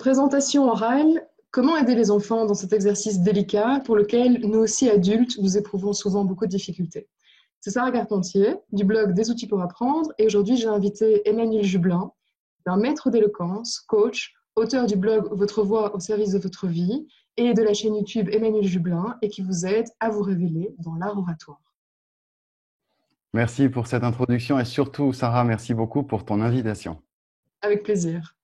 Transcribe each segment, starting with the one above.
Présentation orale, comment aider les enfants dans cet exercice délicat pour lequel nous aussi adultes, nous éprouvons souvent beaucoup de difficultés. C'est Sarah Carpentier du blog Des outils pour apprendre et aujourd'hui j'ai invité Emmanuel Jublin, un maître d'éloquence, coach, auteur du blog Votre voix au service de votre vie et de la chaîne YouTube Emmanuel Jublin et qui vous aide à vous révéler dans l'art oratoire. Merci pour cette introduction et surtout, Sarah, merci beaucoup pour ton invitation. Avec plaisir.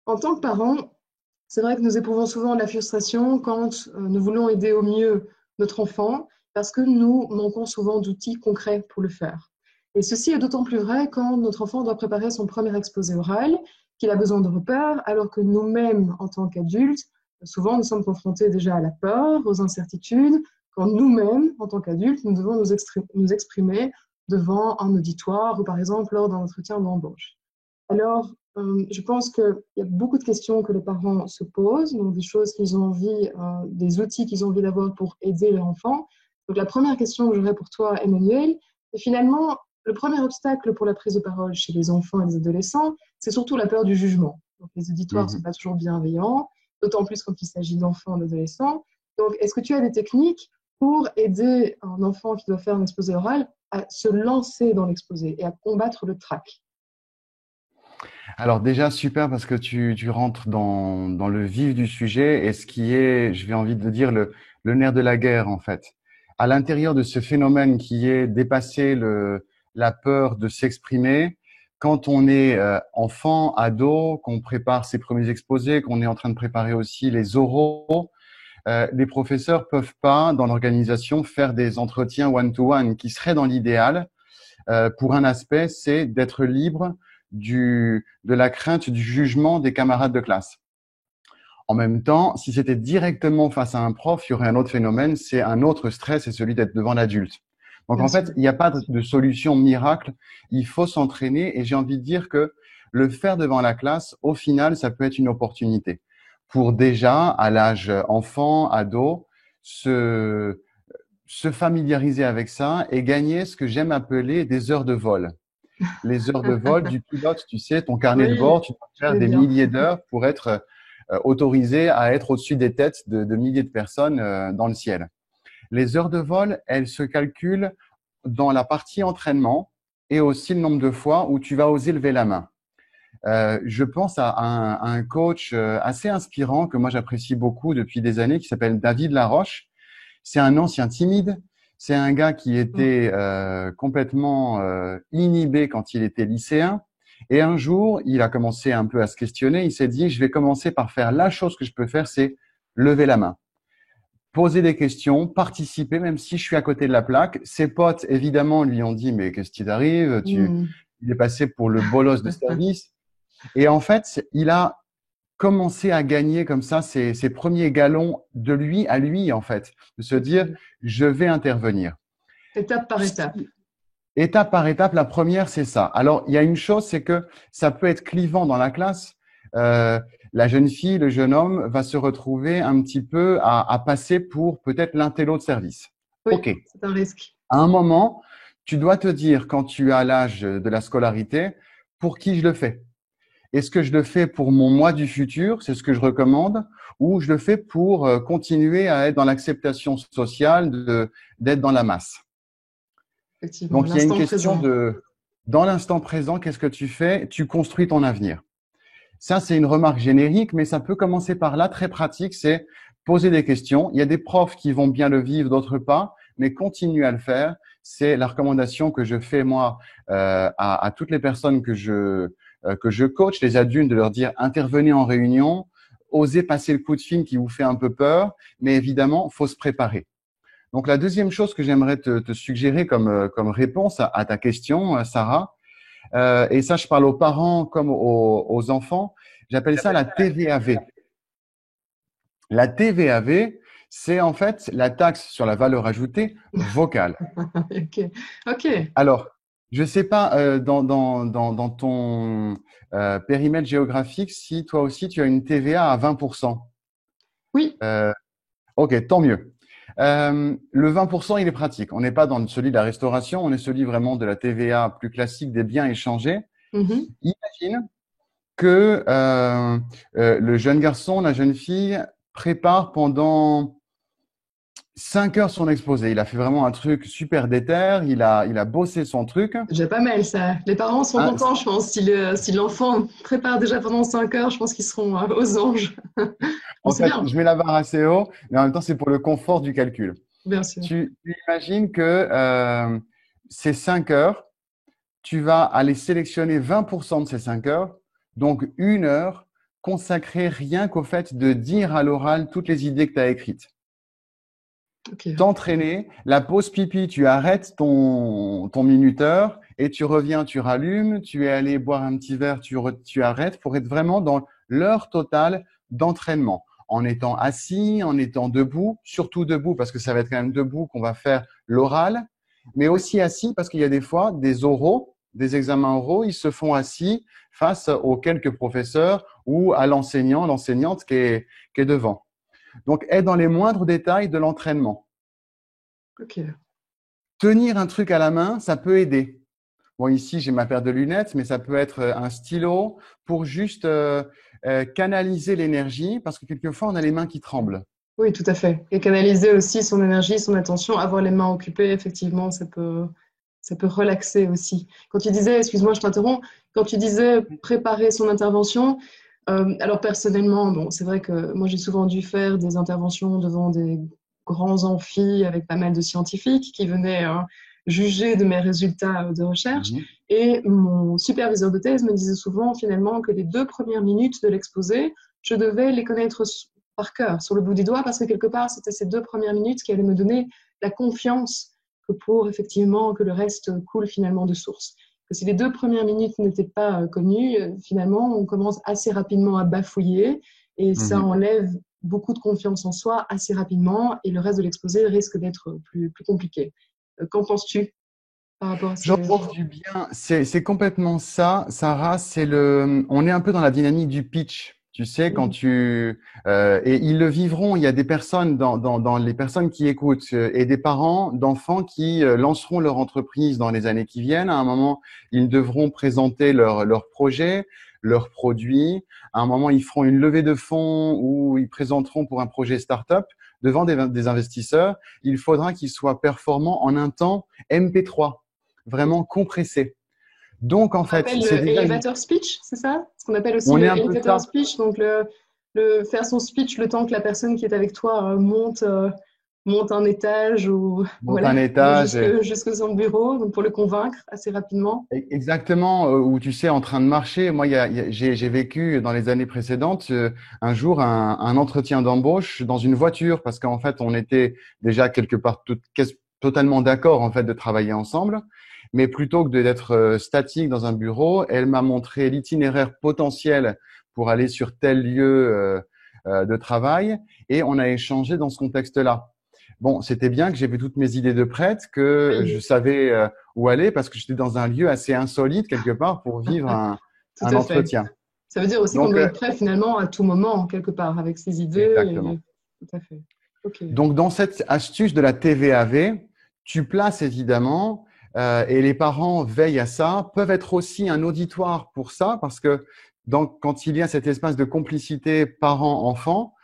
En tant que parents, c'est vrai que nous éprouvons souvent de la frustration quand nous voulons aider au mieux notre enfant parce que nous manquons souvent d'outils concrets pour le faire. Et ceci est d'autant plus vrai quand notre enfant doit préparer son premier exposé oral, qu'il a besoin de repères, alors que nous-mêmes, en tant qu'adultes, souvent nous sommes confrontés déjà à la peur, aux incertitudes, quand nous-mêmes, en tant qu'adultes, nous devons nous exprimer devant un auditoire ou par exemple lors d'un entretien d'embauche. Alors, je pense qu'il y a beaucoup de questions que les parents se posent, donc des choses qu'ils ont envie, des outils qu'ils ont envie d'avoir pour aider leur enfant. Donc, la première question que j'aurais pour toi, Emmanuel, c'est finalement le premier obstacle pour la prise de parole chez les enfants et les adolescents, c'est surtout la peur du jugement. Donc, les auditoires ne sont Mhm. pas toujours bienveillants, d'autant plus quand il s'agit d'enfants et d'adolescents. Donc, est-ce que tu as des techniques pour aider un enfant qui doit faire un exposé oral à se lancer dans l'exposé et à combattre le trac? Alors déjà, super parce que tu rentres dans le vif du sujet et ce qui est, je vais envie de dire, le nerf de la guerre en fait. À l'intérieur de ce phénomène qui est dépasser la peur de s'exprimer, quand on est enfant, ado, qu'on prépare ses premiers exposés, qu'on est en train de préparer aussi les oraux, les professeurs peuvent pas, dans l'organisation, faire des entretiens one-to-one qui seraient dans l'idéal. Pour un aspect, c'est d'être libre de la crainte du jugement des camarades de classe. En même temps, si c'était directement face à un prof, il y aurait un autre phénomène, c'est un autre stress, c'est celui d'être devant l'adulte. Donc Bien en sûr. fait, il n'y a pas de solution miracle, il faut s'entraîner et j'ai envie de dire que le faire devant la classe, au final, ça peut être une opportunité pour déjà, à l'âge enfant, ado, se, se familiariser avec ça et gagner ce que j'aime appeler des heures de vol. Les heures de vol du pilote, tu sais, ton carnet de Oui, bord, tu dois je faire connais des bien. milliers d'heures pour être autorisé à être au-dessus des têtes de milliers de personnes dans le ciel. Les heures de vol, elles se calculent dans la partie entraînement et aussi le nombre de fois où tu vas oser lever la main. Je pense à un coach assez inspirant que moi j'apprécie beaucoup depuis des années qui s'appelle David Laroche. C'est un ancien timide. C'est un gars qui était complètement inhibé quand il était lycéen. Et un jour, il a commencé un peu à se questionner. Il s'est dit, je vais commencer par faire la chose que je peux faire, c'est lever la main, poser des questions, participer, même si je suis à côté de la plaque. Ses potes, évidemment, lui ont dit, mais qu'est-ce qui t'arrive? Hmm. Il est passé pour le bolos de service. Et en fait, il a commencer à gagner comme ça ses premiers galons de lui à lui, en fait, de se dire, Ok. je vais intervenir. Étape par étape. Étape par étape, la première, c'est ça. Alors, il y a une chose, c'est que ça peut être clivant dans la classe. Euh, la jeune fille, le jeune homme va se retrouver un petit peu à passer pour peut-être l'intello de service. Oui, OK. c'est un risque. À un moment, tu dois te dire, quand tu as l'âge de la scolarité, pour qui je le fais? Est-ce que je le fais pour mon moi du futur, c'est ce que je recommande, ou je le fais pour continuer à être dans l'acceptation sociale d'être dans la masse? Effectivement, Donc, il y a une l'instant question présent. de, dans l'instant présent, qu'est-ce que tu fais? Tu construis ton avenir. Ça, c'est une remarque générique, mais ça peut commencer par là, très pratique, c'est poser des questions. Il y a des profs qui vont bien le vivre, d'autres pas, mais continue à le faire. C'est la recommandation que je fais, moi, à toutes les personnes que je coach, les adultes, de leur dire intervenez en réunion, osez passer le coup de fil qui vous fait un peu peur, mais évidemment, faut se préparer. Donc, la deuxième chose que j'aimerais te suggérer comme réponse à ta question, Sarah, et ça, je parle aux parents comme aux enfants, j'appelle ça la TVAV. La TVAV, c'est en fait la taxe sur la valeur ajoutée vocale. Ok, ok. Alors, je ne sais pas dans ton périmètre géographique si toi aussi tu as une TVA à 20%. Oui, Euh, ok, tant mieux. Le 20%, il est pratique. On n'est pas dans celui de la restauration, on est celui vraiment de la TVA plus classique des biens échangés. Mhm. Imagine que le jeune garçon, la jeune fille prépare pendant 5 heures son exposé. Il a fait vraiment un truc super déter, il a bossé son truc. C'est déjà pas mal, ça. Les parents sont Hein, contents, je pense. Si l'enfant prépare déjà pendant 5 heures, je pense qu'ils seront aux anges. Bon, en c'est fait, bien, je mets la barre assez haut, mais en même temps, c'est pour le confort du calcul. bien sûr. Tu imagines que ces 5 heures, tu vas aller sélectionner 20% de ces 5 heures, donc 1 heure consacrée rien qu'au fait de dire à l'oral toutes les idées que tu as écrites. Ok. T'entraîner, la pause pipi, tu arrêtes ton minuteur et tu reviens, tu rallumes, tu es allé boire un petit verre, tu arrêtes pour être vraiment dans l'heure totale d'entraînement. En étant assis, en étant debout, surtout debout parce que ça va être quand même debout qu'on va faire l'oral, mais Ouais. aussi assis parce qu'il y a des fois des oraux, des examens oraux, ils se font assis face aux quelques professeurs ou à l'enseignant, l'enseignante qui est devant. Donc, être dans les moindres détails de l'entraînement. Ok. Tenir un truc à la main, ça peut aider. Bon, ici, j'ai ma paire de lunettes, mais ça peut être un stylo pour juste canaliser l'énergie parce que quelquefois, on a les mains qui tremblent. Oui, tout à fait. Et canaliser aussi son énergie, son attention, avoir les mains occupées, effectivement, ça peut relaxer aussi. Quand tu disais, excuse-moi, je t'interromps, quand tu disais préparer son intervention, alors personnellement, bon, c'est vrai que moi j'ai souvent dû faire des interventions devant des grands amphis avec pas mal de scientifiques qui venaient juger de mes résultats de recherche. Mhm. Et mon superviseur de thèse me disait souvent finalement que les 2 premières minutes de l'exposé, je devais les connaître par cœur, sur le bout des doigts, parce que quelque part, c'était ces 2 premières minutes qui allaient me donner la confiance que pour effectivement que le reste coule finalement de source. Que si les 2 premières minutes n'étaient pas connues, finalement, on commence assez rapidement à bafouiller et ça Mhm. enlève beaucoup de confiance en soi assez rapidement et le reste de l'exposé risque d'être plus compliqué. Qu'en penses-tu par rapport à J'en ces... pense du bien. C'est complètement ça, Sarah. On est un peu dans la dynamique du pitch. Tu sais, quand Mhm. et ils le vivront. Il y a des personnes dans les personnes qui écoutent et des parents d'enfants qui lanceront leur entreprise dans les années qui viennent. À un moment, ils devront présenter leur projet, leurs produits. À un moment, ils feront une levée de fonds ou ils présenteront pour un projet start-up devant des investisseurs. Il faudra qu'ils soient performants en un temps MP3 vraiment compressé. Donc, en On fait, appelle c'est le déjà elevator speech, c'est ça? Ce qu'on appelle aussi on est le un peu elevator ça, speech, donc faire son speech le temps que la personne qui est avec toi monte un étage ou monte un voilà, va étage. jusque son bureau, donc pour le convaincre assez rapidement. Exactement, où tu sais, en train de marcher. Moi, j'ai vécu dans les années précédentes, un jour, un entretien d'embauche dans une voiture, parce qu'en fait, on était déjà quelque part totalement d'accord, en fait, de travailler ensemble. Mais plutôt que d'être statique dans un bureau, elle m'a montré l'itinéraire potentiel pour aller sur tel lieu de travail, et on a échangé dans ce contexte-là. Bon, c'était bien que j'avais toutes mes idées de prête, que je Oui, savais où aller parce que j'étais dans un lieu assez insolite quelque part pour vivre tout un à fait. entretien. Ça veut dire aussi qu'on Donc, doit être prêt finalement à tout moment, quelque part, avec ses idées. exactement. Tout à fait. Ok. Donc, dans cette astuce de la TVAV, tu places évidemment, et les parents veillent à ça, peuvent être aussi un auditoire pour ça parce que quand il y a cet espace de complicité parent-enfant,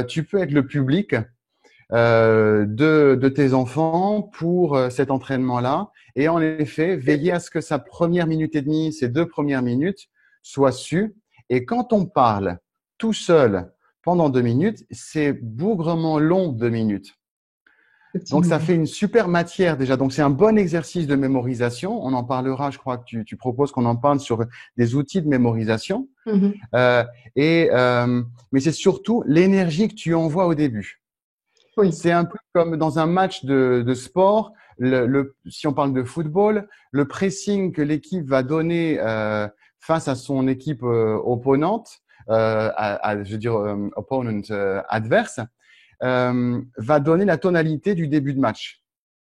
tu peux être le public de tes enfants pour cet entraînement-là. Et en effet, veiller à ce que sa première minute et demie, ses 2 premières minutes, soient sues. Et quand on parle tout seul pendant 2 minutes, c'est bougrement long 2 minutes. Donc, ça Effectivement. fait une super matière déjà. Donc, c'est un bon exercice de mémorisation. On en parlera, je crois que tu proposes qu'on en parle sur des outils de mémorisation. Mhm. Euh, mais c'est surtout l'énergie que tu envoies au début. Oui. C'est un peu comme dans un match de sport. Si on parle de football, le pressing que l'équipe va donner face à son équipe opponente, je veux dire opponent adverse, va donner la tonalité du début de match.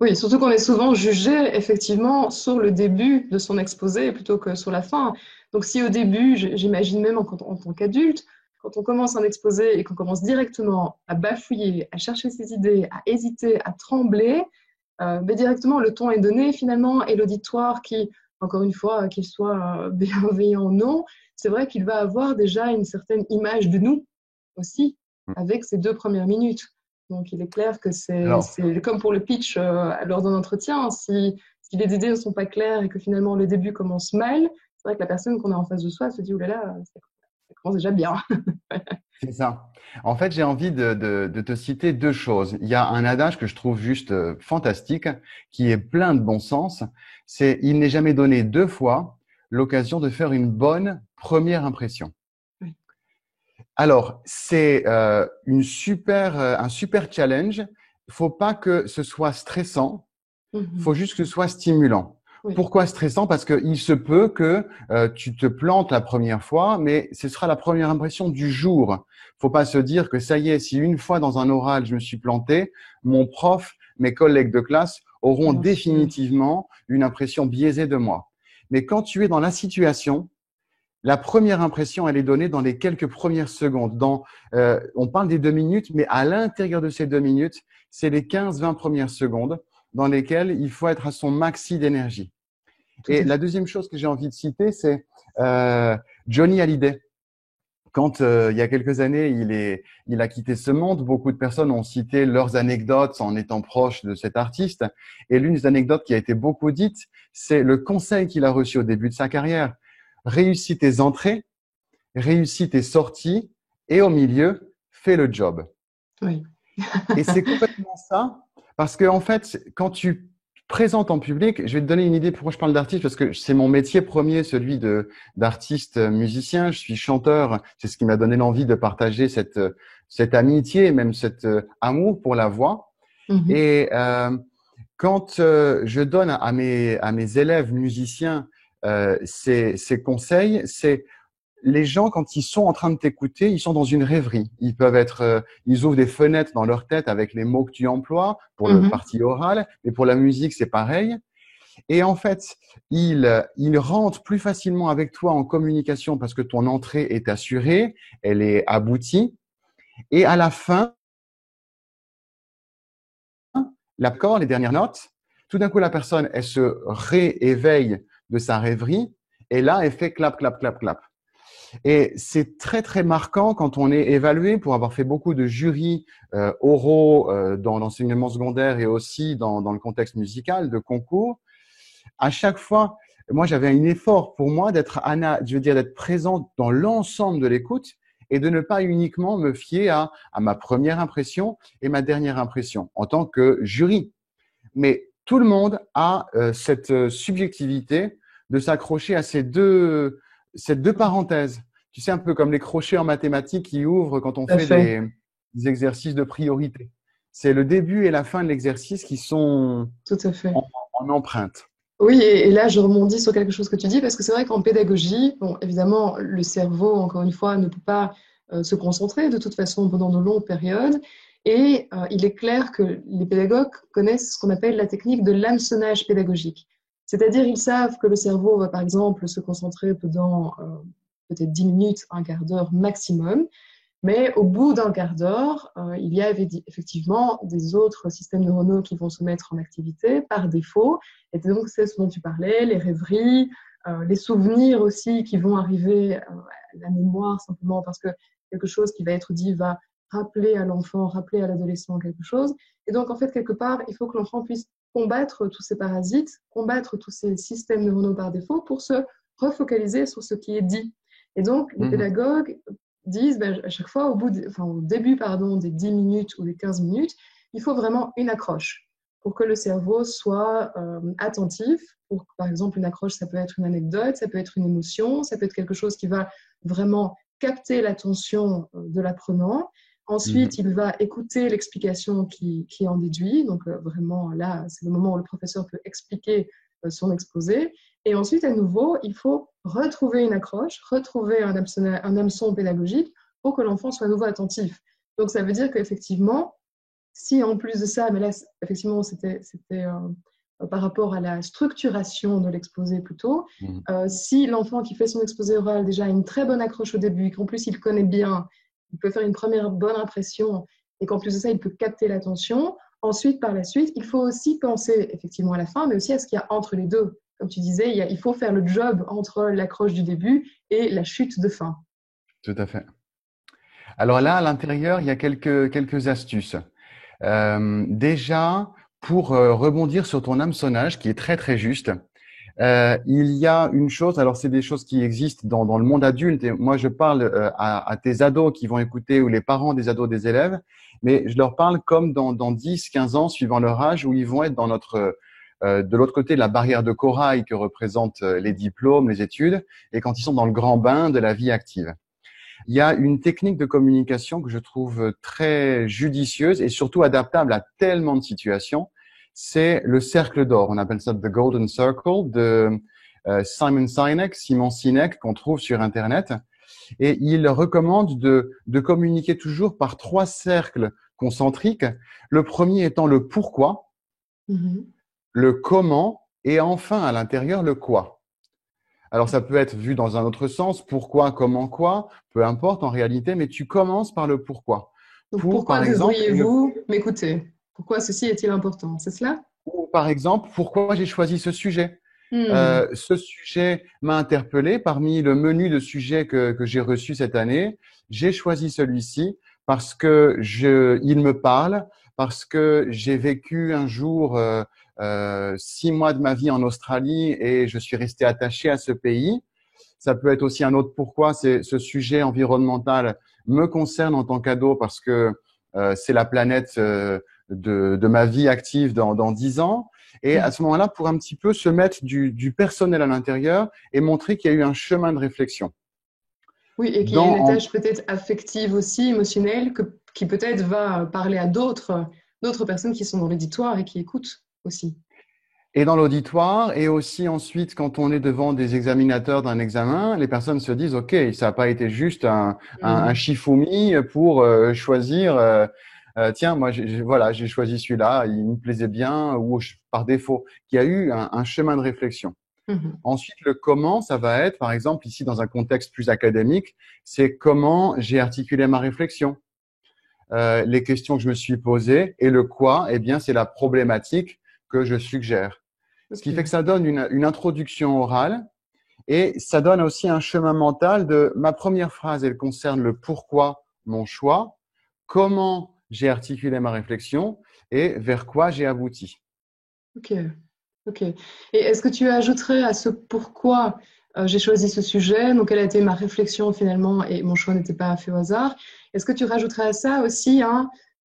Oui, surtout qu'on est souvent jugé effectivement sur le début de son exposé plutôt que sur la fin. Donc si au début, j'imagine même en tant qu'adulte, quand on commence un exposé et qu'on commence directement à bafouiller, à chercher ses idées, à hésiter, à trembler, mais directement le ton est donné finalement et l'auditoire qui, encore une fois, qu'il soit bienveillant ou non, c'est vrai qu'il va avoir déjà une certaine image de nous aussi avec ces 2 premières minutes. Donc il est clair que c'est Alors, comme pour le pitch lors d'un entretien, si les idées ne sont pas claires et que finalement le début commence mal, c'est vrai que la personne qu'on a en face de soi se dit, oh là là, ça commence déjà bien. c'est ça. En fait, j'ai envie de te citer deux choses. Il y a un adage que je trouve juste fantastique, qui est plein de bon sens. C'est: il n'est jamais donné deux fois l'occasion de faire une bonne première impression. Oui. Alors, c'est un super challenge. Il faut pas que ce soit stressant. Il Mhm. faut juste que ce soit stimulant. Oui, Pourquoi stressant? Parce qu'il se peut que tu te plantes la première fois, mais ce sera la première impression du jour. Faut pas se dire que ça y est, si une fois dans un oral je me suis planté, mon prof, mes collègues de classe auront bien sûr. définitivement une impression biaisée de moi. Mais quand tu es dans la situation, la première impression, elle est donnée dans les quelques premières secondes. On parle des 2 minutes, mais à l'intérieur de ces 2 minutes, c'est les 15-20 premières secondes dans lesquelles il faut être à son maxi d'énergie. Tout Et à la fait. deuxième chose que j'ai envie de citer, c'est Johnny Hallyday. Quand il y a quelques années, il a quitté ce monde, beaucoup de personnes ont cité leurs anecdotes en étant proches de cet artiste. Et l'une des anecdotes qui a été beaucoup dite, c'est le conseil qu'il a reçu au début de sa carrière: réussis tes entrées, réussis tes sorties, et au milieu, fais le job. Oui. Et c'est complètement ça, parce que en fait, quand tu présentes en public, je vais te donner une idée pourquoi je parle d'artiste, parce que c'est mon métier premier, celui d'artiste musicien. Je suis chanteur, c'est ce qui m'a donné l'envie de partager cette amitié, même cet amour pour la voix. Mhm. Et quand je donne à mes élèves musiciens ces conseils, c'est: les gens, quand ils sont en train de t'écouter, ils sont dans une rêverie. Ils ouvrent des fenêtres dans leur tête avec les mots que tu emploies pour le Mhm. partie orale, mais pour la musique, c'est pareil. Et en fait, ils rentrent plus facilement avec toi en communication parce que ton entrée est assurée, elle est aboutie. Et à la fin, l'accord, les dernières notes, tout d'un coup, la personne, elle se rééveille de sa rêverie et là, elle fait clap, clap, clap, clap. Et c'est très, très marquant quand on est évalué, pour avoir fait beaucoup de jurys oraux dans l'enseignement secondaire et aussi dans le contexte musical, de concours. À chaque fois, moi, j'avais un effort pour moi d'être présent dans l'ensemble de l'écoute et de ne pas uniquement me fier à ma première impression et ma dernière impression en tant que jury. Mais tout le monde a cette subjectivité de s'accrocher à ces deux parenthèses. Tu sais, un peu comme les crochets en mathématiques qui ouvrent quand on Tout à fait fait. des exercices de priorité. C'est le début et la fin de l'exercice qui sont Tout à fait. en, en empreinte. Oui, et là, je rebondis sur quelque chose que tu dis, parce que c'est vrai qu'en pédagogie, bon, évidemment, le cerveau, encore une fois, ne peut pas se concentrer de toute façon pendant de longues périodes. Et il est clair que les pédagogues connaissent ce qu'on appelle la technique de l'hameçonnage pédagogique. C'est-à-dire, ils savent que le cerveau va, par exemple, se concentrer pendant peut-être 10 minutes, un quart d'heure maximum. Mais au bout d'un quart d'heure, il y a effectivement des autres systèmes neuronaux qui vont se mettre en activité par défaut. Et donc, c'est ce dont tu parlais, les rêveries, les souvenirs aussi qui vont arriver à la mémoire simplement parce que quelque chose qui va être dit va rappeler à l'enfant, rappeler à l'adolescent quelque chose. Et donc, en fait, quelque part, il faut que l'enfant puisse combattre tous ces parasites, combattre tous ces systèmes neuronaux par défaut pour se refocaliser sur ce qui est dit. Et donc, les Mhm. pédagogues disent à chaque fois, au début des 10 minutes ou des 15 minutes, il faut vraiment une accroche pour que le cerveau soit attentif. Par exemple, une accroche, ça peut être une anecdote, ça peut être une émotion, ça peut être quelque chose qui va vraiment capter l'attention de l'apprenant. Ensuite, Mhm. il va écouter l'explication qui en déduit. Donc, vraiment, là, c'est le moment où le professeur peut expliquer son exposé. Et ensuite, à nouveau, il faut retrouver une accroche, retrouver un hameçon pédagogique pour que l'enfant soit à nouveau attentif. Donc, ça veut dire qu'effectivement, si en plus de ça, mais là, effectivement, c'était par rapport à la structuration de l'exposé plutôt. Mhm. Si l'enfant qui fait son exposé oral déjà a une très bonne accroche au début, qu'en plus il connaît bien, il peut faire une première bonne impression et qu'en plus de ça, il peut capter l'attention. Ensuite, par la suite, il faut aussi penser effectivement à la fin, mais aussi à ce qu'il y a entre les deux. Comme tu disais, il faut faire le job entre l'accroche du début et la chute de fin. Tout à fait. Alors là, à l'intérieur, il y a quelques astuces. Déjà, pour rebondir sur ton hameçonnage, qui est très très juste, il y a une chose, alors c'est des choses qui existent dans le monde adulte, et moi je parle à tes ados qui vont écouter, ou les parents des ados des élèves, mais je leur parle comme dans 10, 15 ans, suivant leur âge, où ils vont être dans de l'autre côté de la barrière de corail que représentent les diplômes, les études, et quand ils sont dans le grand bain de la vie active. Il y a une technique de communication que je trouve très judicieuse et surtout adaptable à tellement de situations. C'est le cercle d'or. On appelle ça the golden circle de Simon Sinek, qu'on trouve sur Internet. Et il recommande de communiquer toujours par 3 cercles concentriques. Le premier étant le pourquoi, le comment et enfin à l'intérieur le quoi. Alors, ça peut être vu dans un autre sens, pourquoi, comment, quoi, peu importe en réalité, mais tu commences par le pourquoi. Donc, Pour, pourquoi par exemple, devriez-vous m'écouter? Pourquoi ceci est-il important? C'est cela? pourquoi j'ai choisi ce sujet. Hmm. Ce sujet m'a interpellé parmi le menu de sujets que j'ai reçu cette année. J'ai choisi celui-ci parce que il me parle, parce que j'ai vécu un jour 6 mois de ma vie en Australie et je suis resté attaché à ce pays. Ça peut être aussi un autre pourquoi, c'est ce sujet environnemental me concerne en tant qu'ado parce que c'est la planète de ma vie active dans 10 ans. Et à ce moment-là, pour un petit peu se mettre du personnel à l'intérieur et montrer qu'il y a eu un chemin de réflexion. Oui, et qu'il y a une attache peut-être affective aussi, émotionnelle, qui peut-être va parler à d'autres personnes qui sont dans l'auditoire et qui écoutent aussi. Et dans l'auditoire, et aussi ensuite, quand on est devant des examinateurs d'un examen, les personnes se disent, OK, ça n'a pas été juste un chifoumi pour choisir, tiens, moi, voilà, j'ai choisi celui-là, il me plaisait bien, ou par défaut, qu'il y a eu un chemin de réflexion. Ensuite, le comment, ça va être, par exemple, ici, dans un contexte plus académique, c'est comment j'ai articulé ma réflexion, les questions que je me suis posées, et le quoi, eh bien, c'est la problématique que je suggère. Ce qui fait que ça donne une introduction orale et ça donne aussi un chemin mental de ma première phrase, elle concerne le pourquoi mon choix, comment j'ai articulé ma réflexion et vers quoi j'ai abouti. Ok, ok. Et est-ce que tu ajouterais à ce pourquoi j'ai choisi ce sujet, donc quelle a été ma réflexion finalement et mon choix n'était pas fait au hasard, est-ce que tu rajouterais à ça aussi,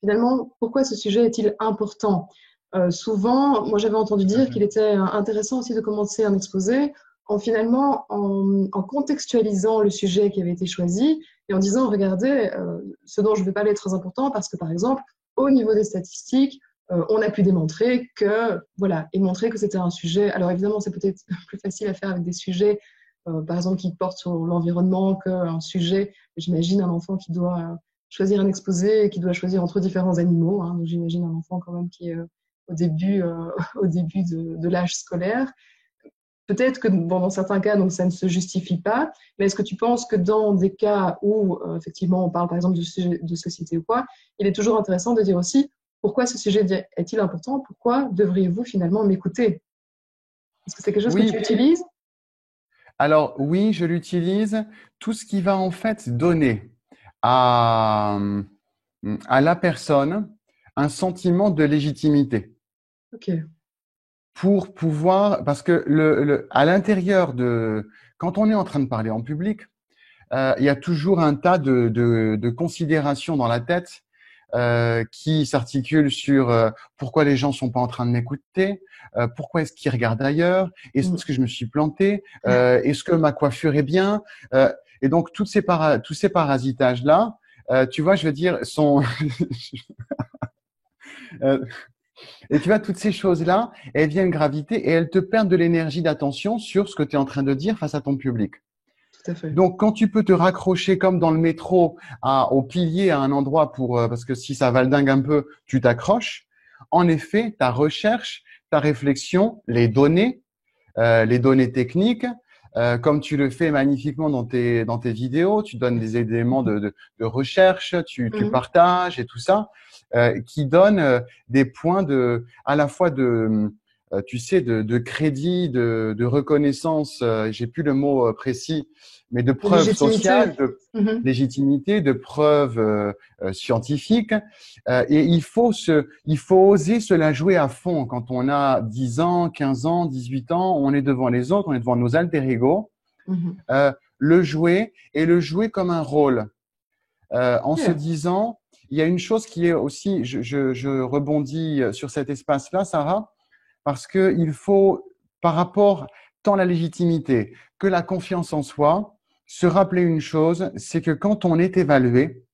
finalement, pourquoi ce sujet est-il important? Souvent, moi j'avais entendu dire qu'il était intéressant aussi de commencer un exposé en contextualisant le sujet qui avait été choisi et en disant, regardez, ce dont je vais parler est très important parce que par exemple, au niveau des statistiques, on a pu démontrer que, voilà, et montrer que c'était un sujet. Alors évidemment, c'est peut-être plus facile à faire avec des sujets, par exemple, qui portent sur l'environnement qu'un sujet, j'imagine un enfant qui doit choisir un exposé et qui doit choisir entre différents animaux. Donc j'imagine un enfant quand même qui est au début, au début de l'âge scolaire. Peut-être que bon, dans certains cas, donc, ça ne se justifie pas, mais est-ce que tu penses que dans des cas où effectivement on parle par exemple de sujet de société ou quoi, il est toujours intéressant de dire aussi pourquoi ce sujet est-il important? Pourquoi devriez-vous finalement m'écouter? Est-ce que c'est quelque chose que Oui, tu utilises? alors oui, je l'utilise. Tout ce qui va en fait donner à, à la personne un sentiment de légitimité. Ok. Pour pouvoir, parce que à l'intérieur quand on est en train de parler en public, il y a toujours un tas de considérations dans la tête qui s'articulent sur pourquoi les gens sont pas en train de m'écouter, pourquoi est-ce qu'ils regardent ailleurs, est-ce que je me suis planté, est-ce que ma coiffure est bien, et donc tous ces parasitages là, tu vois, je veux dire, sont et tu vois, toutes ces choses-là, elles viennent graviter et elles te perdent de l'énergie d'attention sur ce que tu es en train de dire face à ton public. Tout à fait. Donc, quand tu peux te raccrocher comme dans le métro au pilier à un endroit parce que si ça valdingue un peu, tu t'accroches. En effet, ta recherche, ta réflexion, les données techniques, comme tu le fais magnifiquement dans tes vidéos, tu donnes des éléments de recherche, tu Mhm. partages et tout ça, qui donnent des points à la fois tu sais, de crédit, de reconnaissance, j'ai plus le mot précis, mais de De preuve légitimité. sociale, de Mhm. légitimité, de preuve scientifique. Et il faut oser se la jouer à fond quand on a 10 ans, 15 ans, 18 ans, on est devant les autres, on est devant nos alter ego, Mhm. le jouer et le jouer comme un rôle. En se Yeah. disant, il y a une chose qui est aussi, je rebondis sur cet espace-là, Sarah, parce que il faut, par rapport tant la légitimité que la confiance en soi, se rappeler une chose, c'est que quand on est évalué,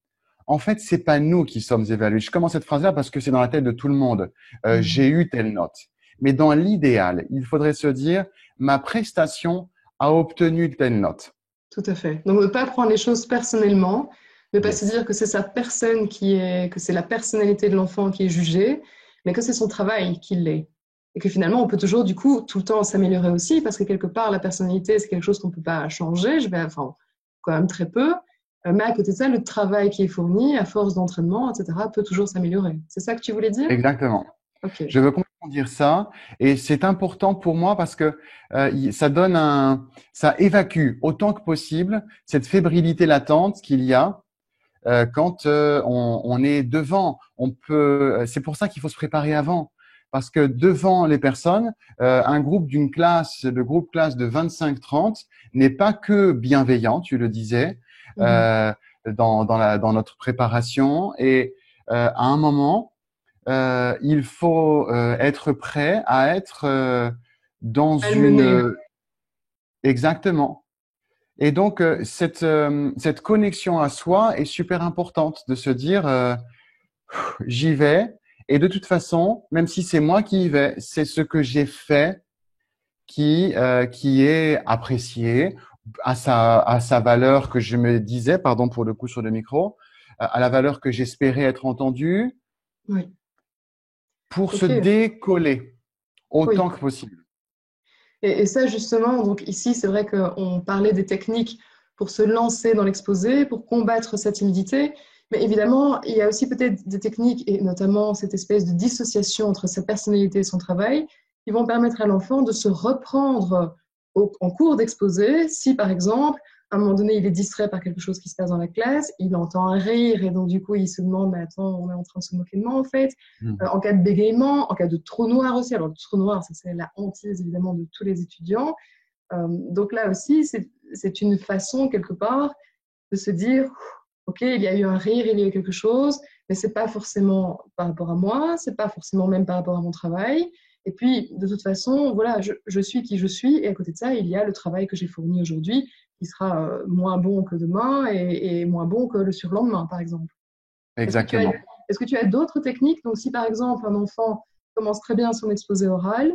en fait, c'est pas nous qui sommes évalués. Je commence cette phrase-là parce que c'est dans la tête de tout le monde. Mhm. J'ai eu telle note. Mais dans l'idéal, il faudrait se dire, ma prestation a obtenu telle note. Tout à fait. Donc, ne pas prendre les choses personnellement, ne pas se Yes. dire que c'est sa personne que c'est la personnalité de l'enfant qui est jugée, mais que c'est son travail qui l'est. Et que finalement, on peut toujours, du coup, tout le temps s'améliorer aussi, parce que quelque part, la personnalité, c'est quelque chose qu'on ne peut pas changer, enfin, quand même très peu. Mais à côté de ça, le travail qui est fourni, à force d'entraînement, etc., peut toujours s'améliorer. C'est ça que tu voulais dire? Exactement. Ok. Je veux complètement dire ça, et c'est important pour moi parce que ça évacue autant que possible cette fébrilité latente qu'il y a quand on est devant. C'est pour ça qu'il faut se préparer avant, parce que devant les personnes, un groupe le groupe classe de 25-30 n'est pas que bienveillant, tu le disais, Mhm. euh, dans notre préparation, et à un moment il faut être prêt à être dans Malmené. exactement. Et donc cette connexion à soi est super importante de se dire j'y vais, et de toute façon, même si c'est moi qui y vais, c'est ce que j'ai fait qui est apprécié à sa valeur que je me disais, pardon pour le coup sur le micro, à la valeur que j'espérais être entendue Oui. pour se Ok. décoller autant Oui. que possible. Et ça, justement, donc ici, c'est vrai qu'on parlait des techniques pour se lancer dans l'exposé, pour combattre sa timidité. Mais évidemment, il y a aussi peut-être des techniques, et notamment cette espèce de dissociation entre sa personnalité et son travail, qui vont permettre à l'enfant de se reprendre en cours d'exposé. Si, par exemple, à un moment donné, il est distrait par quelque chose qui se passe dans la classe, il entend un rire, et donc du coup, il se demande, mais attends, on est en train de se moquer de moi, en fait. Mhm. En cas de bégaiement, en cas de trou noir aussi. Alors, le trou noir, ça c'est la hantise évidemment de tous les étudiants. Donc là aussi, c'est une façon quelque part de se dire, ok, il y a eu un rire, il y a eu quelque chose, mais c'est pas forcément par rapport à moi, c'est pas forcément même par rapport à mon travail. Et puis, de toute façon, voilà, je suis qui je suis, et à côté de ça, il y a le travail que j'ai fourni aujourd'hui, qui sera moins bon que demain et moins bon que le surlendemain, par exemple. Est-ce que tu as, Exactement. est-ce que tu as d'autres techniques? Donc, si par exemple un enfant commence très bien son exposé oral,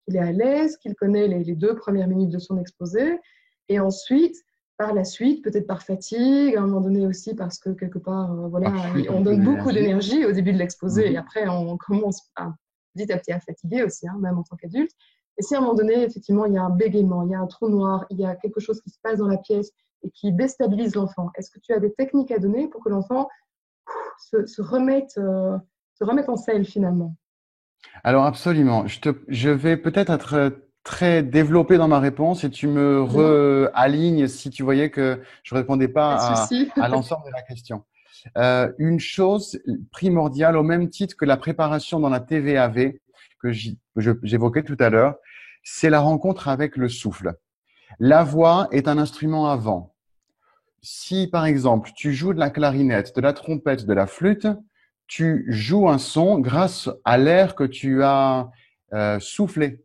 qu'il est à l'aise, qu'il connaît les 2 premières minutes de son exposé, et ensuite, par la suite, peut-être par fatigue, à un moment donné aussi parce que quelque part, Par voilà, chute un on peu donne beaucoup d'énergie. d'énergie au début de l'exposé, et Mhm. après on commence petit à petit à fatiguer aussi, hein, même en tant qu'adulte. Et si à un moment donné, effectivement, il y a un bégaiement, il y a un trou noir, il y a quelque chose qui se passe dans la pièce et qui déstabilise l'enfant, est-ce que tu as des techniques à donner pour que l'enfant se remettre en selle finalement? Alors absolument. Je vais peut-être être très développé dans ma réponse et tu me Non, re-alignes si tu voyais que je répondais pas pas de souci. à l'ensemble de la question. Une chose primordiale, au même titre que la préparation dans la TVAV j'évoquais tout à l'heure, c'est la rencontre avec le souffle. La voix est un instrument à vent. Si, par exemple, tu joues de la clarinette, de la trompette, de la flûte, tu joues un son grâce à l'air que tu as soufflé.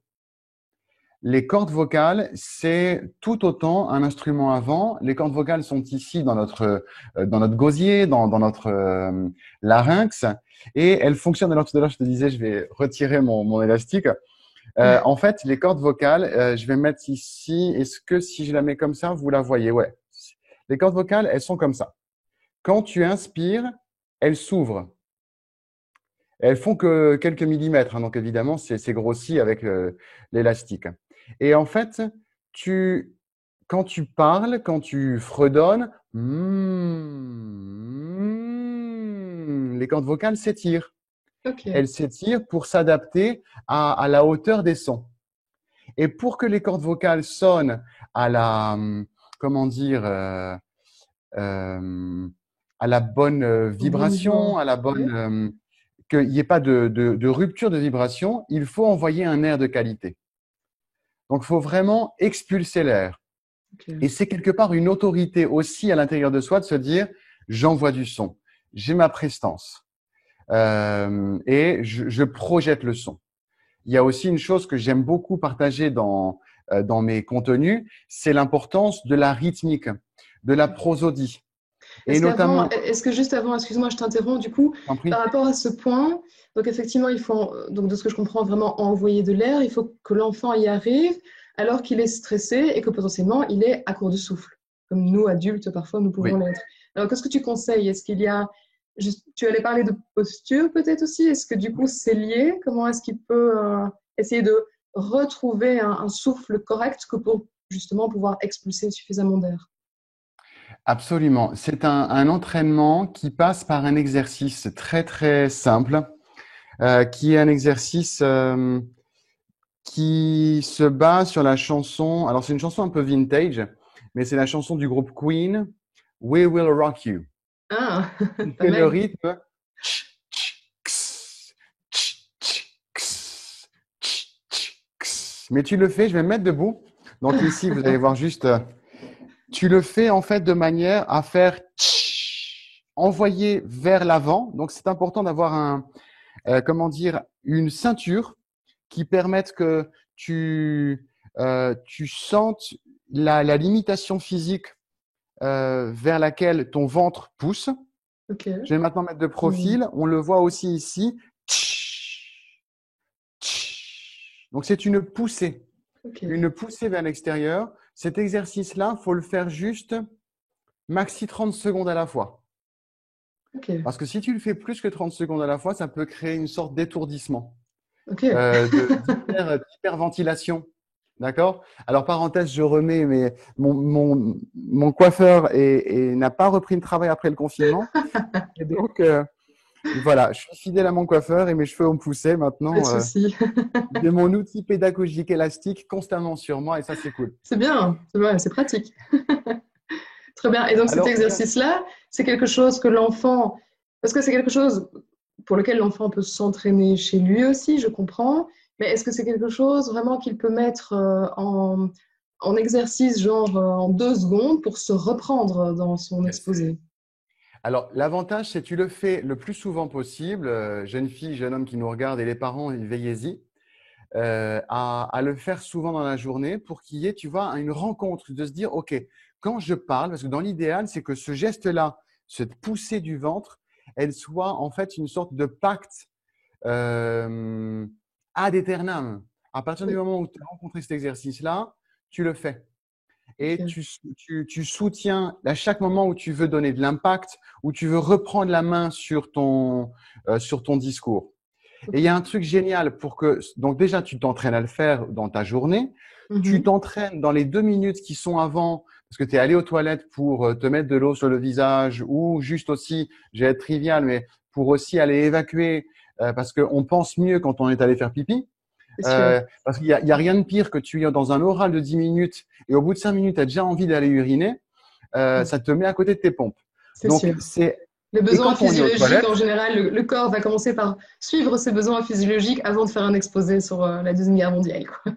Les cordes vocales, c'est tout autant un instrument à vent. Les cordes vocales sont ici dans notre gosier, dans notre larynx, et elles fonctionnent. Alors tout à l'heure, je te disais, je vais retirer mon élastique. En fait, les cordes vocales, je vais mettre ici. Est-ce que si je la mets comme ça, vous la voyez? Ouais. Les cordes vocales, elles sont comme ça. Quand tu inspires, elles s'ouvrent. Elles font que quelques millimètres, hein, donc évidemment, c'est grossi avec l'élastique. Et en fait, tu, quand tu parles, quand tu fredonnes, les cordes vocales s'étirent. Ok. Elles s'étirent pour s'adapter à la hauteur des sons. Et pour que les cordes vocales sonnent à la, comment dire, euh, à la bonne Au bon vibration, niveau. à la Ok. bonne, qu'il n'y ait pas de rupture de vibration, il faut envoyer un air de qualité. Donc, il faut vraiment expulser l'air. Et Ok. c'est quelque part une autorité aussi à l'intérieur de soi de se dire, j'envoie du son, j'ai ma prestance et je projette le son. Il y a aussi une chose que j'aime beaucoup partager dans mes contenus, c'est l'importance de la rythmique, de la prosodie. Et notamment, Est-ce que juste avant, excuse-moi, je t'interromps, du coup, en par prie, rapport à ce point, donc effectivement, il faut, donc de ce que je comprends, vraiment envoyer de l'air, il faut que l'enfant y arrive alors qu'il est stressé et que potentiellement il est à court de souffle, comme nous, adultes, parfois, nous pouvons oui, l'être. Alors, qu'est-ce que tu conseilles? Est-ce qu'il y a, tu allais parler de posture peut-être aussi, est-ce que du coup c'est lié? Comment est-ce qu'il peut essayer de retrouver un souffle correct que pour justement pouvoir expulser suffisamment d'air? absolument. C'est un entraînement qui passe par un exercice très très simple, qui est un exercice qui se base sur la chanson. Alors c'est une chanson un peu vintage, mais c'est la chanson du groupe Queen, We Will Rock You. Ah, Tu pas fais le mal. rythme, mais tu le fais, je vais me mettre debout. Donc ici, vous allez voir juste, tu le fais en fait de manière à faire envoyer vers l'avant. Donc c'est important d'avoir comment dire, une ceinture qui permette que tu sentes la limitation physique vers laquelle ton ventre pousse. Ok. Je vais maintenant mettre de Hmm. profil. On le voit aussi ici. Donc, c'est Ok. une poussée vers l'extérieur. Cet exercice-là, faut le faire juste maxi 30 secondes à la fois. Ok. Parce que si tu le fais plus que 30 secondes à la fois, ça peut créer une sorte d'étourdissement, Ok. d'hyperventilation. D'accord? Alors, parenthèse, je remets, mais mon coiffeur n'a pas repris le travail après le confinement. Et donc, voilà, je suis fidèle à mon coiffeur et mes cheveux ont poussé. Pas de Maintenant, souci. j'ai mon outil pédagogique élastique constamment sur moi et ça, c'est cool. C'est bien, c'est pratique. Très bien. Et donc cet Alors, exercice-là, c'est quelque chose que l'enfant, parce que c'est quelque chose pour lequel l'enfant peut s'entraîner chez lui aussi, je comprends, mais est-ce que c'est quelque chose vraiment qu'il peut mettre en exercice, genre en 2 secondes, pour se reprendre dans son yes. exposé? Alors, l'avantage, c'est que tu le fais le plus souvent possible. Jeune fille, jeune homme qui nous regarde et les parents, veillez-y. À le faire souvent dans la journée pour qu'il y ait, tu vois, une rencontre, de se dire, OK, quand je parle, parce que dans l'idéal, c'est que ce geste-là, cette poussée du ventre, elle soit en fait une sorte de pacte euh, ad aeternam. À partir du Oui. moment où tu as rencontré cet exercice-là, tu le fais. Et Ok. tu soutiens à chaque moment où tu veux donner de l'impact, où tu veux reprendre la main sur ton discours. Et il y a un Ok. truc génial pour que, donc déjà, tu t'entraînes à le faire dans ta journée. Tu Mhm. t'entraînes dans les 2 minutes qui sont avant, parce que tu es allé aux toilettes pour te mettre de l'eau sur le visage ou juste aussi, je vais être trivial, mais pour aussi aller évacuer, parce qu'on pense mieux quand on est allé faire pipi. C'est sûr. Parce qu'il y a rien de pire que tu es dans un oral de 10 minutes et au bout de 5 minutes, tu as déjà envie d'aller uriner. Oui, Ça te met à côté de tes pompes. c'est Donc, sûr. c'est, Les et besoins quand on est aux physiologiques, en toilettes, général, le corps va commencer par suivre ses besoins physiologiques avant de faire un exposé sur la Deuxième Guerre mondiale, quoi.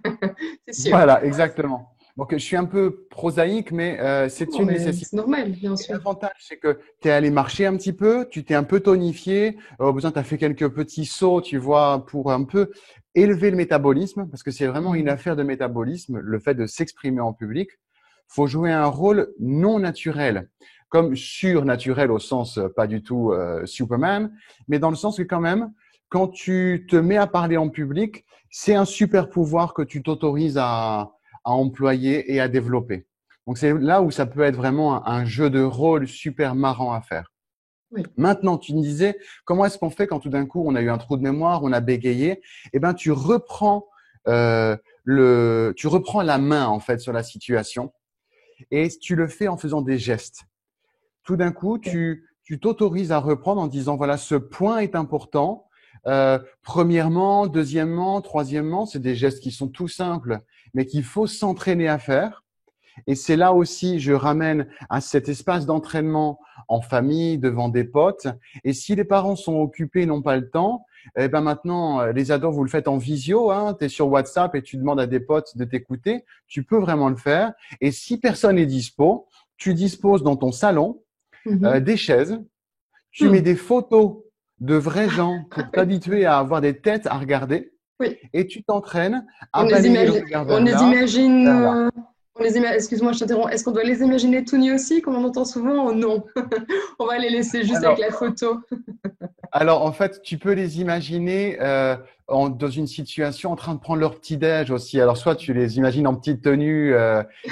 C'est sûr. voilà, exactement. Donc, je suis un peu prosaïque, mais c'est Non, une mais nécessité. c'est normal, bien Et sûr. l'avantage, c'est que tu es allé marcher un petit peu, tu t'es un peu tonifié, au besoin, tu as fait quelques petits sauts, tu vois, pour un peu élever le métabolisme, parce que c'est vraiment une Mhm. affaire de métabolisme, le fait de s'exprimer en public. Faut jouer un rôle non naturel, comme surnaturel au sens pas du tout Superman, mais dans le sens que quand même, quand tu te mets à parler en public, c'est un super pouvoir que tu t'autorises à employer et à développer. Donc c'est là où ça peut être vraiment un jeu de rôle super marrant à faire. Oui. Maintenant, tu me disais, comment est-ce qu'on fait quand tout d'un coup, on a eu un trou de mémoire, on a bégayé? Eh ben, tu reprends la main, en fait, sur la situation et tu le fais en faisant des gestes. Tout d'un coup, Ok. tu t'autorises à reprendre en disant, voilà, ce point est important. Premièrement, deuxièmement, troisièmement, c'est des gestes qui sont tout simples, mais qu'il faut s'entraîner à faire. Et c'est là aussi, je ramène à cet espace d'entraînement en famille, devant des potes. Et si les parents sont occupés et n'ont pas le temps, eh ben maintenant, les ados, vous le faites en visio, hein, tu es sur WhatsApp et tu demandes à des potes de t'écouter, tu peux vraiment le faire. Et si personne est dispo, tu disposes dans ton salon Mhm. des chaises, tu mets Hmm. des photos de vrais gens pour t'habituer à avoir des têtes à regarder Oui. et tu t'entraînes On à les balayer le imagine, regard on vers les là, imagine, vers là. excuse-moi, je t'interromps. Est-ce qu'on doit les imaginer tout nus aussi, comme on entend souvent, ou non? On va les laisser juste avec Alors, la photo. Alors, en fait, tu peux les imaginer dans une situation en train de prendre leur petit-déj aussi. Alors, soit tu les imagines en petite tenue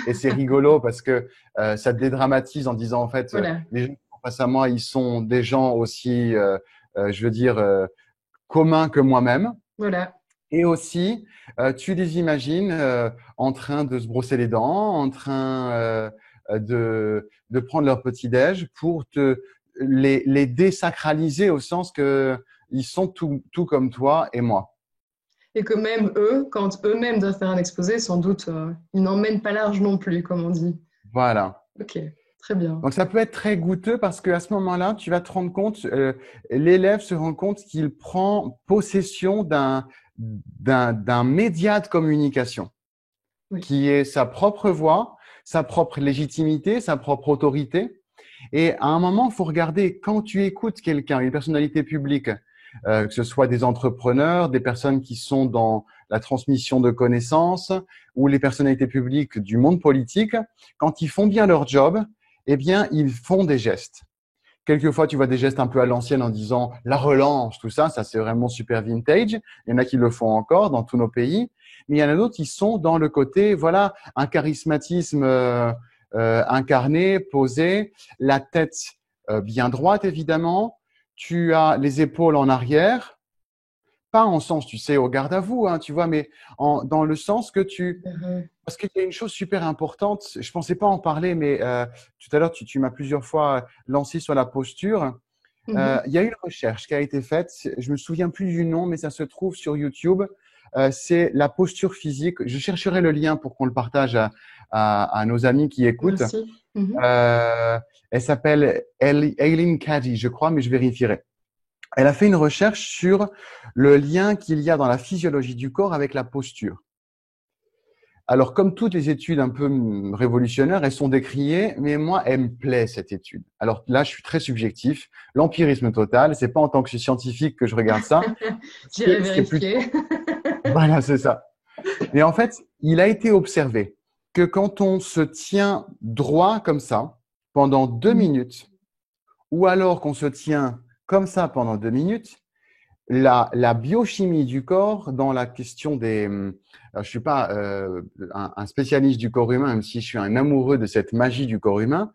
et c'est rigolo parce que ça te dédramatise en disant, en fait, Voilà, les gens qui sont face à moi, ils sont des gens aussi, je veux dire, communs que moi-même. voilà. Et aussi, tu les imagines en train de se brosser les dents, en train de prendre leur petit-déj pour les désacraliser au sens que ils sont tout comme toi et moi. Et que même eux, quand eux-mêmes doivent faire un exposé, sans doute, ils n'emmènent pas large non plus, comme on dit. Voilà. Ok, très bien. Donc, ça peut être très goûteux parce qu'à ce moment-là, tu vas te rendre compte, l'élève se rend compte qu'il prend possession d'un média de communication, Oui. qui est sa propre voix, sa propre légitimité, sa propre autorité. Et à un moment, il faut regarder quand tu écoutes quelqu'un, une personnalité publique, que ce soit des entrepreneurs, des personnes qui sont dans la transmission de connaissances ou les personnalités publiques du monde politique, quand ils font bien leur job, eh bien, ils font des gestes. Quelquefois, tu vois des gestes un peu à l'ancienne en disant la relance, tout ça, ça c'est vraiment super vintage. Il y en a qui le font encore dans tous nos pays, mais il y en a d'autres qui sont dans le côté, voilà, un charismatisme incarné, posé, la tête bien droite évidemment. Tu as les épaules en arrière, pas en sens, tu sais, au garde à vous, hein, tu vois, mais dans le sens que parce qu'il y a une chose super importante, je pensais pas en parler, mais tout à l'heure, tu m'as plusieurs fois lancé sur la posture. Mhm. Il y a une recherche qui a été faite, je me souviens plus du nom, mais ça se trouve sur YouTube. C'est la posture physique. Je chercherai le lien pour qu'on le partage à nos amis qui écoutent. Merci. Mhm. Euh, Elle s'appelle Aileen Cady, je crois, mais je vérifierai. Elle a fait une recherche sur le lien qu'il y a dans la physiologie du corps avec la posture. Alors, comme toutes les études un peu révolutionnaires, elles sont décriées, mais moi, elle me plaît cette étude. Alors là, je suis très subjectif, l'empirisme total. C'est pas en tant que scientifique que je regarde ça. J'irai C'est plus, vérifier. voilà, c'est ça. Mais en fait, il a été observé que quand on se tient droit comme ça pendant 2 minutes, ou alors qu'on se tient comme ça pendant 2 minutes, la biochimie du corps dans la question des… je suis pas un spécialiste du corps humain, même si je suis un amoureux de cette magie du corps humain,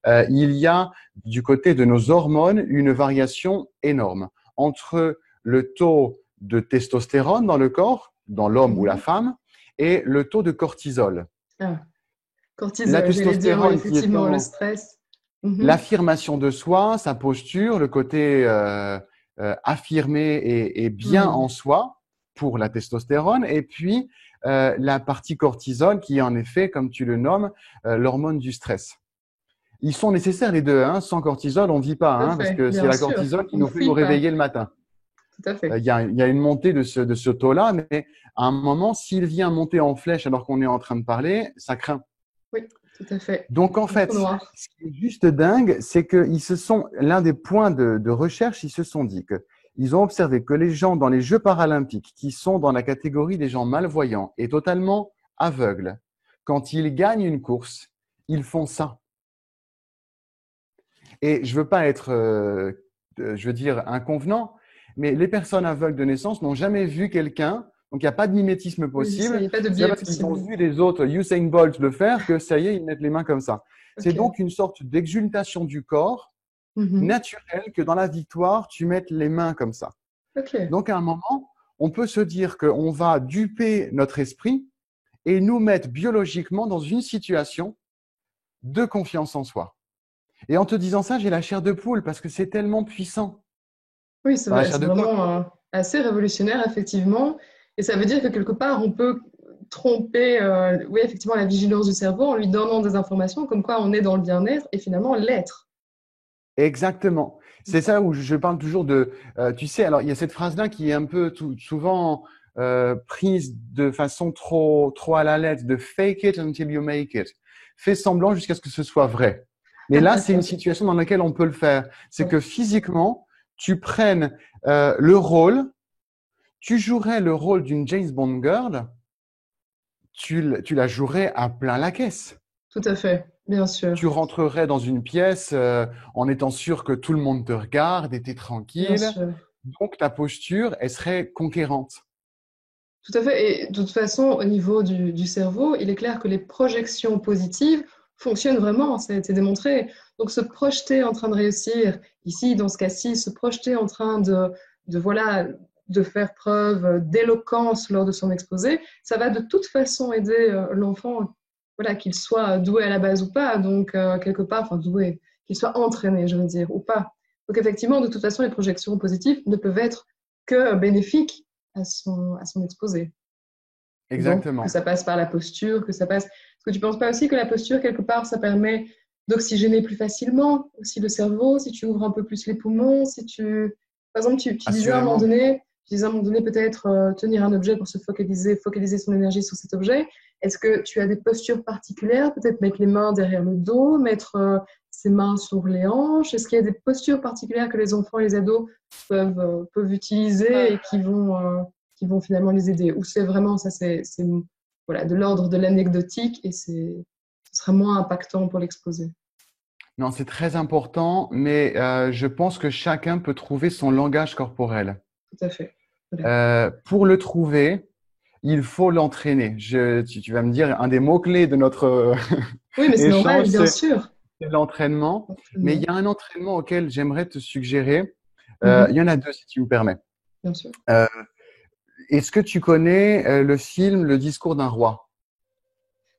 il y a du côté de nos hormones une variation énorme entre le taux de testostérone dans le corps, dans l'homme ou la Mhm. femme, et le taux de cortisol. Ah, La cortisol, j'allais dire, oui, testostérone qui effectivement, le étant stress. Mhm. l'affirmation de soi, sa posture, le côté affirmé et bien en Hmm. soi pour la testostérone, et puis la partie cortisol qui est en effet, comme tu le nommes, l'hormone du stress. Ils sont nécessaires les deux. Hein. Sans cortisol, on ne vit pas, Tout à hein, parce fait, que c'est bien la sûr. cortisol qui On ne nous fait nous fuit pas. réveiller le matin. Tout à fait. Il y a une montée de ce taux-là, mais à un moment, s'il vient monter en flèche alors qu'on est en train de parler, ça craint. Oui, tout à fait. Donc, en Un trou fait, noir. ce qui est juste dingue, c'est qu'ils se sont, l'un des points de recherche, ils se sont dit que ils ont observé que les gens dans les Jeux paralympiques, qui sont dans la catégorie des gens malvoyants et totalement aveugles, quand ils gagnent une course, ils font ça. Et je veux pas être, je veux dire, inconvenant, mais les personnes aveugles de naissance n'ont jamais vu quelqu'un, donc il n'y a pas de mimétisme Oui, il possible. n'y a pas de C'est pas biais parce qu'ils ont possible. vu les autres Usain Bolt le faire que ça y est, ils mettent les mains comme ça. C'est Ok. donc une sorte d'exultation du corps Mhm. naturel que dans la victoire, tu mettes les mains comme ça. Ok. Donc, à un moment, on peut se dire qu'on va duper notre esprit et nous mettre biologiquement dans une situation de confiance en soi. Et en te disant ça, j'ai la chair de poule parce que c'est tellement puissant. Oui, c'est Enfin, la vrai, chair c'est de poule. vraiment assez révolutionnaire, effectivement. Et ça veut dire que quelque part, on peut tromper, oui, effectivement, la vigilance du cerveau en lui donnant des informations comme quoi on est dans le bien-être et finalement l'être. Exactement. C'est ça où je parle toujours de, tu sais, alors il y a cette phrase-là qui est un peu souvent prise de façon trop à la lettre, de fake it until you make it. Fais semblant jusqu'à ce que ce soit vrai. Mais là, c'est une situation dans laquelle on peut le faire. C'est Ouais. que physiquement, tu prennes le rôle, tu jouerais le rôle d'une James Bond girl, tu la jouerais à plein la caisse. Tout à fait, bien sûr, Tu rentrerais dans une pièce en étant sûr que tout le monde te regarde et t'es bien tranquille. sûr. Donc, ta posture, elle serait conquérante. Tout à fait. Et de toute façon, au niveau du cerveau, il est clair que les projections positives fonctionnent vraiment, ça a été démontré. Donc, se projeter en train de réussir, ici, dans ce cas-ci, se projeter en train voilà, de faire preuve d'éloquence lors de son exposé, ça va de toute façon aider l'enfant, voilà, qu'il soit doué à la base ou pas, donc quelque part, enfin doué, qu'il soit entraîné, je veux dire, ou pas. Donc, effectivement, de toute façon, les projections positives ne peuvent être que bénéfiques à son exposé. Donc, que Exactement. ça passe par la posture, que ça passe. Est-ce que tu ne penses pas aussi que la posture, quelque part, ça permet d'oxygéner plus facilement aussi le cerveau, si tu ouvres un peu plus les poumons, si tu. Par exemple, tu disais à un moment Assurément. donné, peut-être tenir un objet pour se focaliser son énergie sur cet objet. Est-ce que tu as des postures particulières, peut-être mettre les mains derrière le dos, mettre ses mains sur les hanches? Est-ce qu'il y a des postures particulières que les enfants et les ados peuvent utiliser et qui vont finalement les aider? Ou c'est vraiment ça, c'est voilà, de l'ordre de l'anecdotique et ce sera moins impactant pour l'exposé. Non, c'est très important, mais je pense que chacun peut trouver son langage corporel. Tout à fait. Voilà. Pour le trouver, il faut l'entraîner. Tu vas me dire, un des mots-clés de notre Oui, mais c'est échange, normal, bien c'est sûr. l'entraînement. Mais il Entraînement. y a un entraînement auquel j'aimerais te suggérer. Il Mhm, y en a deux, si tu me permets. bien sûr. Euh, Est-ce que tu connais le film Le discours d'un roi?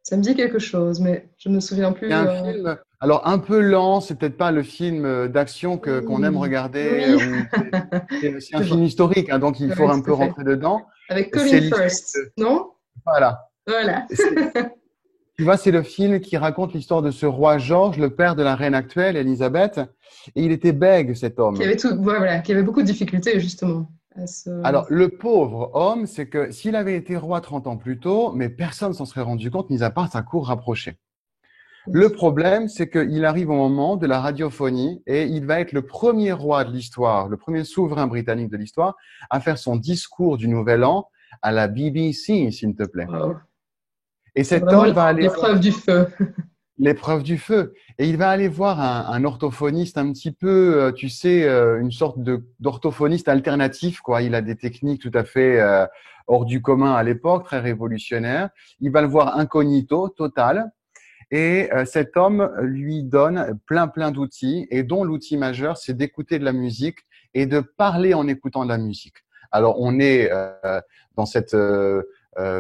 Ça me dit quelque chose, mais je ne me souviens Il y a plus. un film, alors un peu lent, c'est peut-être pas le film d'action que qu'on aime Oui, regarder, oui. ou c'est un Je film vois. historique, hein, donc il faut Oui, un tout peu à fait. rentrer dedans. Avec C'est Colin l'histoire First, de, non? voilà. Voilà. Tu vois, c'est le film qui raconte l'histoire de ce roi George, le père de la reine actuelle, Elisabeth, et il était bègue, cet Qui homme. avait voilà, qui avait beaucoup de difficultés, justement, à se. Alors, le pauvre homme, c'est que s'il avait été roi 30 ans plus tôt, mais personne s'en serait rendu compte, mis à part sa cour rapprochée. Le problème, c'est qu'il arrive au moment de la radiophonie et il va être le premier roi de l'histoire, le premier souverain britannique de l'histoire à faire son discours du Nouvel An à la BBC, s'il te plaît. Wow. Et C'est cet vraiment homme va aller voir l'épreuve du feu. l'épreuve du feu et il va aller voir un orthophoniste un petit peu, tu sais, une sorte d'orthophoniste alternatif, quoi. Il a des techniques tout à fait hors du commun à l'époque, très révolutionnaires. Il va le voir incognito, total. Et cet homme lui donne plein d'outils, et dont l'outil majeur, c'est d'écouter de la musique et de parler en écoutant de la musique. Alors, on est dans cette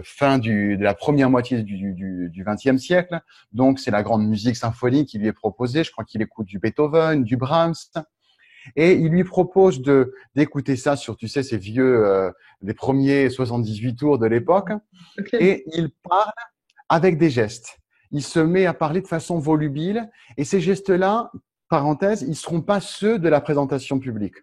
fin de la première moitié du XXe siècle, donc c'est la grande musique symphonique qui lui est proposée. Je crois qu'il écoute du Beethoven, du Brahms, et il lui propose d'écouter ça sur, tu sais, ces vieux, les premiers 78 tours de l'époque, Ok. et il parle avec des gestes. Il se met à parler de façon volubile et ces gestes-là, parenthèse, ils seront pas ceux de la présentation publique.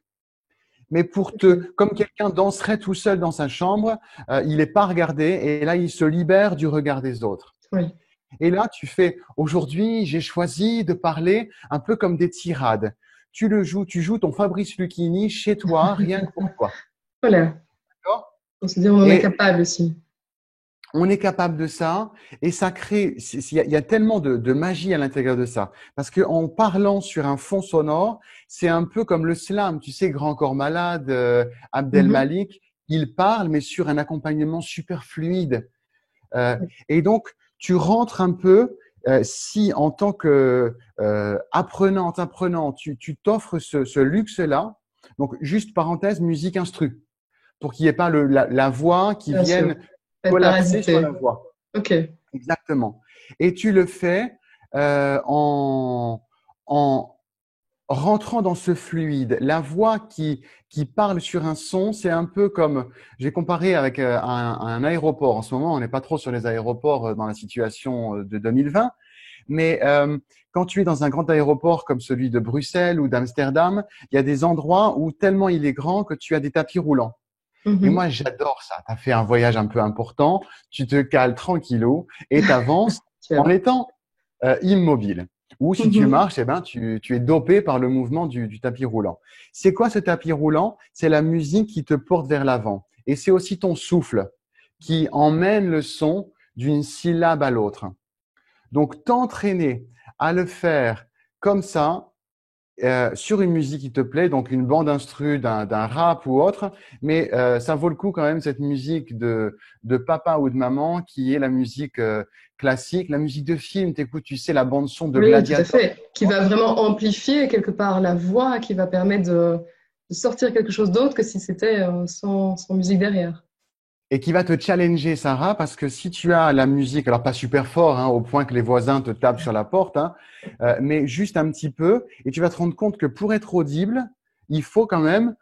Mais Ok. comme quelqu'un danserait tout seul dans sa chambre, il n'est pas regardé et là, il se libère du regard des autres. Oui. Et là, tu fais, aujourd'hui, j'ai choisi de parler un peu comme des tirades. Tu joues ton Fabrice Lucchini chez toi, rien que pour toi. Voilà. D'accord. On se dit, on en est Et capable aussi. on est capable de ça et ça crée, il y a tellement de magie à l'intérieur de ça. Parce que en parlant sur un fond sonore, c'est un peu comme le slam, tu sais, Grand Corps Malade, Abdel Mhm. Malik, il parle mais sur un accompagnement super fluide. Euh, et donc, tu rentres un peu si en tant que apprenant, tu t'offres ce luxe-là, donc juste parenthèse, musique instru, pour qu'il n'y ait pas la voix qui Bien sûr. vienne Être collapser sur la parasité. voix. Ok. Exactement. Et tu le fais en rentrant dans ce fluide. La voix qui parle sur un son, c'est un peu comme, j'ai comparé avec un aéroport. En ce moment, on n'est pas trop sur les aéroports dans la situation de 2020, mais quand tu es dans un grand aéroport comme celui de Bruxelles ou d'Amsterdam, il y a des endroits où tellement il est grand que tu as des tapis roulants. Et Mhm. moi, j'adore ça. Tu as fait un voyage un peu important, tu te cales tranquillou et tu avances en Tiens. étant immobile. Ou si tu Mhm. marches, eh ben, tu es dopé par le mouvement du tapis roulant. C'est quoi ce tapis roulant? C'est la musique qui te porte vers l'avant. Et c'est aussi ton souffle qui emmène le son d'une syllabe à l'autre. Donc, t'entraîner à le faire comme ça, sur une musique qui te plaît, donc une bande instru d'un rap ou autre, mais ça vaut le coup quand même cette musique de papa ou de maman qui est la musique classique, la musique de film. T'écoutes, tu sais, la bande son de Oui, tout à Gladiator. fait. Qui va vraiment amplifier quelque part la voix, qui va permettre de sortir quelque chose d'autre que si c'était sans musique derrière. Et qui va te challenger, Sarah, parce que si tu as la musique, alors pas super fort, hein, au point que les voisins te tapent sur la porte, hein, mais juste un petit peu, et tu vas te rendre compte que pour être audible, il faut quand même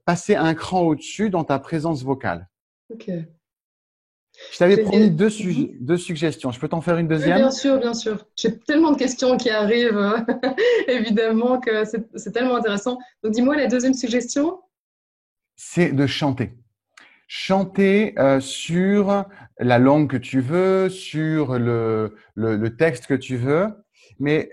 passer un cran au-dessus dans ta présence vocale. Ok. Je t'avais promis J'ai- Mhm. deux suggestions. Je peux t'en faire une Oui, bien deuxième? sûr, bien sûr. J'ai tellement de questions qui arrivent, évidemment, que c'est tellement intéressant. Donc, dis-moi la deuxième suggestion. C'est de chanter. Chanter sur la langue que tu veux, sur le texte que tu veux, mais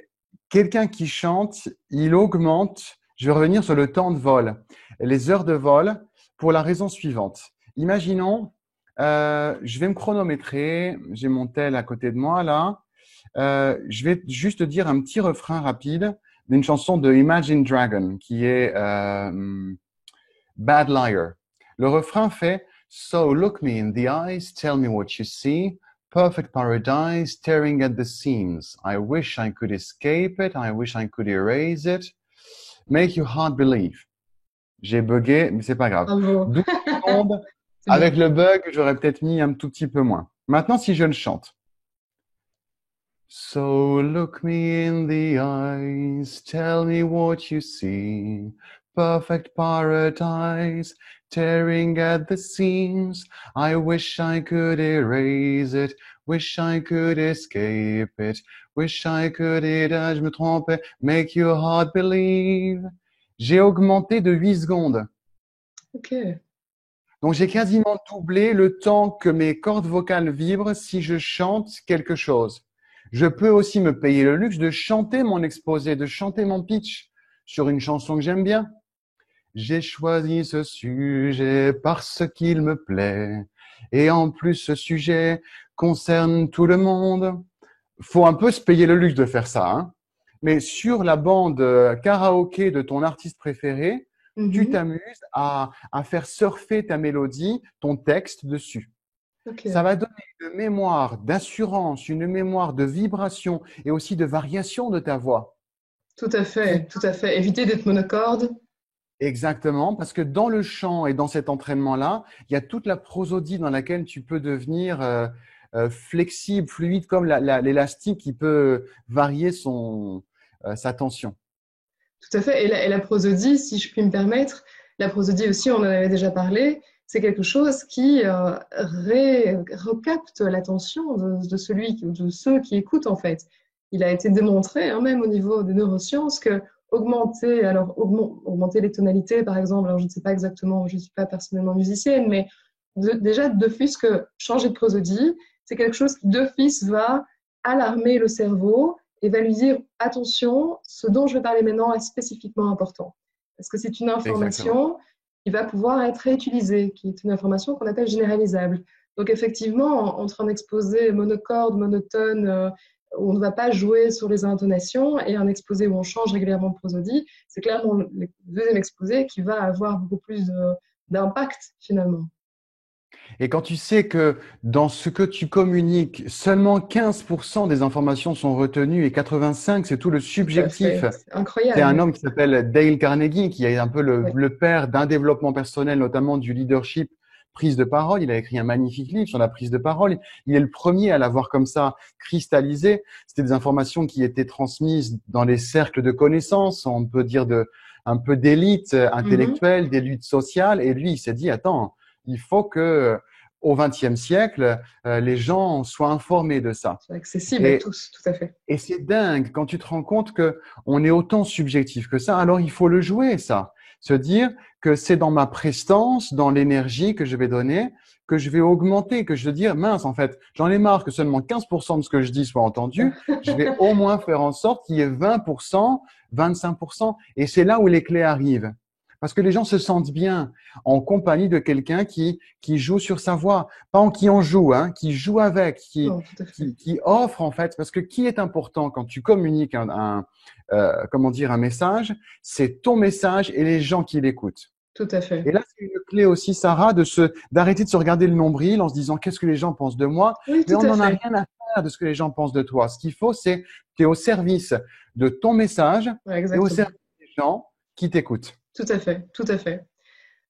quelqu'un qui chante, il augmente, je vais revenir sur le temps de vol, les heures de vol, pour la raison suivante. Imaginons, je vais me chronométrer, j'ai mon tel à côté de moi là, je vais juste dire un petit refrain rapide d'une chanson de Imagine Dragon qui est Bad Liar. Le refrain fait So look me in the eyes, tell me what you see. Perfect paradise, staring at the seams. I wish I could escape it. I wish I could erase it. Make your heart believe. J'ai bugué, mais c'est pas grave. Bravo. 12 secondes. C'est Avec bien. le bug, j'aurais peut-être mis un tout petit peu moins. Maintenant, si je le chante. So look me in the eyes, tell me what you see. Perfect paradise, tearing at the seams. I wish I could erase it, wish I could escape it, wish I could je me trompe, make your heart believe. J'ai augmenté de 8 secondes. Ok. Donc j'ai quasiment doublé le temps que mes cordes vocales vibrent si je chante quelque chose. Je peux aussi me payer le luxe de chanter mon exposé, de chanter mon pitch sur une chanson que j'aime bien. J'ai choisi ce sujet parce qu'il me plaît. Et en plus, ce sujet concerne tout le monde. Faut un peu se payer le luxe de faire ça, hein. Mais sur la bande karaoké de ton artiste préféré, tu Mhm. t'amuses à faire surfer ta mélodie, ton texte dessus. Ça Ok. va donner une mémoire d'assurance, une mémoire de vibration et aussi de variation de ta voix. Tout à Qui fait, tout à fait. Éviter d'être monocorde. Exactement, parce que dans le chant et dans cet entraînement-là, il y a toute la prosodie dans laquelle tu peux devenir flexible, fluide, comme l'élastique qui peut varier sa tension. Tout à fait. Et la prosodie, si je puis me permettre, la prosodie aussi, on en avait déjà parlé, c'est quelque chose qui recapte l'attention de celui, de ceux qui écoutent en fait. Il a été démontré, hein, même au niveau des neurosciences, que augmenter les tonalités, par exemple, alors je ne sais pas exactement, je ne suis pas personnellement musicienne, mais déjà d'office que changer de prosodie, c'est quelque chose qui d'office va alarmer le cerveau et va lui dire attention, ce dont je vais parler maintenant est spécifiquement important. Parce que c'est une Exactement. information qui va pouvoir être réutilisée, qui est une information qu'on appelle généralisable. Donc effectivement, entre un exposé monocorde, monotone, où on ne va pas jouer sur les intonations, et un exposé où on change régulièrement de prosodie, c'est clairement le deuxième exposé qui va avoir beaucoup plus d'impact finalement. Et quand tu sais que dans ce que tu communiques, seulement 15% des informations sont retenues et 85%, c'est tout le Tout à subjectif. fait. C'est C'est un incroyable. homme qui s'appelle Dale Carnegie, qui est un peu Oui. le père d'un développement personnel, notamment du leadership, prise de parole. Il a écrit un magnifique livre sur la prise de parole. Il est le premier à l'avoir comme ça cristallisé. C'était des informations qui étaient transmises dans les cercles de connaissances, on peut dire un peu d'élite Mhm. intellectuelle, d'élite sociale. Et lui, il s'est dit, attends, il faut que au XXe siècle, les gens soient informés de ça. C'est accessible à Et tous, tout à fait. et c'est dingue quand tu te rends compte que on est autant subjectif que ça. Alors il faut le jouer, ça. Se dire que c'est dans ma prestance, dans l'énergie que je vais donner, que je vais augmenter, que je vais dire, mince, en fait, j'en ai marre que seulement 15% de ce que je dis soit entendu. Je vais au moins faire en sorte qu'il y ait 20%, 25%. Et c'est là où les clés arrivent. Parce que les gens se sentent bien en compagnie de quelqu'un qui joue sur sa voix. Pas en qui en joue, hein, qui joue avec, Non, tout à fait. qui offre en fait, parce que qui est important quand tu communiques comment dire, un message, c'est ton message et les gens qui l'écoutent. Tout à Et fait. là, c'est une clé aussi, Sarah, d'arrêter de se regarder le nombril en se disant qu'est-ce que les gens pensent de moi, Oui, mais tout on à n'en a fait. rien à faire de ce que les gens pensent de toi. Ce qu'il faut, c'est tu es au service de ton message Ouais, et au exactement. service des gens qui t'écoutent. Tout à fait. Tout à fait.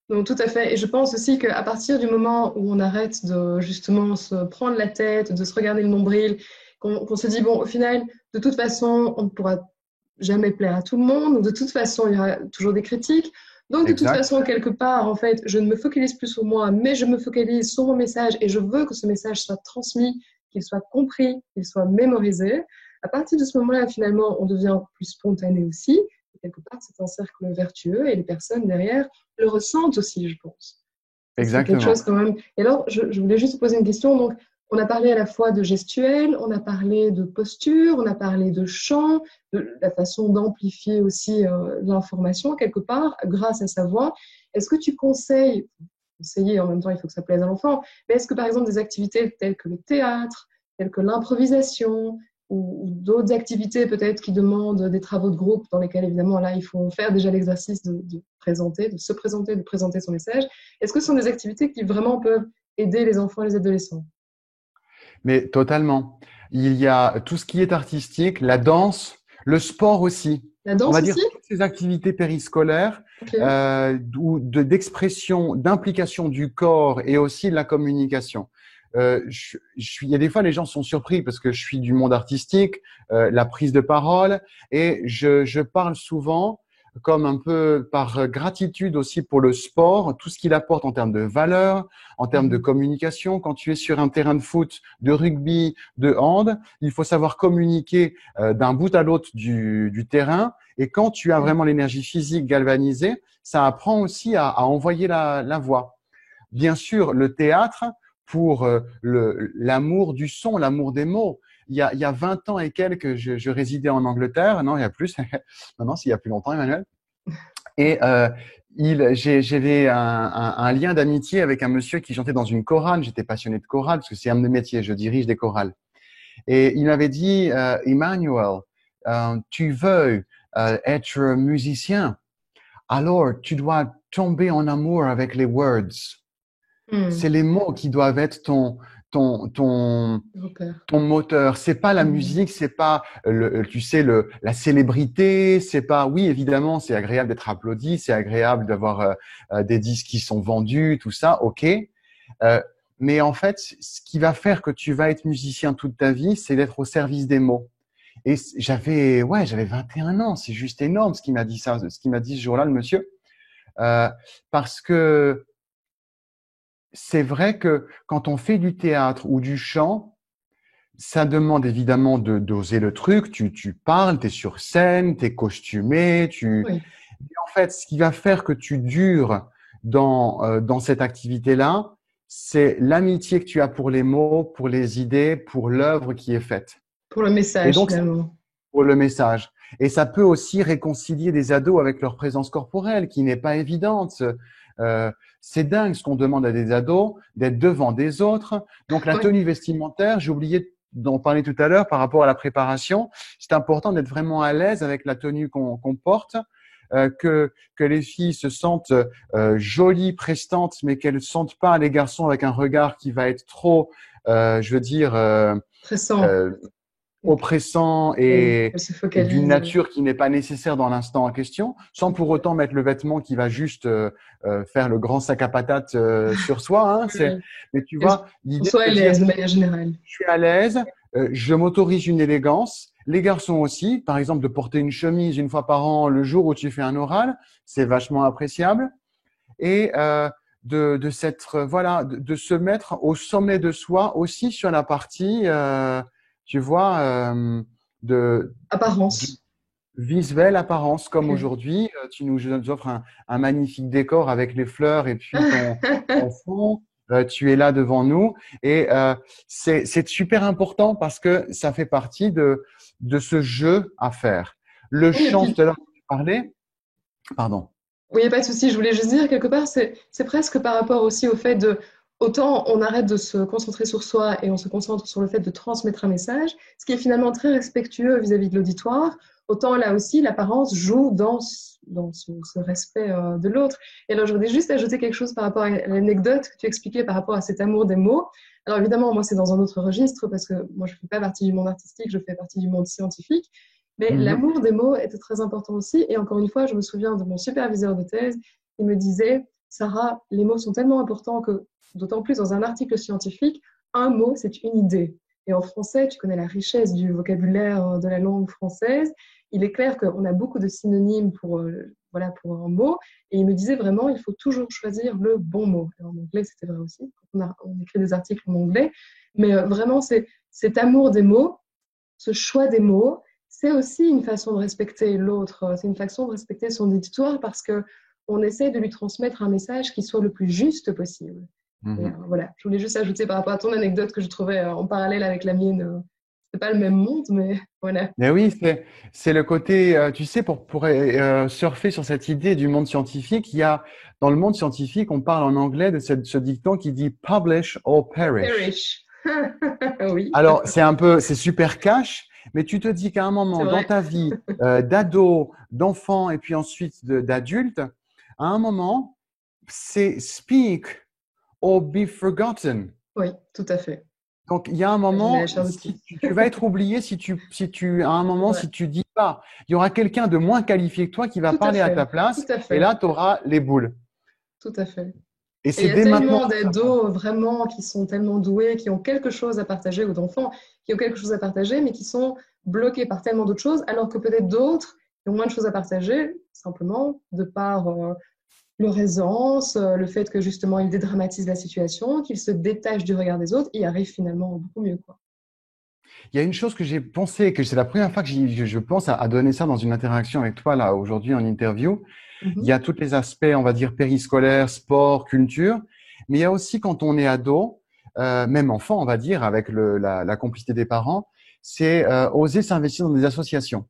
Donc, tout à fait. Et je pense aussi qu'à partir du moment où on arrête de justement se prendre la tête, de se regarder le nombril, qu'on se dit, bon, au final, de toute façon, on ne pourra jamais plaire à tout le monde, ou de toute façon, il y aura toujours des critiques. Donc, de toute Exact. façon, quelque part, en fait, je ne me focalise plus sur moi, mais je me focalise sur mon message et je veux que ce message soit transmis, qu'il soit compris, qu'il soit mémorisé. À partir de ce moment-là, finalement, on devient plus spontané aussi. Et quelque part, c'est un cercle vertueux et les personnes derrière le ressentent aussi, je pense. Ça, c'est quelque chose Exactement. quand même. Et alors, je voulais juste te poser une question. Donc, on a parlé à la fois de gestuel, on a parlé de posture, on a parlé de chant, de la façon d'amplifier aussi l'information quelque part grâce à sa voix. Est-ce que tu conseiller en même temps, il faut que ça plaise à l'enfant, mais est-ce que par exemple des activités telles que le théâtre, telles que l'improvisation, ou d'autres activités peut-être qui demandent des travaux de groupe dans lesquels évidemment là il faut faire déjà l'exercice de présenter, de se présenter, de présenter son message. Est-ce que ce sont des activités qui vraiment peuvent aider les enfants et les adolescents? Mais totalement. Il y a tout ce qui est artistique, la danse, le sport aussi. La On danse va dire aussi? toutes ces activités périscolaires Ok. ou d'expression, d'implication du corps et aussi de la communication. Il y a des fois, les gens sont surpris parce que je suis du monde artistique, la prise de parole, et je parle souvent comme un peu par gratitude aussi pour le sport, tout ce qu'il apporte en termes de valeur, en termes de Mhm. communication. Quand tu es sur un terrain de foot, de rugby, de hand, il faut savoir communiquer d'un bout à l'autre du terrain. Et quand tu as Ok. vraiment l'énergie physique galvanisée, ça apprend aussi à envoyer la voix. Bien sûr, le théâtre pour l'amour du son, l'amour des mots. Il y a 20 ans et quelques, je résidais en Angleterre. Non, il y a plus. Non, non, s'il y a plus longtemps, Emmanuel. Et j'avais un lien d'amitié avec un monsieur qui chantait dans une chorale. J'étais passionné de chorale parce que c'est un de mes métiers. Je dirige des chorales. Et il m'avait dit, Emmanuel, tu veux être musicien, alors tu dois tomber en amour avec les words. C'est Hmm. les mots qui doivent être ton, ton, Repère. ton moteur. C'est pas la Hmm. musique, c'est pas tu sais la célébrité, c'est pas. Oui, évidemment, c'est agréable d'être applaudi, c'est agréable d'avoir des disques qui sont vendus, tout ça, ok. Euh, mais en fait, ce qui va faire que tu vas être musicien toute ta vie, c'est d'être au service des mots. Et j'avais 21 ans. C'est juste énorme ce qu'il m'a dit ça, ce qu'il m'a dit ce jour-là, le monsieur, parce que c'est vrai que quand on fait du théâtre ou du chant, ça demande évidemment de d'oser le truc. Tu parles, tu es sur scène, tu es costumé. Oui. Et en fait, ce qui va faire que tu dures dans cette activité-là, c'est l'amitié que tu as pour les mots, pour les idées, pour l'œuvre qui est faite. Pour le Et message donc, finalement. pour le message. Et ça peut aussi réconcilier des ados avec leur présence corporelle, qui n'est pas évidente. Euh, c'est dingue ce qu'on demande à des ados, d'être devant des autres. Donc la Oui. tenue vestimentaire, j'ai oublié d'en parler tout à l'heure par rapport à la préparation. C'est important d'être vraiment à l'aise avec la tenue qu'on porte. que les filles se sentent jolies, prestantes, mais qu'elles ne sentent pas les garçons avec un regard qui va être trop, je veux dire, Stressant. euh, oppressant Oui, et, elle se et d'une focalise. nature qui n'est pas nécessaire dans l'instant en question, sans pour autant mettre le vêtement qui va juste faire le grand sac à patates sur soi. Hein, Oui. mais tu Et vois, qu'on l'idée soit à de dire, l'aise de manière générale. je suis à l'aise, je m'autorise une élégance. Les garçons aussi, par exemple, de porter une chemise une fois par an le jour où tu fais un oral, c'est vachement appréciable. Et de s'être, voilà, de se mettre au sommet de soi aussi sur la partie, tu vois, de Apparence. visuelle apparence, comme Oui. aujourd'hui. Tu nous offres un magnifique décor avec les fleurs et puis ton fond. Tu es là devant nous et c'est super important parce que ça fait partie de ce jeu à faire. Le Oui, et chant, tout puis, à l'heure, tu parlais, pardon. oui, pas de souci. Je voulais juste dire, quelque part, c'est presque par rapport aussi au fait de, autant on arrête de se concentrer sur soi et on se concentre sur le fait de transmettre un message, ce qui est finalement très respectueux vis-à-vis de l'auditoire, autant là aussi, l'apparence joue dans ce respect de l'autre. Et alors, je voudrais juste ajouter quelque chose par rapport à l'anecdote que tu expliquais par rapport à cet amour des mots. Alors, évidemment, moi, c'est dans un autre registre parce que moi, je ne fais pas partie du monde artistique, je fais partie du monde scientifique. Mais Mhm. l'amour des mots était très important aussi. Et encore une fois, je me souviens de mon superviseur de thèse qui me disait, Sarah, les mots sont tellement importants que, d'autant plus dans un article scientifique, un mot, c'est une idée. Et en français, tu connais la richesse du vocabulaire de la langue française. Il est clair qu'on a beaucoup de synonymes voilà, pour un mot. Et il me disait vraiment, il faut toujours choisir le bon mot. Et en anglais, c'était vrai aussi. On écrit des articles en anglais. Mais vraiment, c'est cet amour des mots, ce choix des mots, c'est aussi une façon de respecter l'autre, c'est une façon de respecter son auditoire parce que on essaie de lui transmettre un message qui soit le plus juste possible. Et Mhm. voilà, je voulais juste ajouter par rapport à ton anecdote que je trouvais en parallèle avec la mienne. C'est pas le même monde, mais voilà. Mais oui, c'est le côté, tu sais, pour surfer sur cette idée du monde scientifique, il y a dans le monde scientifique, on parle en anglais de ce dicton qui dit publish or perish. Perish. Oui, Alors, c'est super cash, mais tu te dis qu'à un c'est moment dans vrai. ta vie d'ado, d'enfant et puis ensuite d'adulte, à un moment, c'est speak or be forgotten. Oui, tout à fait. Donc, il y a un J'imagine la moment, chair de poule. si tu vas être oublié à un C'est moment, vrai. si tu dis pas, il y aura quelqu'un de moins qualifié que toi qui va Tout à parler à ta fait. Tout place, à et fait. là, tu auras les boules. Tout à fait. Et Et il c'est y a dès maintenant tellement à savoir. d'ados vraiment qui sont tellement doués, qui ont quelque chose à partager, ou d'enfants qui ont quelque chose à partager, mais qui sont bloqués par tellement d'autres choses, alors que peut-être d'autres qui ont moins de choses à partager, simplement de par leur aisance, le fait que justement ils dédramatisent la situation, qu'ils se détachent du regard des autres, y arrivent finalement beaucoup mieux, quoi. Il y a une chose que j'ai pensé, que c'est la première fois que je pense à donner ça dans une interaction avec toi, là, aujourd'hui, en interview. Il y Mhm. a tous les aspects, on va dire, périscolaires, sport, culture. Mais il y a aussi quand on est ado, même enfant, on va dire, avec la complicité des parents, c'est oser s'investir dans des associations,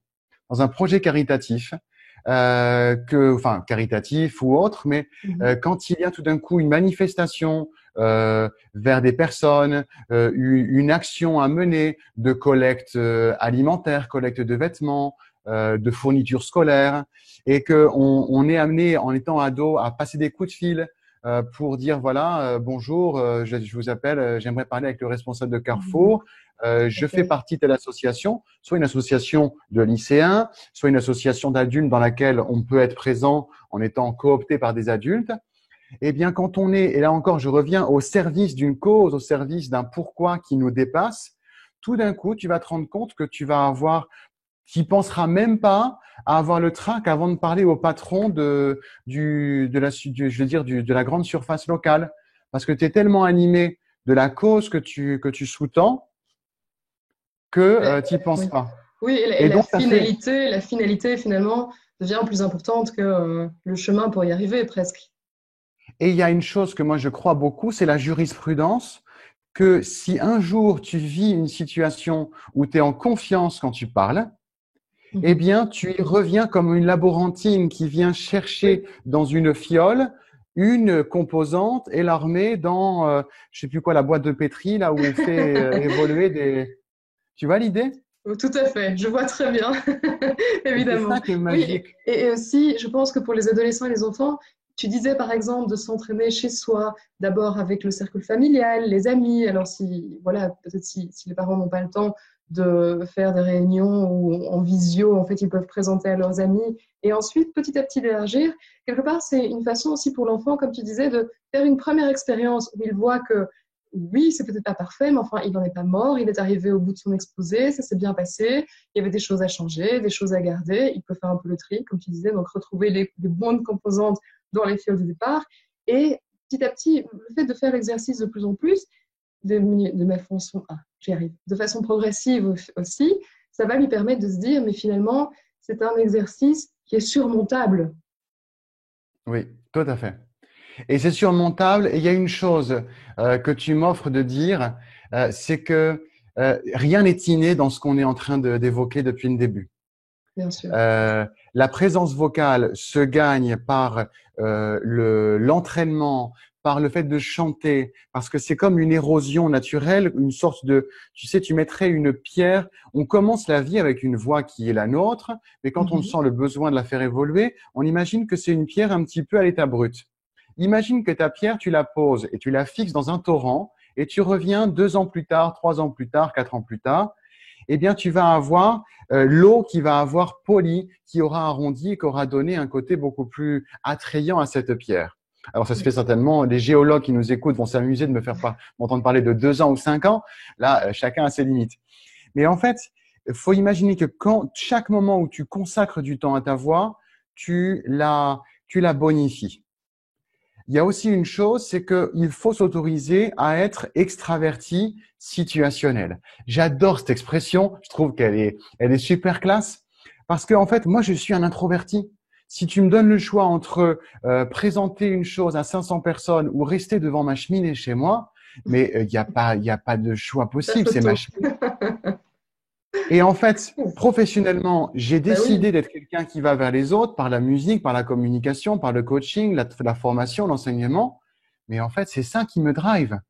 dans un projet caritatif, enfin caritatif ou autre, mais Mhm. quand il y a tout d'un coup une manifestation vers des personnes, une action à mener de collecte alimentaire, collecte de vêtements, de fournitures scolaires, et que on est amené en étant ado à passer des coups de fil pour dire voilà bonjour, je vous appelle, j'aimerais parler avec le responsable de Mhm. Carrefour. Tout à Je fais fait. partie de l'association, soit une association de lycéens, soit une association d'adultes dans laquelle on peut être présent en étant coopté par des adultes. Eh bien, quand on est, et là encore, je reviens au service d'une cause, au service d'un pourquoi qui nous dépasse, tout d'un coup, tu vas te rendre compte que tu penseras même pas à avoir le trac avant de parler au patron je veux dire, de la grande surface locale. Parce que tu es tellement animé de la cause que tu sous-tends que tu n'y penses Oui, pas. oui et Et donc, la finalité finalement devient plus importante que le chemin pour y arriver presque. et il y a une chose que moi je crois beaucoup, c'est la jurisprudence, que si un jour tu vis une situation où tu es en confiance quand tu parles, eh Mhm. bien, tu y reviens comme une laborantine qui vient chercher Oui, dans une fiole une composante et la remet dans, je sais plus quoi, la boîte de pétri, là où on fait évoluer des… Tu vois l'idée? Tout à fait, je vois très bien, Et c'est évidemment. ça qui est Oui, magique. et aussi, je pense que pour les adolescents et les enfants, tu disais par exemple de s'entraîner chez soi, d'abord avec le cercle familial, les amis. Alors si, voilà, peut-être si les parents n'ont pas le temps de faire des réunions ou en visio, en fait, ils peuvent présenter à leurs amis et ensuite petit à petit d'élargir. Quelque part, c'est une façon aussi pour l'enfant, comme tu disais, de faire une première expérience où il voit que oui, c'est peut-être pas parfait, mais enfin, il n'en est pas mort. Il est arrivé au bout de son exposé, ça s'est bien passé. Il y avait des choses à changer, des choses à garder. Il peut faire un peu le tri, comme tu disais, donc retrouver les bonnes composantes dans les fioles de départ. Et petit à petit, le fait de faire l'exercice de plus en plus, de façon, j'y arrive, de façon progressive aussi, ça va lui permettre de se dire, mais finalement, c'est un exercice qui est surmontable. Oui, tout à fait. Et c'est surmontable. Et il y a une chose que tu m'offres de dire, c'est que rien n'est inné dans ce qu'on est en train d'évoquer depuis le début. Bien sûr. Euh, la présence vocale se gagne par l'entraînement, par le fait de chanter, parce que c'est comme une érosion naturelle, une sorte de, tu sais, tu mettrais une pierre, on commence la vie avec une voix qui est la nôtre, mais quand on Mhm. sent le besoin de la faire évoluer, on imagine que c'est une pierre un petit peu à l'état brut. Imagine que ta pierre, tu la poses et tu la fixes dans un torrent et tu reviens 2 ans plus tard, 3 ans plus tard, 4 ans plus tard, eh bien, tu vas avoir l'eau qui va avoir poli, qui aura arrondi et qui aura donné un côté beaucoup plus attrayant à cette pierre. Alors, ça se fait certainement, les géologues qui nous écoutent vont s'amuser de m'entendre parler de 2 ans ou 5 ans. Là, chacun a ses limites. Mais en fait, il faut imaginer que quand chaque moment où tu consacres du temps à ta voix, tu la bonifies. Il y a aussi une chose, c'est qu'il faut s'autoriser à être extraverti situationnel. J'adore cette expression. Je trouve elle est super classe parce que en fait, moi, je suis un introverti. Si tu me donnes le choix entre présenter une chose à 500 personnes ou rester devant ma cheminée chez moi, mais il y a pas de choix Pas possible. C'est ma photo. cheminée. Et en fait, professionnellement, j'ai Bah décidé oui, d'être quelqu'un qui va vers les autres par la musique, par la communication, par le coaching, la formation, l'enseignement. Mais en fait, c'est ça qui me drive.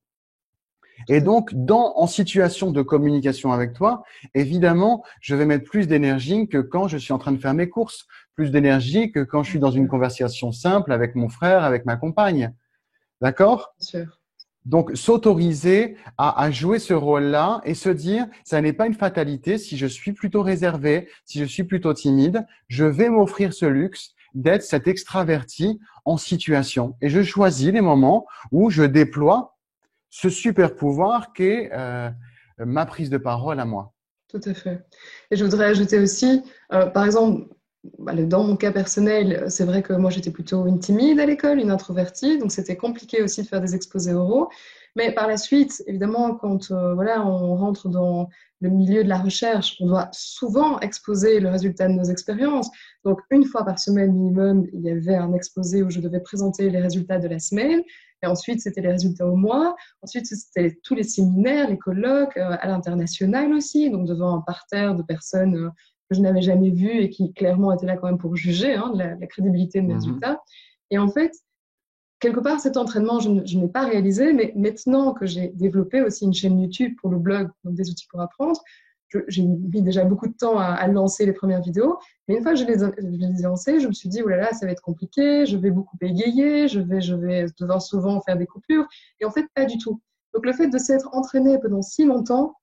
Et tout à fait. donc, en situation de communication avec toi, évidemment, je vais mettre plus d'énergie que quand je suis en train de faire mes courses, plus d'énergie que quand je suis Bien dans une sûr, conversation simple avec mon frère, avec ma compagne. D'accord? bien sûr. Donc, s'autoriser à jouer ce rôle-là et se dire, ça n'est pas une fatalité. Si je suis plutôt réservé, si je suis plutôt timide, je vais m'offrir ce luxe d'être cet extraverti en situation. Et je choisis les moments où je déploie ce super pouvoir qu'est ma prise de parole à moi. Tout à fait. Et je voudrais ajouter aussi, par exemple, dans mon cas personnel, c'est vrai que moi j'étais plutôt une timide à l'école, une introvertie, donc c'était compliqué aussi de faire des exposés oraux. Mais par la suite, évidemment, quand voilà, on rentre dans le milieu de la recherche, on doit souvent exposer le résultat de nos expériences. Donc une fois par semaine minimum, il y avait un exposé où je devais présenter les résultats de la semaine. Et ensuite, c'était les résultats au mois. Ensuite, c'était tous les séminaires, les colloques, à l'international aussi, donc devant un parterre de personnes que je n'avais jamais vues et qui clairement étaient là quand même pour juger de la crédibilité de mes Mhm. résultats. Et en fait, quelque part, cet entraînement, je ne l'ai pas réalisé, mais maintenant que j'ai développé aussi une chaîne YouTube pour le blog, donc des outils pour apprendre, j'ai mis déjà beaucoup de temps à lancer les premières vidéos, mais une fois que je les ai lancées, je me suis dit, oh là là, ça va être compliqué, je vais beaucoup bégayer, je vais devoir souvent faire des coupures, et en fait, pas du tout. Donc le fait de s'être entraîné pendant si longtemps,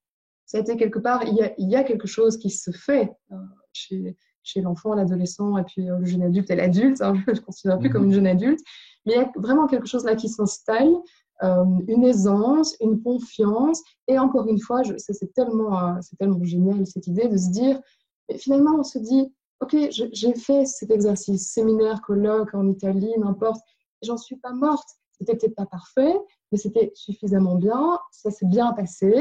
ça a été quelque part, il y a quelque chose qui se fait chez l'enfant, l'adolescent, et puis le jeune adulte et l'adulte, hein, je ne considère plus comme une Mhm. jeune adulte, mais il y a vraiment quelque chose là qui s'installe, une aisance, une confiance, et encore une fois, c'est tellement génial cette idée de se dire, et finalement on se dit, ok, j'ai fait cet exercice, séminaire, colloque en Italie, n'importe, j'en suis pas morte, c'était peut-être pas parfait, mais c'était suffisamment bien, ça s'est bien passé,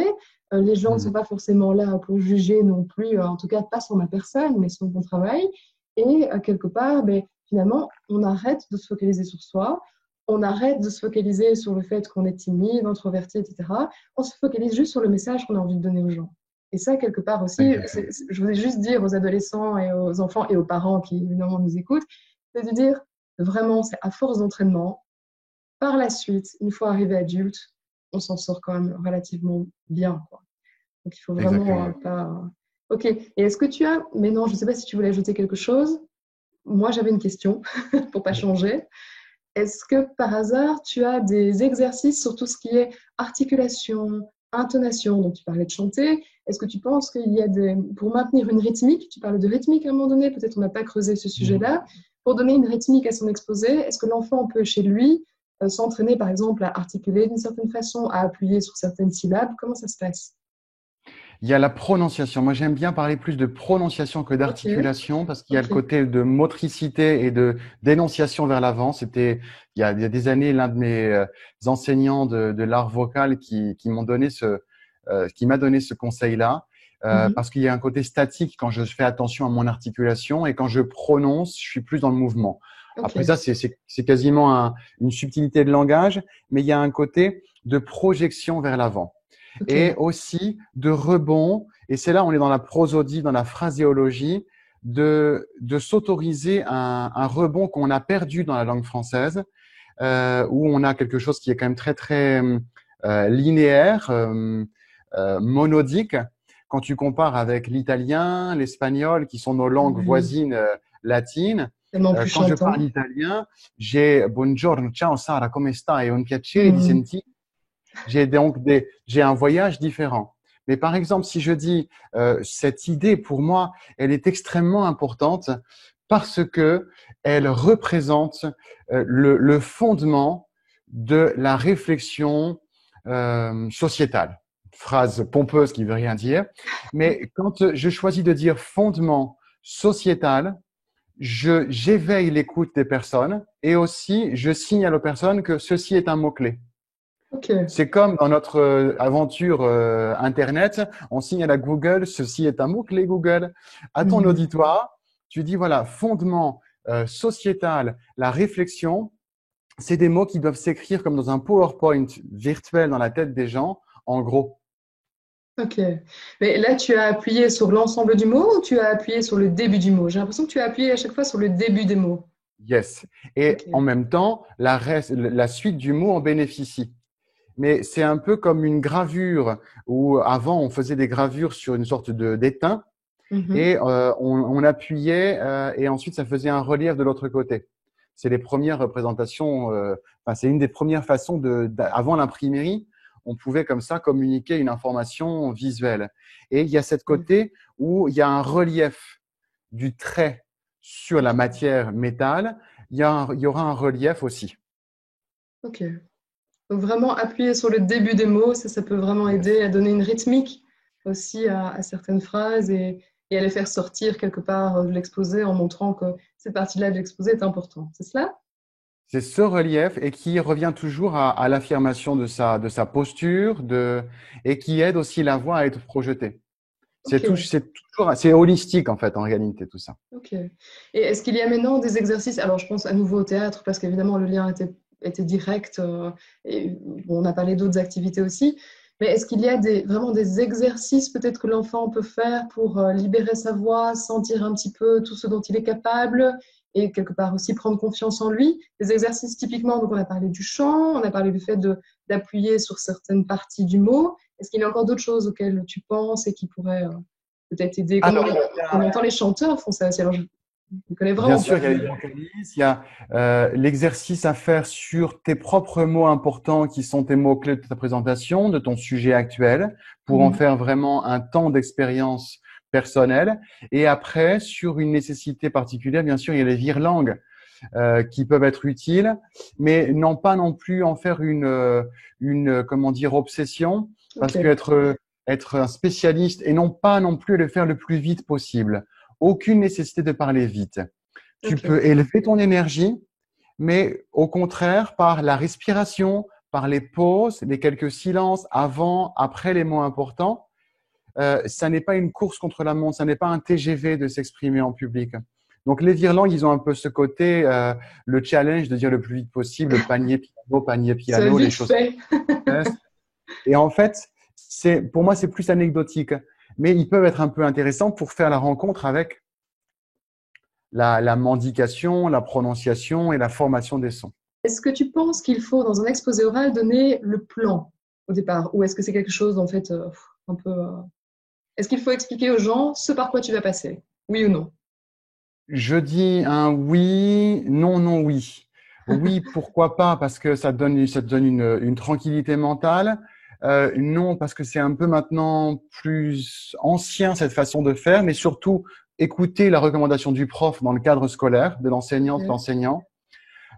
les gens ne sont Mhm. pas forcément là pour juger non plus, en tout cas pas sur ma personne, mais sur mon travail. Et quelque part, ben, finalement, on arrête de se focaliser sur soi, on arrête de se focaliser sur le fait qu'on est timide, introverti, etc. On se focalise juste sur le message qu'on a envie de donner aux gens. Et ça, quelque part aussi, Exactement. je voulais juste dire aux adolescents et aux enfants et aux parents qui évidemment nous écoutent, c'est de dire vraiment, c'est à force d'entraînement, par la suite, une fois arrivé adulte, on s'en sort quand même relativement bien, quoi. Donc il faut vraiment Exactement. pas. Ok. Et est-ce que tu as, mais non, je ne sais pas si tu voulais ajouter quelque chose. Moi, j'avais une question pour pas changer. Est-ce que par hasard, tu as des exercices sur tout ce qui est articulation, intonation? Donc, tu parlais de chanter. Est-ce que tu penses qu'il y a des, pour maintenir une rythmique, tu parlais de rythmique à un moment donné, peut-être on n'a pas creusé ce sujet-là, pour donner une rythmique à son exposé, est-ce que l'enfant peut chez lui s'entraîner par exemple à articuler d'une certaine façon, à appuyer sur certaines syllabes? Comment ça se passe? Il y a la prononciation. Moi, j'aime bien parler plus de prononciation que Ok, d'articulation parce qu'il y a le ok. côté de motricité et de d'énonciation vers l'avant. C'était il y a des années l'un de mes enseignants de l'art vocal qui m'ont donné qui m'a donné ce conseil-là Mhm. parce qu'il y a un côté statique quand je fais attention à mon articulation et quand je prononce, je suis plus dans le mouvement. Ok, Après ça, c'est quasiment une subtilité de langage, mais il y a un côté de projection vers l'avant et ok. aussi de rebond. Et c'est là, on est dans la prosodie, dans la phraséologie, de s'autoriser un rebond qu'on a perdu dans la langue française, où on a quelque chose qui est quand même très, très linéaire, monodique. Quand tu compares avec l'italien, l'espagnol, qui sont nos langues Oui, voisines latines, tellement plus quand je parle chantant. italien, j'ai buongiorno, ciao Sara, come stai? È un piacere di Hmm. sentire. J'ai un voyage différent. Mais par exemple, si je dis cette idée pour moi, elle est extrêmement importante parce que elle représente le fondement de la réflexion sociétale. Phrase pompeuse qui veut rien dire, mais quand je choisis de dire fondement sociétal, j'éveille l'écoute des personnes et aussi je signale aux personnes que ceci est un mot-clé. Ok. C'est comme dans notre aventure Internet, on signale à Google, ceci est un mot-clé Google. À ton Hmm. auditoire, tu dis voilà, fondement sociétal, la réflexion, c'est des mots qui doivent s'écrire comme dans un PowerPoint virtuel dans la tête des gens, en gros. Ok. Mais là, tu as appuyé sur l'ensemble du mot ou tu as appuyé sur le début du mot? J'ai l'impression que tu as appuyé à chaque fois sur le début des mots. Yes. Et en Ok. même temps, la suite du mot en bénéficie. Mais c'est un peu comme une gravure où avant on faisait des gravures sur une sorte de d'étain Mhm. et on appuyait et ensuite ça faisait un relief de l'autre côté. C'est les premières représentations, enfin c'est une des premières façons avant l'imprimerie, on pouvait comme ça communiquer une information visuelle. Et il y a cette côté où il y a un relief du trait sur la Ok. matière métal, il y aura un relief aussi. Ok. Donc vraiment appuyer sur le début des mots, ça peut vraiment aider Yes. à donner une rythmique aussi à certaines phrases et à les faire sortir quelque part de l'exposé en montrant que cette partie-là de l'exposé est importante. C'est cela? C'est ce relief et qui revient toujours à l'affirmation de sa posture et qui aide aussi la voix à être projetée. Ok. C'est holistique en fait en réalité tout ça. Ok. Et est-ce qu'il y a maintenant des exercices? Alors, je pense à nouveau au théâtre parce qu'évidemment, le lien était direct. Et bon, on a parlé d'autres activités aussi. Mais est-ce qu'il y a vraiment des exercices peut-être que l'enfant peut faire pour libérer sa voix, sentir un petit peu tout ce dont il est capable et quelque part aussi prendre confiance en lui? Des exercices typiquement, donc on a parlé du chant, on a parlé du fait d'appuyer sur certaines parties du mot. Est-ce qu'il y a encore d'autres choses auxquelles tu penses et qui pourraient peut-être aider, comme Alors, on entend les chanteurs font ça aussi. Alors, je ne connais bien vraiment sûr, pas. il y a les vocalises, il y a l'exercice à faire sur tes propres mots importants qui sont tes mots-clés de ta présentation, de ton sujet actuel, pour en Mhm. faire vraiment un temps d'expérience personnelle. Et après, sur une nécessité particulière, bien sûr, il y a les virelangues qui peuvent être utiles, mais non pas non plus en faire comment dire, obsession, parce Ok, être un spécialiste et non pas non plus le faire le plus vite possible. Aucune nécessité de parler vite. Tu ok, peux élever ton énergie, mais au contraire, par la respiration, par les pauses, les quelques silences avant, après les mots importants, ça n'est pas une course contre la montre, ça n'est pas un TGV de s'exprimer en public. Donc les Virlangues, ils ont un peu ce côté, le challenge de dire le plus vite possible, panier c'est piano, les vite choses qui fait. passent. Et en fait, pour moi, c'est plus anecdotique, mais ils peuvent être un peu intéressants pour faire la rencontre avec la mendication, la prononciation et la formation des sons. Est-ce que tu penses qu'il faut, dans un exposé oral, donner le plan au départ? Ou est-ce que c'est quelque chose, en fait, un peu… Est-ce qu'il faut expliquer aux gens ce par quoi tu vas passer? Oui ou non? Je dis un oui, non, non, oui. Oui, pourquoi pas, parce que ça te donne une tranquillité mentale. Non, parce que c'est un peu maintenant plus ancien cette façon de faire, mais surtout écouter la recommandation du prof dans le cadre scolaire, de l'enseignante, Ok. l'enseignant.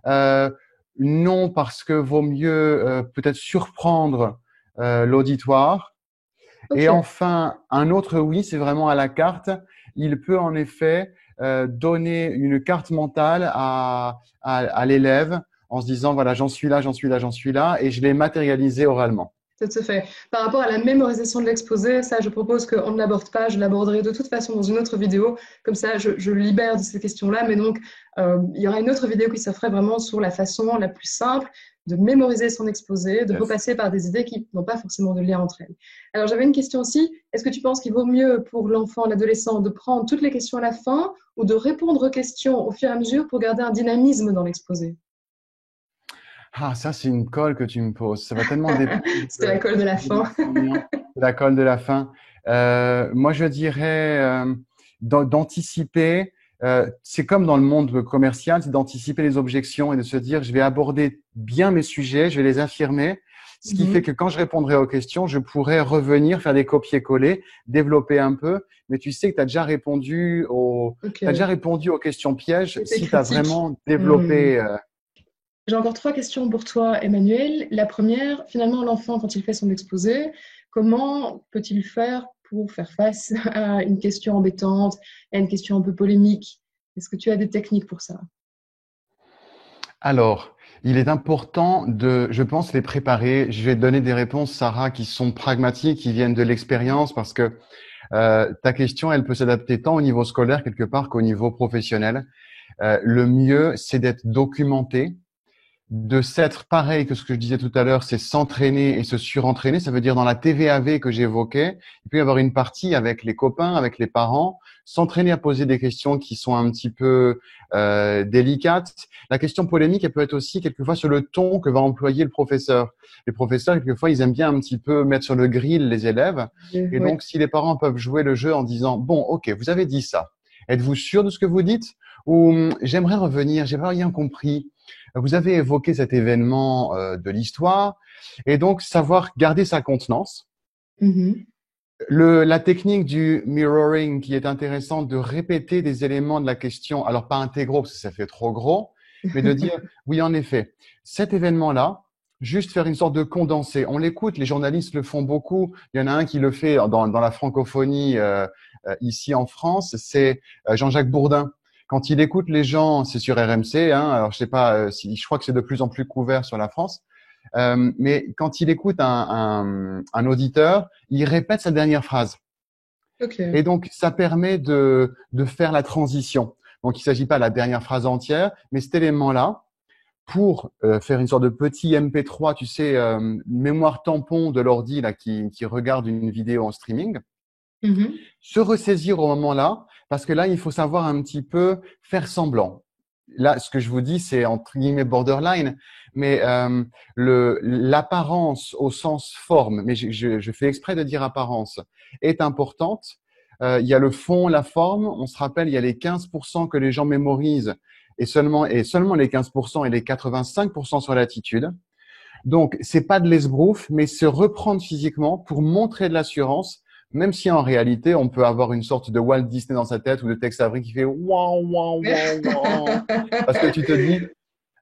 Euh, non, parce que vaut mieux peut-être surprendre l'auditoire. Et Ok. enfin, un autre oui, c'est vraiment à la carte. Il peut en effet donner une carte mentale à l'élève en se disant, voilà, j'en suis là, j'en suis là, j'en suis là, et je l'ai matérialisé oralement. Ça se fait. Par rapport à la mémorisation de l'exposé, ça, je propose qu'on ne l'aborde pas. Je l'aborderai de toute façon dans une autre vidéo. Comme ça, je libère de ces questions-là. Mais donc, il y aura une autre vidéo qui se ferait vraiment sur la façon la plus simple de mémoriser son exposé, de Yes. repasser par des idées qui n'ont pas forcément de lien entre elles. Alors, j'avais une question aussi. Est-ce que tu penses qu'il vaut mieux pour l'enfant, l'adolescent, de prendre toutes les questions à la fin ou de répondre aux questions au fur et à mesure pour garder un dynamisme dans l'exposé? Ah, ça, c'est une colle que tu me poses. Ça va tellement dépendre C'était la colle de la de fin. l'enseignant, de la colle de la fin. Moi, je dirais d'anticiper. C'est comme dans le monde commercial, c'est d'anticiper les objections et de se dire, je vais aborder bien mes sujets, je vais les affirmer. Ce qui fait Mhm. que quand je répondrai aux questions, je pourrai revenir, faire des copier-coller, développer un peu. Mais tu sais que tu as déjà Ok. t'as déjà répondu aux questions pièges C'était si tu as critique. vraiment Hmm. développé. J'ai encore trois questions pour toi, Emmanuel. La première, finalement, l'enfant, quand il fait son exposé, comment peut-il faire pour faire face à une question embêtante, à une question un peu polémique? Est-ce que tu as des techniques pour ça? Alors, il est important de, je pense, les préparer. Je vais te donner des réponses, Sarah, qui sont pragmatiques, qui viennent de l'expérience, parce que ta question, elle peut s'adapter tant au niveau scolaire quelque part qu'au niveau professionnel. Le mieux, c'est d'être documenté, de s'être pareil que ce que je disais tout à l'heure, c'est s'entraîner et se surentraîner. Ça veut dire dans la TVAV que j'évoquais, il peut y avoir une partie avec les copains, avec les parents, s'entraîner à poser des questions qui sont un petit peu délicates. La question polémique, elle peut être aussi quelquefois sur le ton que va employer le professeur. Les professeurs, quelquefois, ils aiment bien un petit peu mettre sur le grill les élèves. Et Oui. donc, si les parents peuvent jouer le jeu en disant, bon, ok, vous avez dit ça. Êtes-vous sûr de ce que vous dites? Ou j'aimerais revenir, j'ai pas rien compris. Vous avez évoqué cet événement de l'histoire et donc savoir garder sa contenance. Mhm. La technique du mirroring qui est intéressante de répéter des éléments de la question, alors pas intégraux parce que ça fait trop gros, mais de dire oui en effet, cet événement-là, juste faire une sorte de condensé. On l'écoute, les journalistes le font beaucoup. Il y en a un qui le fait dans la francophonie ici en France, c'est Jean-Jacques Bourdin. Quand il écoute les gens, c'est sur RMC, hein, alors je sais pas si je crois que c'est de plus en plus couvert sur la France. Mais quand il écoute un auditeur, il répète sa dernière phrase. Ok. Et donc, ça permet de faire la transition. Donc, il ne s'agit pas de la dernière phrase entière, mais cet élément-là, pour faire une sorte de petit MP3, tu sais, mémoire tampon de l'ordi là qui regarde une vidéo en streaming, Mhm. se ressaisir au moment-là, parce que là, il faut savoir un petit peu faire semblant. Là, ce que je vous dis, c'est entre guillemets borderline, mais l'apparence au sens forme, mais je fais exprès de dire apparence, est importante. Il y a le fond, la forme. On se rappelle, il y a les 15% que les gens mémorisent et seulement les 15% et les 85% sur l'attitude. Donc, c'est pas de l'esbrouf, mais se reprendre physiquement pour montrer de l'assurance, même si en réalité, on peut avoir une sorte de Walt Disney dans sa tête ou de Tex Avery qui fait waouh, waouh, waouh, waouh. Parce que tu te dis,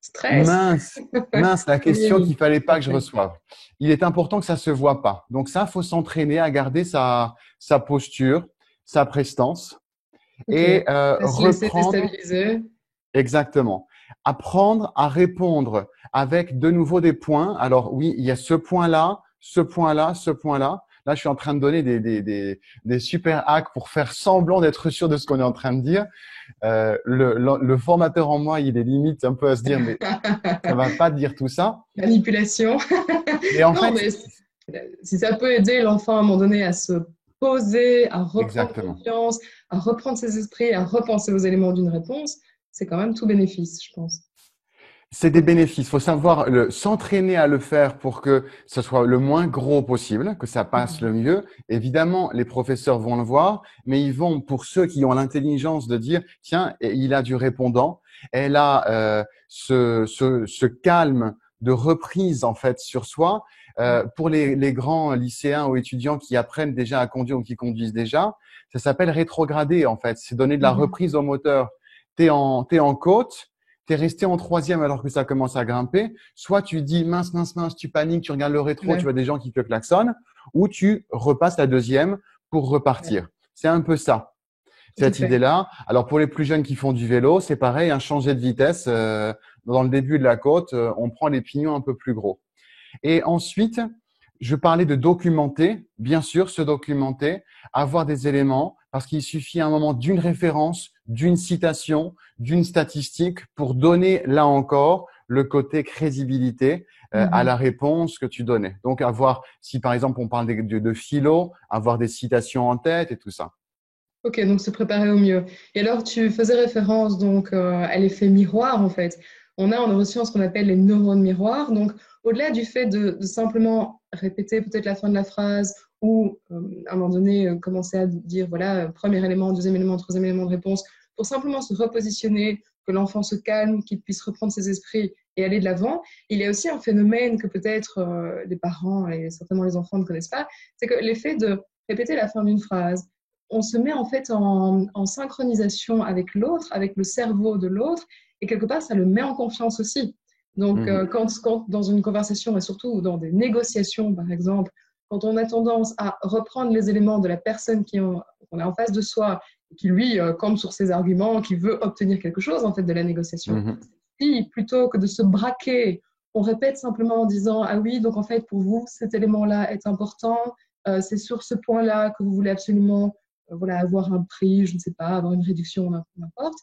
Stress. mince, mince, la question Oui, qu'il fallait tout à pas que je fait. reçoive. Il est important que ça se voit pas. Donc ça, faut s'entraîner à garder sa posture, sa prestance Ok. et À se laisser reprendre déstabiliser. exactement. Apprendre à répondre avec de nouveau des points. Alors oui, il y a ce point-là, ce point-là, ce point-là. Là, je suis en train de donner des super hacks pour faire semblant d'être sûr de ce qu'on est en train de dire. Le formateur en moi, il est limite un peu à se dire, mais ça va pas dire tout ça. Manipulation. Mais en Non, fait, mais si ça peut aider l'enfant à un moment donné à se poser, à reprendre exactement. confiance, à reprendre ses esprits, à repenser aux éléments d'une réponse, c'est quand même tout bénéfice, je pense. C'est des bénéfices. Il faut savoir s'entraîner à le faire pour que ce soit le moins gros possible, que ça passe le mieux. Évidemment, les professeurs vont le voir, mais ils vont, pour ceux qui ont l'intelligence de dire, tiens, il a du répondant, elle a ce calme de reprise en fait sur soi. Pour les grands lycéens ou étudiants qui apprennent déjà à conduire ou qui conduisent déjà, ça s'appelle rétrograder en fait. C'est donner de la reprise au moteur. T'es en côte. T'es resté en troisième alors que ça commence à grimper, soit tu dis mince, mince, mince, tu paniques, tu regardes le rétro, Ouais. tu vois des gens qui te klaxonnent, ou tu repasses la deuxième pour repartir. Ouais, C'est un peu ça, tout à cette fait. idée-là. Alors pour les plus jeunes qui font du vélo, c'est pareil, changer de vitesse. Dans le début de la côte, on prend les pignons un peu plus gros. Et ensuite, je parlais de documenter, bien sûr, se documenter, avoir des éléments, parce qu'il suffit à un moment d'une référence, d'une citation, d'une statistique pour donner, là encore, le côté crédibilité à la réponse que tu donnais. Donc, avoir, si par exemple on parle de philo, avoir des citations en tête et tout ça. Ok, donc se préparer au mieux. Et alors, tu faisais référence donc à l'effet miroir, en fait. On a en neurosciences ce qu'on appelle les neurones miroirs. Donc, au-delà du fait de simplement répéter peut-être la fin de la phrase ou à un moment donné commencer à dire, voilà, premier élément, deuxième élément, troisième élément de réponse, pour simplement se repositionner, que l'enfant se calme, qu'il puisse reprendre ses esprits et aller de l'avant, il y a aussi un phénomène que peut-être les parents et certainement les enfants ne connaissent pas, c'est que l'effet de répéter la fin d'une phrase, on se met en fait en synchronisation avec l'autre, avec le cerveau de l'autre, et quelque part, ça le met en confiance aussi. Donc, Mhm. quand dans une conversation, et surtout dans des négociations, par exemple, quand on a tendance à reprendre les éléments de la personne qu'on a en face de soi, qui lui campe sur ses arguments, qui veut obtenir quelque chose en fait de la négociation, Mhm. si plutôt que de se braquer, on répète simplement en disant ah oui, donc en fait pour vous cet élément-là est important, c'est sur ce point-là que vous voulez absolument voilà, avoir un prix, je ne sais pas, avoir une réduction, n'importe.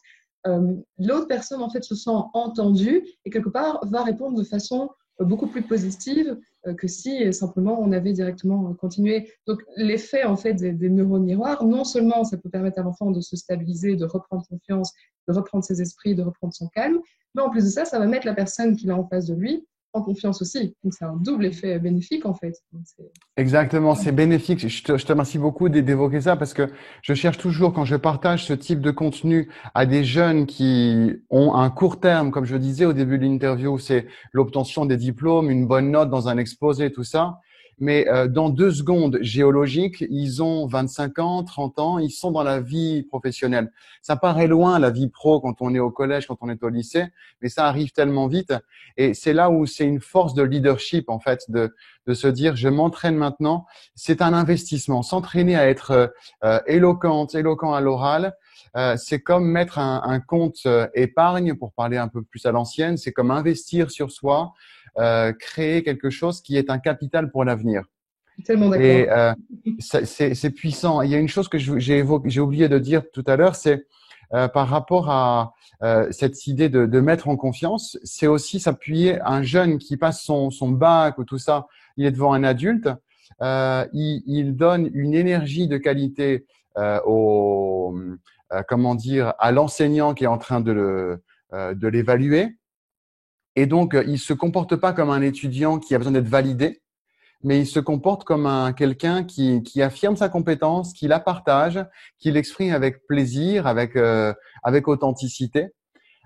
L'autre personne, en fait, se sent entendue et quelque part va répondre de façon beaucoup plus positive que si simplement on avait directement continué. Donc, l'effet, en fait, des neurones miroirs, non seulement ça peut permettre à l'enfant de se stabiliser, de reprendre confiance, de reprendre ses esprits, de reprendre son calme, mais en plus de ça, ça va mettre la personne qu'il a en face de lui en confiance aussi. Donc, c'est un double effet bénéfique, en fait. Donc, Exactement, c'est bénéfique. Je te remercie beaucoup d'évoquer ça parce que je cherche toujours, quand je partage ce type de contenu à des jeunes qui ont un court terme, comme je disais au début de l'interview, c'est l'obtention des diplômes, une bonne note dans un exposé, tout ça. Mais dans 2 secondes géologiques, ils ont 25 ans, 30 ans, ils sont dans la vie professionnelle. Ça paraît loin, la vie pro, quand on est au collège, quand on est au lycée, mais ça arrive tellement vite. Et c'est là où c'est une force de leadership, en fait, de se dire je m'entraîne maintenant. C'est un investissement. S'entraîner à être éloquent à l'oral, c'est comme mettre un compte épargne, pour parler un peu plus à l'ancienne. C'est comme investir sur soi, créer quelque chose qui est un capital pour l'avenir. tellement Et d'accord. c'est puissant. Il y a une chose que j'ai oublié de dire tout à l'heure, c'est par rapport à cette idée de mettre en confiance, c'est aussi s'appuyer. Un jeune qui passe son bac ou tout ça, il est devant un adulte, il donne une énergie de qualité comment dire, à l'enseignant qui est en train de l'évaluer. Et donc, il se comporte pas comme un étudiant qui a besoin d'être validé, mais il se comporte comme quelqu'un qui affirme sa compétence, qui la partage, qui l'exprime avec plaisir, avec authenticité.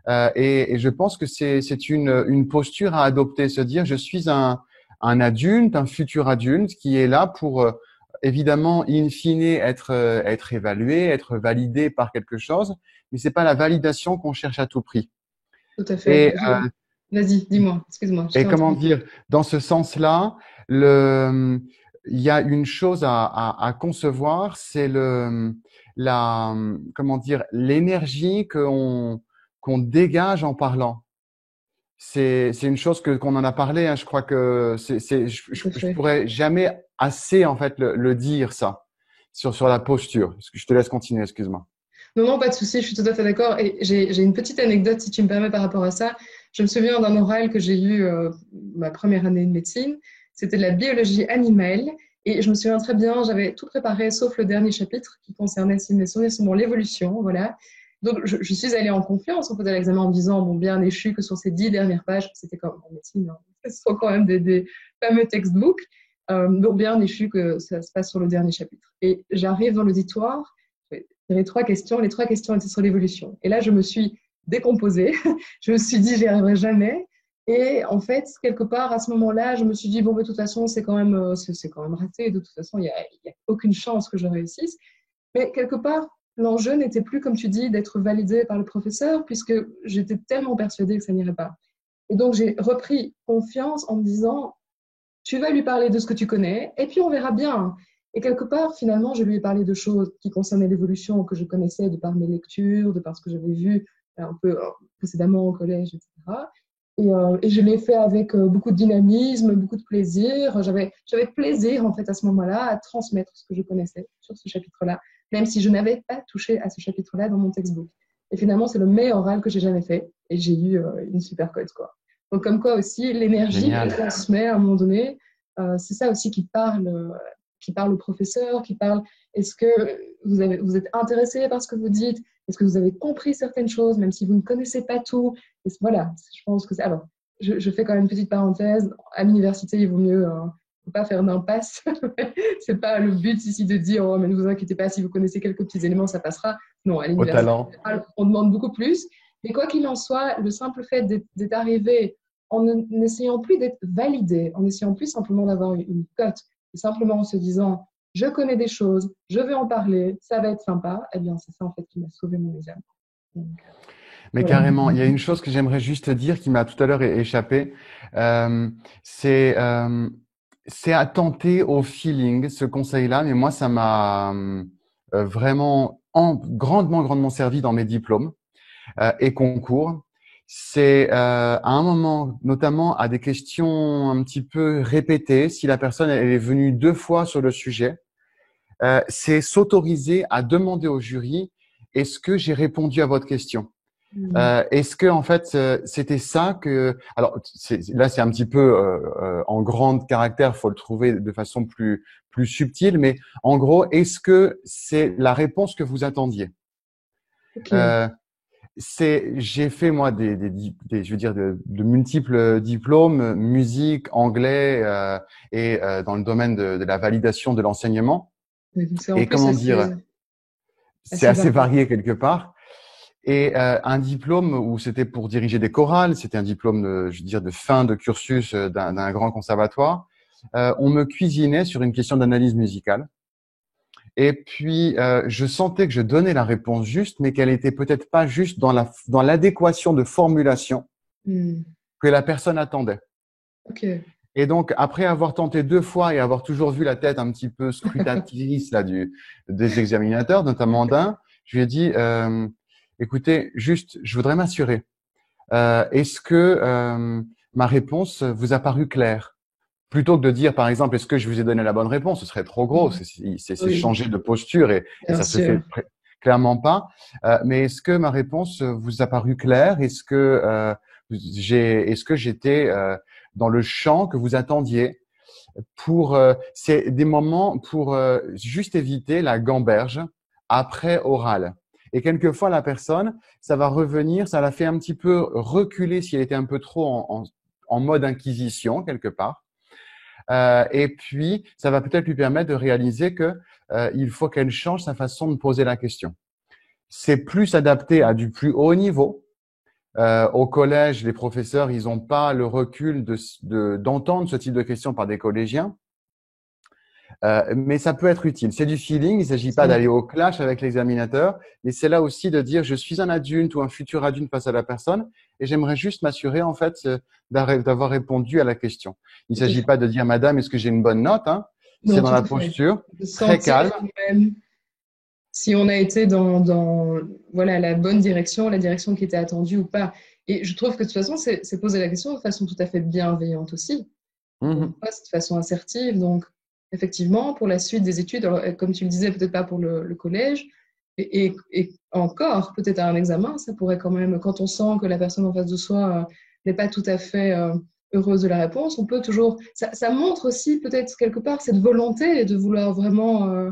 Et je pense que c'est une posture à adopter, se dire je suis un adulte, un futur adulte qui est là pour évidemment in fine être évalué, être validé par quelque chose, mais c'est pas la validation qu'on cherche à tout prix. Tout à fait. Et Vas-y, dis-moi, excuse-moi, je t'ai Et comment interrompu. dire, dans ce sens-là, il y a une chose à concevoir, c'est comment dire, l'énergie qu'on dégage en parlant. C'est une chose qu'on en a parlé, hein, je crois que Tout à je fait. pourrais jamais assez en fait le dire ça sur la posture. Je te laisse continuer, excuse-moi. Non, non, pas de souci, je suis tout à fait d'accord. Et j'ai une petite anecdote, si tu me permets, par rapport à ça. Je me souviens d'un oral que j'ai eu ma première année de médecine. C'était de la biologie animale. Et je me souviens très bien, j'avais tout préparé, sauf le dernier chapitre qui concernait, si mes souvenirs sont bons, l'évolution. Voilà. Donc, je suis allée en confiance, en fait, à l'examen en me disant, bon, bien échu que sur ces 10 dernières pages, c'était comme en médecine, hein, ce sont quand même des fameux textbooks, donc bien échu que ça se passe sur le dernier chapitre. Et j'arrive dans l'auditoire, il y avait 3 questions, les 3 questions étaient sur l'évolution. Et là, je me suis décomposée, je me suis dit, j'y arriverai jamais. Et en fait, quelque part, à ce moment-là, je me suis dit, bon, de toute façon, c'est quand même raté. De toute façon, il y a aucune chance que je réussisse. Mais quelque part, l'enjeu n'était plus, comme tu dis, d'être validé par le professeur, puisque j'étais tellement persuadée que ça n'irait pas. Et donc, j'ai repris confiance en me disant, tu vas lui parler de ce que tu connais, et puis on verra bien. Et quelque part, finalement, je lui ai parlé de choses qui concernaient l'évolution que je connaissais de par mes lectures, de par ce que j'avais vu un peu précédemment au collège, etc. Et je l'ai fait avec beaucoup de dynamisme, beaucoup de plaisir. J'avais plaisir, en fait, à ce moment-là, à transmettre ce que je connaissais sur ce chapitre-là, même si je n'avais pas touché à ce chapitre-là dans mon textbook. Et finalement, c'est le meilleur oral que j'ai jamais fait. Et j'ai eu une super cote, quoi. Donc, comme quoi aussi, l'énergie qu'on transmet à un moment donné, c'est ça aussi qui parle au professeur, qui parle, est-ce que vous êtes intéressé par ce que vous dites? Est-ce que vous avez compris certaines choses, même si vous ne connaissez pas tout? Et voilà, je pense que c'est… Alors, je fais quand même une petite parenthèse. À l'université, il vaut mieux faut pas faire d'impasse. C'est pas le but ici de dire, oh, mais ne vous inquiétez pas, si vous connaissez quelques petits éléments, ça passera. Non, à Au l'université, talent. on demande beaucoup plus. Mais quoi qu'il en soit, le simple fait d'être arrivé en n'essayant plus d'être validé, en n'essayant plus simplement d'avoir une cote, et simplement en se disant, je connais des choses, je vais en parler, ça va être sympa, eh bien, c'est ça en fait qui m'a sauvé mon examen. Donc, Mais voilà. carrément, il y a une chose que j'aimerais juste dire qui m'a tout à l'heure échappé. Euh, c'est euh, c'est à tenter au feeling ce conseil-là, mais moi ça m'a vraiment grandement servi dans mes diplômes et concours. C'est à un moment, notamment à des questions un petit peu répétées, si la personne elle est venue 2 fois sur le sujet, c'est s'autoriser à demander au jury, est-ce que j'ai répondu à votre question? Est-ce que en fait c'était ça que alors là c'est un petit peu en grand caractère, faut le trouver de façon plus subtile, mais en gros est-ce que c'est la réponse que vous attendiez? Ok. J'ai fait moi je veux dire de multiples diplômes musique, anglais et dans le domaine de la validation de l'enseignement Donc, c'est en et plus comment dire c'est assez assez varié. varié quelque part. Et un diplôme où c'était pour diriger des chorales, c'était un diplôme je veux dire, de fin de cursus d'un grand conservatoire. On me cuisinait sur une question d'analyse musicale. Et puis, je sentais que je donnais la réponse juste, mais qu'elle était peut-être pas juste dans l'adéquation de formulation que la personne attendait. Ok. Et donc, après avoir tenté 2 fois et avoir toujours vu la tête un petit peu scrutatrice là des examinateurs, notamment d'un, je lui ai dit, écoutez, juste, je voudrais m'assurer. Est-ce que ma réponse vous a paru claire? Plutôt que de dire, par exemple, est-ce que je vous ai donné la bonne réponse? Ce serait trop gros. C'est Oui, changer de posture et bien ça se fait sûr. clairement pas. Mais est-ce que ma réponse vous a paru claire? Est-ce que j'étais dans le champ que vous attendiez? C'est des moments pour juste éviter la gamberge après oral. Et quelquefois, la personne, ça va revenir, ça la fait un petit peu reculer si elle était un peu trop en mode inquisition quelque part. Et puis, ça va peut-être lui permettre de réaliser que il faut qu'elle change sa façon de poser la question. C'est plus adapté à du plus haut niveau. Au collège, les professeurs, ils n'ont pas le recul d'entendre ce type de questions par des collégiens. Mais ça peut être utile. C'est du feeling. Il ne s'agit pas d'aller au clash avec l'examinateur, mais c'est là aussi de dire je suis un adulte ou un futur adulte face à la personne et j'aimerais juste m'assurer en fait d'avoir répondu à la question. Il ne Tout à s'agit fait. pas de dire madame est-ce que j'ai une bonne note, hein. C'est Non, dans tout la à fait. posture, De très sentir calme. nous-mêmes si on a été dans voilà, la bonne direction, la direction qui était attendue ou pas. Et je trouve que de toute façon, c'est poser la question de façon tout à fait bienveillante aussi. On Mhm. pose de façon assertive. Donc, effectivement, pour la suite des études, alors, comme tu le disais, peut-être pas pour le collège, et encore, peut-être à un examen, ça pourrait quand même, quand on sent que la personne en face de soi n'est pas tout à fait heureuse de la réponse, on peut toujours… Ça montre aussi peut-être quelque part cette volonté de vouloir vraiment,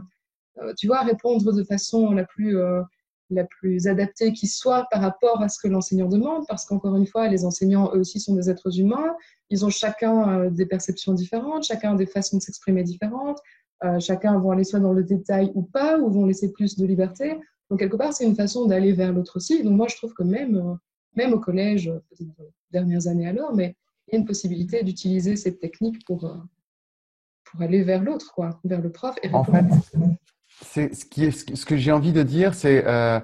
tu vois, répondre de façon la plus la plus adaptée qui soit par rapport à ce que l'enseignant demande, parce qu'encore une fois, les enseignants, eux aussi, sont des êtres humains. Ils ont chacun des perceptions différentes, chacun des façons de s'exprimer différentes. Chacun vont aller soit dans le détail ou pas, ou vont laisser plus de liberté. Donc, quelque part, c'est une façon d'aller vers l'autre aussi. Donc, moi, je trouve que même au collège, peut-être dans les dernières années alors, mais il y a une possibilité d'utiliser cette technique pour aller vers l'autre, quoi, vers le prof et En répondre. fait, ce que j'ai envie de dire, c'est euh,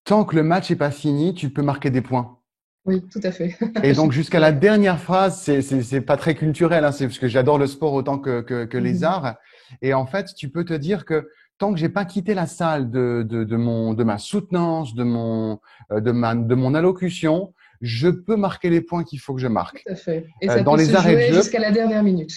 tant que le match n'est pas fini, tu peux marquer des points. Oui, tout à fait. Et donc, jusqu'à la dernière phrase, c'est pas très culturel, hein, c'est parce que j'adore le sport autant que les arts. Et en fait, tu peux te dire que tant que j'ai pas quitté la salle de ma soutenance, de mon allocution, je peux marquer les points qu'il faut que je marque. Tout à fait. Et ça Dans peut se les arrêts de jouer jeu, jusqu'à la dernière minute.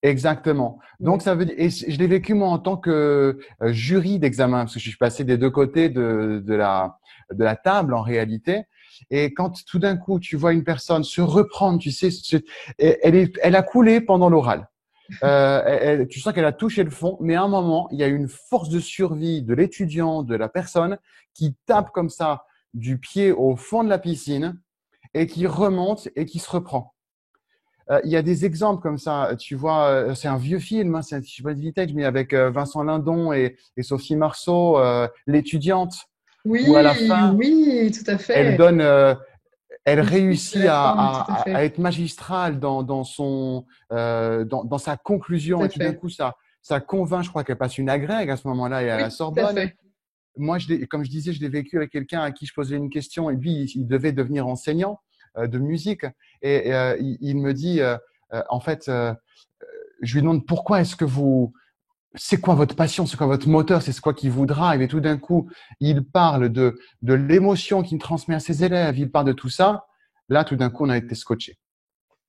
exactement. Donc, Oui. ça veut dire, et je l'ai vécu moi en tant que jury d'examen, parce que je suis passé des deux côtés de la table en réalité. Et quand tout d'un coup, tu vois une personne se reprendre, tu sais, elle a coulé pendant l'oral. Tu sens qu'elle a touché le fond, mais à un moment, il y a une force de survie de l'étudiant, de la personne, qui tape comme ça du pied au fond de la piscine et qui remonte et qui se reprend. Il y a des exemples comme ça. Tu vois, c'est un vieux film, hein, je sais pas de vintage, mais avec Vincent Lindon et Sophie Marceau, l'étudiante, où à la Oui, fin, oui, tout à elle fait. donne, elle Le speech de réussit la fin, tout à à fait. être magistrale dans sa Tout conclusion, à et tout d'un fait. coup, ça convainc. Je crois qu'elle passe une agrègue à ce moment-là et à Oui, la tout à Sorbonne. fait. Moi, comme je disais, je l'ai vécu avec quelqu'un à qui je posais une question et lui, il devait devenir enseignant de musique et il me dit, en fait, je lui demande pourquoi est-ce que c'est quoi votre passion, c'est quoi votre moteur, c'est quoi qui vous drive et tout d'un coup, il parle de l'émotion qu'il transmet à ses élèves, il parle de tout ça. Là, tout d'un coup, on a été scotché.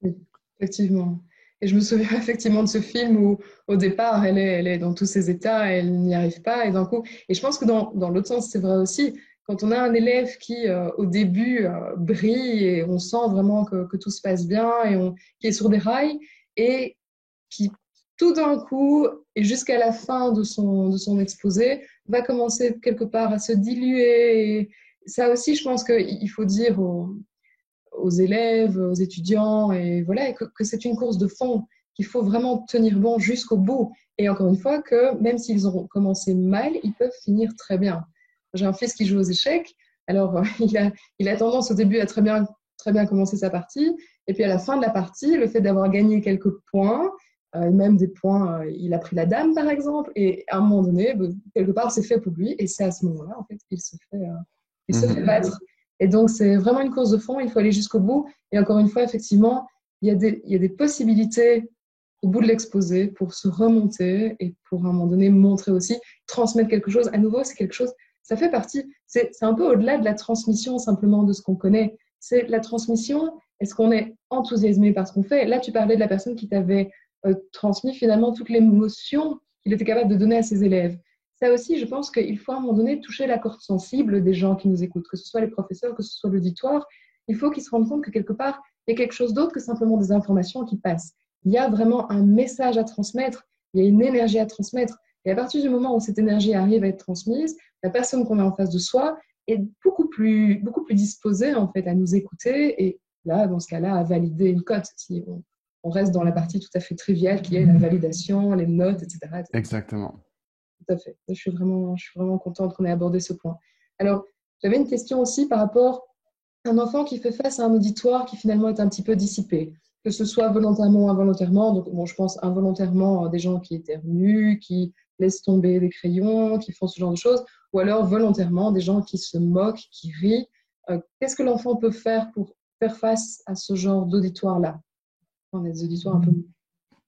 Oui, effectivement. Et je me souviens effectivement de ce film où, au départ, elle est dans tous ses états, elle n'y arrive pas, et d'un coup, et je pense que dans l'autre sens, c'est vrai aussi, quand on a un élève qui, au début, brille, et on sent vraiment que tout se passe bien, qui est sur des rails, et qui, tout d'un coup, et jusqu'à la fin de son exposé, va commencer quelque part à se diluer. Et ça aussi, je pense qu'il faut dire aux élèves, aux étudiants, et voilà, et que c'est une course de fond, qu'il faut vraiment tenir bon jusqu'au bout. Et encore une fois, que même s'ils auront commencé mal, ils peuvent finir très bien. J'ai un fils qui joue aux échecs, alors il a tendance au début à très bien commencer sa partie, et puis à la fin de la partie, le fait d'avoir gagné quelques points, même des points, il a pris la dame par exemple, et à un moment donné, quelque part, c'est fait pour lui, et c'est à ce moment-là, en fait, il se fait Mhm. battre. Et donc, c'est vraiment une course de fond, il faut aller jusqu'au bout. Et encore une fois, effectivement, il y a des possibilités au bout de l'exposé pour se remonter et pour à un moment donné montrer aussi, transmettre quelque chose. À nouveau, c'est quelque chose, ça fait partie, c'est un peu au-delà de la transmission simplement de ce qu'on connaît. C'est la transmission, est-ce qu'on est enthousiasmé par ce qu'on fait? Là, tu parlais de la personne qui t'avait transmis finalement toute l'émotion qu'il était capable de donner à ses élèves. Ça aussi, je pense qu'il faut à un moment donné toucher la corde sensible des gens qui nous écoutent, que ce soit les professeurs, que ce soit l'auditoire. Il faut qu'ils se rendent compte que quelque part, il y a quelque chose d'autre que simplement des informations qui passent. Il y a vraiment un message à transmettre, il y a une énergie à transmettre. Et à partir du moment où cette énergie arrive à être transmise, la personne qu'on a en face de soi est beaucoup plus disposée en fait à nous écouter et là, dans ce cas-là, à valider une cote. Si on reste dans la partie tout à fait triviale qui est la validation, les notes, etc., etc. Exactement. Tout à fait. Je suis vraiment contente qu'on ait abordé ce point. Alors, j'avais une question aussi par rapport à un enfant qui fait face à un auditoire qui finalement est un petit peu dissipé, que ce soit volontairement ou involontairement. Donc, bon, je pense involontairement des gens qui éternuent, qui laissent tomber des crayons, qui font ce genre de choses, ou alors volontairement des gens qui se moquent, qui rient. Qu'est-ce que l'enfant peut faire pour faire face à ce genre d'auditoire-là? On a des auditoires un peu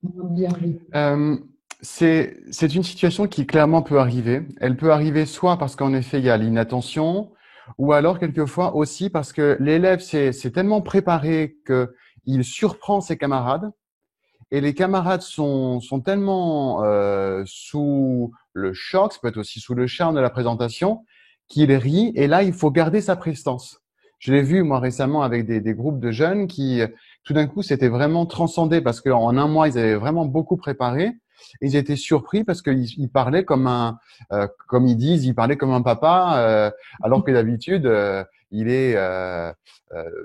moins bienveillants. Euh, c'est une situation qui clairement peut arriver. Elle peut arriver soit parce qu'en effet, il y a l'inattention, ou alors quelquefois aussi parce que l'élève s'est tellement préparé qu'il surprend ses camarades, et les camarades sont tellement sous le choc, ça peut être aussi sous le charme de la présentation, qu'il rit, et là, il faut garder sa prestance. Je l'ai vu, moi, récemment, avec des groupes de jeunes qui, tout d'un coup, s'étaient vraiment transcendés parce qu'en un mois, ils avaient vraiment beaucoup préparé. Ils étaient surpris parce qu'il parlait comme ils disent, il parlait comme un papa, alors que d'habitude, il est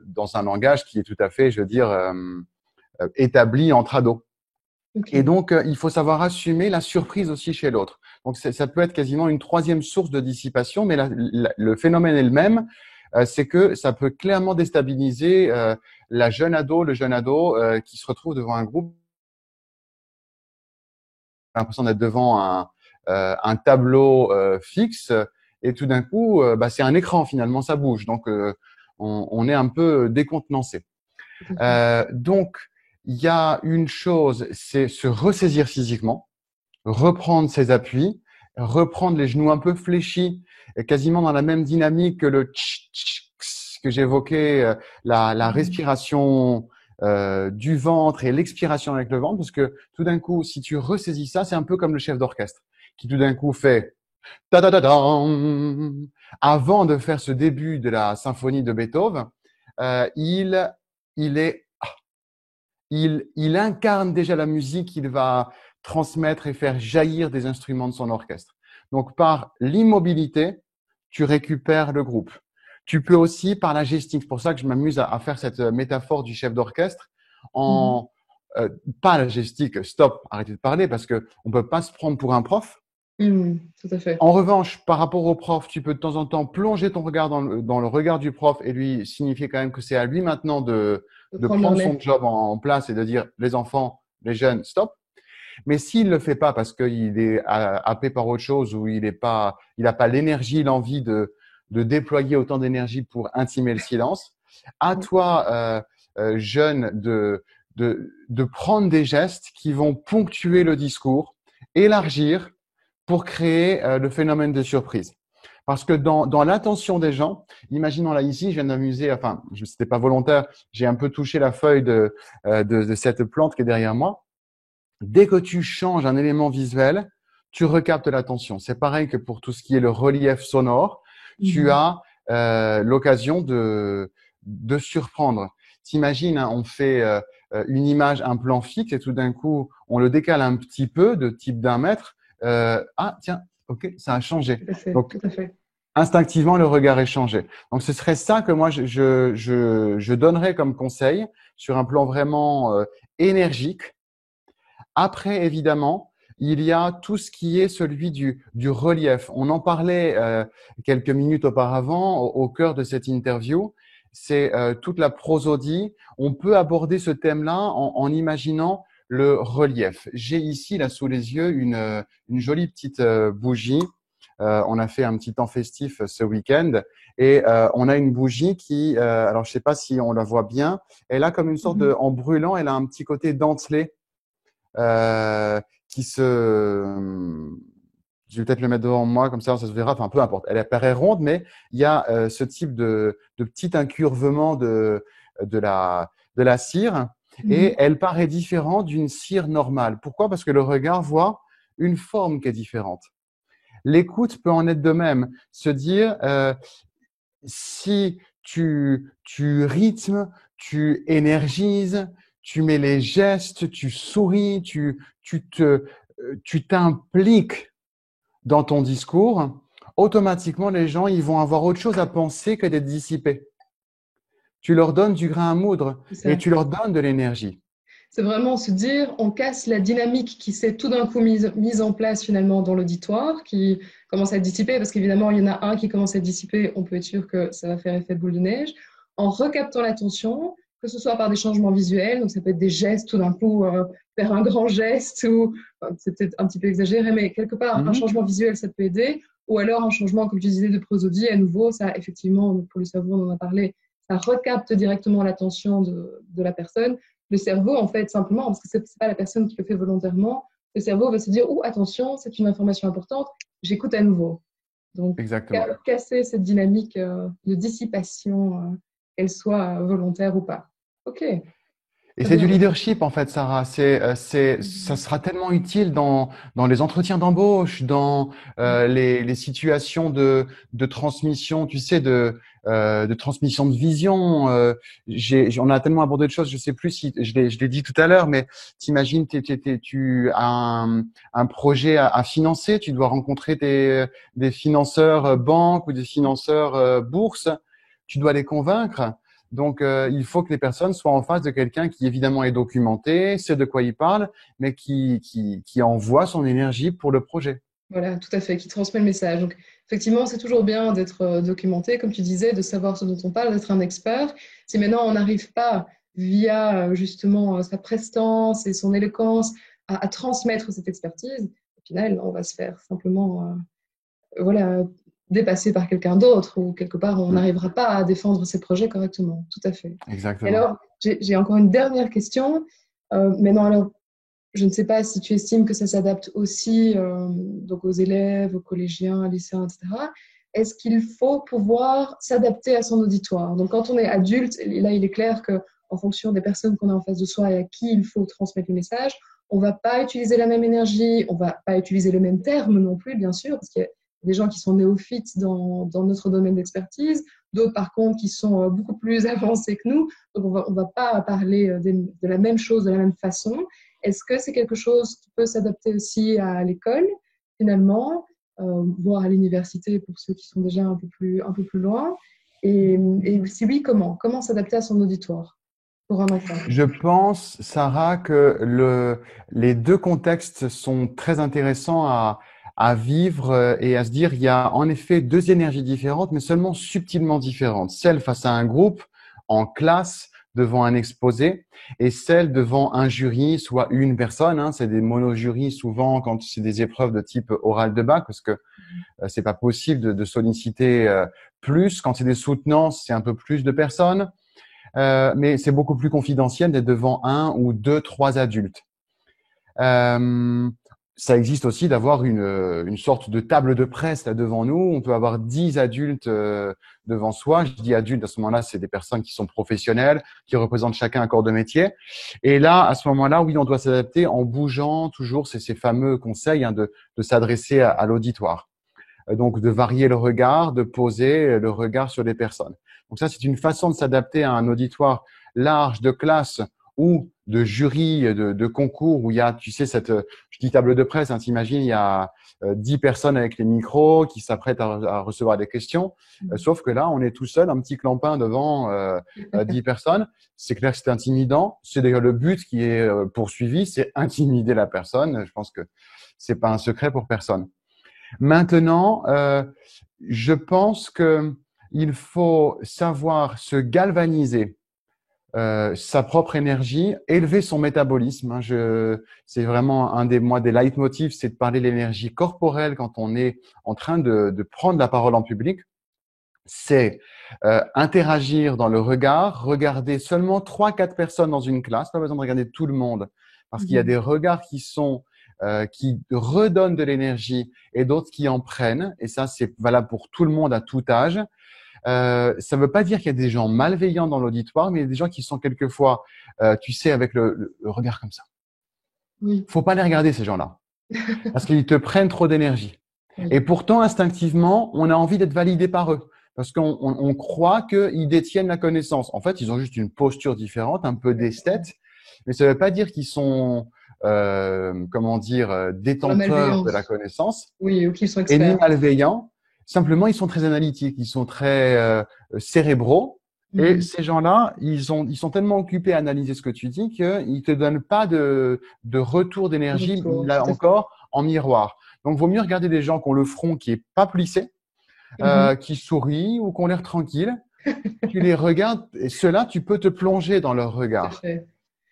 dans un langage qui est tout à fait, je veux dire, établi entre ados. Et Ok. donc, il faut savoir assumer la surprise aussi chez l'autre. Donc, ça peut être quasiment une troisième source de dissipation, mais le phénomène est le même. C'est que ça peut clairement déstabiliser la jeune ado, le jeune ado qui se retrouve devant un groupe, a l'impression d'être devant un tableau fixe, et tout d'un coup, c'est un écran finalement, ça bouge. Donc, on est un peu décontenancé. Tout à fait. Donc, il y a une chose, c'est se ressaisir physiquement, reprendre ses appuis, reprendre les genoux un peu fléchis, quasiment dans la même dynamique que le tch, tch, ks que j'évoquais, la Mhm. respiration du ventre et l'expiration avec le ventre, parce que tout d'un coup, si tu ressaisis ça, c'est un peu comme le chef d'orchestre qui tout d'un coup fait ta da da da avant de faire ce début de la symphonie de Beethoven, il est il incarne déjà la musique qu'il va transmettre et faire jaillir des instruments de son orchestre. Donc, par l'immobilité, tu récupères le groupe. Tu peux aussi, par la gestique, c'est pour ça que je m'amuse à faire cette métaphore du chef d'orchestre, Mhm. en pas la gestique, stop, arrêtez de parler, parce que on peut pas se prendre pour un prof. Tout à fait. En revanche, par rapport au prof, tu peux de temps en temps plonger ton regard dans le regard du prof et lui signifier quand même que c'est à lui maintenant De de prendre le prendre son relais. job en place et de dire les enfants, les jeunes, stop. Mais s'il le fait pas parce qu'il est happé par autre chose ou il n'a pas l'énergie, l'envie de déployer autant d'énergie pour intimer le silence, à Ouais. toi, jeune, de prendre des gestes qui vont ponctuer le discours, élargir pour créer le phénomène de surprise. Parce que dans l'attention des gens, imaginons là ici, je viens d'amuser, enfin, c'était pas volontaire, j'ai un peu touché la feuille de cette plante qui est derrière moi. Dès que tu changes un élément visuel, tu recaptes l'attention. C'est pareil que pour tout ce qui est le relief sonore, tu Mhm. as l'occasion de surprendre. T'imagines, hein, on fait une image, un plan fixe et tout d'un coup, on le décale un petit peu de type d'1 mètre. Ah, tiens, ok, ça a changé. Tout à fait. Donc, Tout à fait. instinctivement, le regard est changé. Donc, ce serait ça que moi, je donnerais comme conseil sur un plan vraiment énergique. Après, évidemment, il y a tout ce qui est celui du relief. On en parlait quelques minutes auparavant au cœur de cette interview. C'est toute la prosodie. On peut aborder ce thème-là en imaginant le relief. J'ai ici, là, sous les yeux, une jolie petite bougie. On a fait un petit temps festif ce week-end et on a une bougie qui, alors je sais pas si on la voit bien, elle a comme une sorte de, Mhm. en brûlant, elle a un petit côté dentelé euh, qui se… Je vais peut-être le mettre devant moi, comme ça se verra. Enfin, peu importe. Elle apparaît ronde, mais il y a ce type de petit incurvement de la cire et Mhm. elle paraît différente d'une cire normale. Pourquoi? Parce que le regard voit une forme qui est différente. L'écoute peut en être de même. Se dire, si tu rythmes, tu énergises, tu mets les gestes, tu souris, tu t'impliques dans ton discours, automatiquement, les gens, ils vont avoir autre chose à penser que d'être dissipés. Tu leur donnes du grain à moudre C'est et ça. tu leur donnes de l'énergie. C'est vraiment se dire, on casse la dynamique qui s'est tout d'un coup mise en place finalement dans l'auditoire, qui commence à être dissipée, parce qu'évidemment, il y en a un qui commence à être dissipé, on peut être sûr que ça va faire effet boule de neige, en recaptant l'attention, que ce soit par des changements visuels, donc ça peut être des gestes, tout d'un coup, faire un grand geste, ou enfin, c'est peut-être un petit peu exagéré, mais quelque part, un Mhm. changement visuel, ça peut aider, ou alors un changement, comme tu disais, de prosodie, à nouveau, ça, effectivement, pour le cerveau, on en a parlé, ça recapte directement l'attention de la personne. Le cerveau, en fait, simplement, parce que ce n'est pas la personne qui le fait volontairement, le cerveau va se dire, oh, attention, c'est une information importante, j'écoute à nouveau. Donc, Exactement. casser cette dynamique de dissipation, qu'elle soit volontaire ou pas. OK. Et Très c'est du bien. leadership en fait, Sarah. Ça sera tellement utile dans les entretiens d'embauche, dans les situations de transmission, tu sais, de transmission de vision. On a tellement abordé de choses, je sais plus si je l'ai dit tout à l'heure, mais t'imagines, tu as un projet à financer, tu dois rencontrer des financeurs banques ou des financeurs bourses, tu dois les convaincre. Donc, il faut que les personnes soient en face de quelqu'un qui, évidemment, est documenté, sait de quoi il parle, mais qui envoie son énergie pour le projet. Voilà, tout à fait, qui transmet le message. Donc, effectivement, c'est toujours bien d'être documenté, comme tu disais, de savoir ce dont on parle, d'être un expert. Si maintenant on n'arrive pas, via justement sa prestance et son éloquence, à transmettre cette expertise, au final, on va se faire simplement voilà, dépasser par quelqu'un d'autre ou quelque part, on Mm, n'arrivera pas à défendre ses projets correctement. Tout à fait. Et exactement. alors, j'ai encore une dernière question. Maintenant, alors, je ne sais pas si tu estimes que ça s'adapte aussi donc aux élèves, aux collégiens, lycéens, etc. Est-ce qu'il faut pouvoir s'adapter à son auditoire? Donc, quand on est adulte, et là, il est clair que en fonction des personnes qu'on a en face de soi et à qui il faut transmettre le message, on ne va pas utiliser la même énergie, on ne va pas utiliser le même terme non plus, bien sûr, parce qu'il y a des gens qui sont néophytes dans notre domaine d'expertise, d'autres, par contre, qui sont beaucoup plus avancés que nous. Donc, on va pas parler de la même chose de la même façon. Est-ce que c'est quelque chose qui peut s'adapter aussi à l'école, finalement, voire à l'université pour ceux qui sont déjà un peu plus loin? Et si oui, comment? Comment s'adapter à son auditoire pour un enfant? Je pense, Sarah, que les deux contextes sont très intéressants à vivre et à se dire, il y a en effet deux énergies différentes, mais seulement subtilement différentes. Celle face à un groupe, en classe, devant un exposé, et celle devant un jury, soit une personne. Hein, c'est des monojurys souvent quand c'est des épreuves de type oral de bac, parce que c'est pas possible de solliciter plus. Quand c'est des soutenances, c'est un peu plus de personnes. Mais c'est beaucoup plus confidentiel d'être devant un ou deux, trois adultes. Euh, Ça existe aussi d'avoir une sorte de table de presse là devant nous. On peut avoir 10 adultes devant soi. Je dis adultes, à ce moment-là, c'est des personnes qui sont professionnelles, qui représentent chacun un corps de métier. Et là, à ce moment-là, oui, on doit s'adapter en bougeant toujours ces fameux conseils hein, de s'adresser à l'auditoire. Donc, de varier le regard, de poser le regard sur les personnes. Donc ça, c'est une façon de s'adapter à un auditoire large de classe ou de jury, de concours où il y a, tu sais, je dis table de presse, hein, t'imagines, il y a 10 personnes avec les micros qui s'apprêtent à recevoir des questions. Sauf que là, on est tout seul, un petit clampin devant 10 personnes. C'est clair que c'est intimidant. C'est d'ailleurs le but qui est poursuivi, c'est intimider la personne. Je pense que c'est pas un secret pour personne. Maintenant, je pense que il faut savoir se galvaniser sa propre énergie, élever son métabolisme. Hein. C'est vraiment un des leitmotifs, c'est de parler de l'énergie corporelle quand on est en train de prendre la parole en public. C'est interagir dans le regard, regarder seulement 3-4 personnes dans une classe, pas besoin de regarder tout le monde, parce qu'il y a des regards qui redonnent de l'énergie et d'autres qui en prennent. Et ça, c'est valable pour tout le monde à tout âge. Ça ne veut pas dire qu'il y a des gens malveillants dans l'auditoire, mais il y a des gens qui sont quelquefois, tu sais, avec le regard comme ça. Oui, Faut pas les regarder, ces gens-là, parce qu'ils te prennent trop d'énergie. oui, Et pourtant, instinctivement, on a envie d'être validé par eux, parce qu'on croit qu'ils détiennent la connaissance. En fait, ils ont juste une posture différente, un peu d'esthète, mais ça ne veut pas dire qu'ils sont, comment dire, pour la détenteurs de la malveillance. connaissance Oui, ou qu'ils sont et ni experts. malveillants. Simplement, ils sont très analytiques, ils sont très cérébraux. Et ces gens-là, ils sont tellement occupés à analyser ce que tu dis qu'ils te donnent pas de retour d'énergie, Retour, tout là à fait. encore, en miroir. Donc, vaut mieux regarder des gens qui ont le front qui est pas plissé, qui sourient ou qui ont l'air tranquille. Tu les regardes et ceux-là, tu peux te plonger dans leur Tout à regard. fait. Que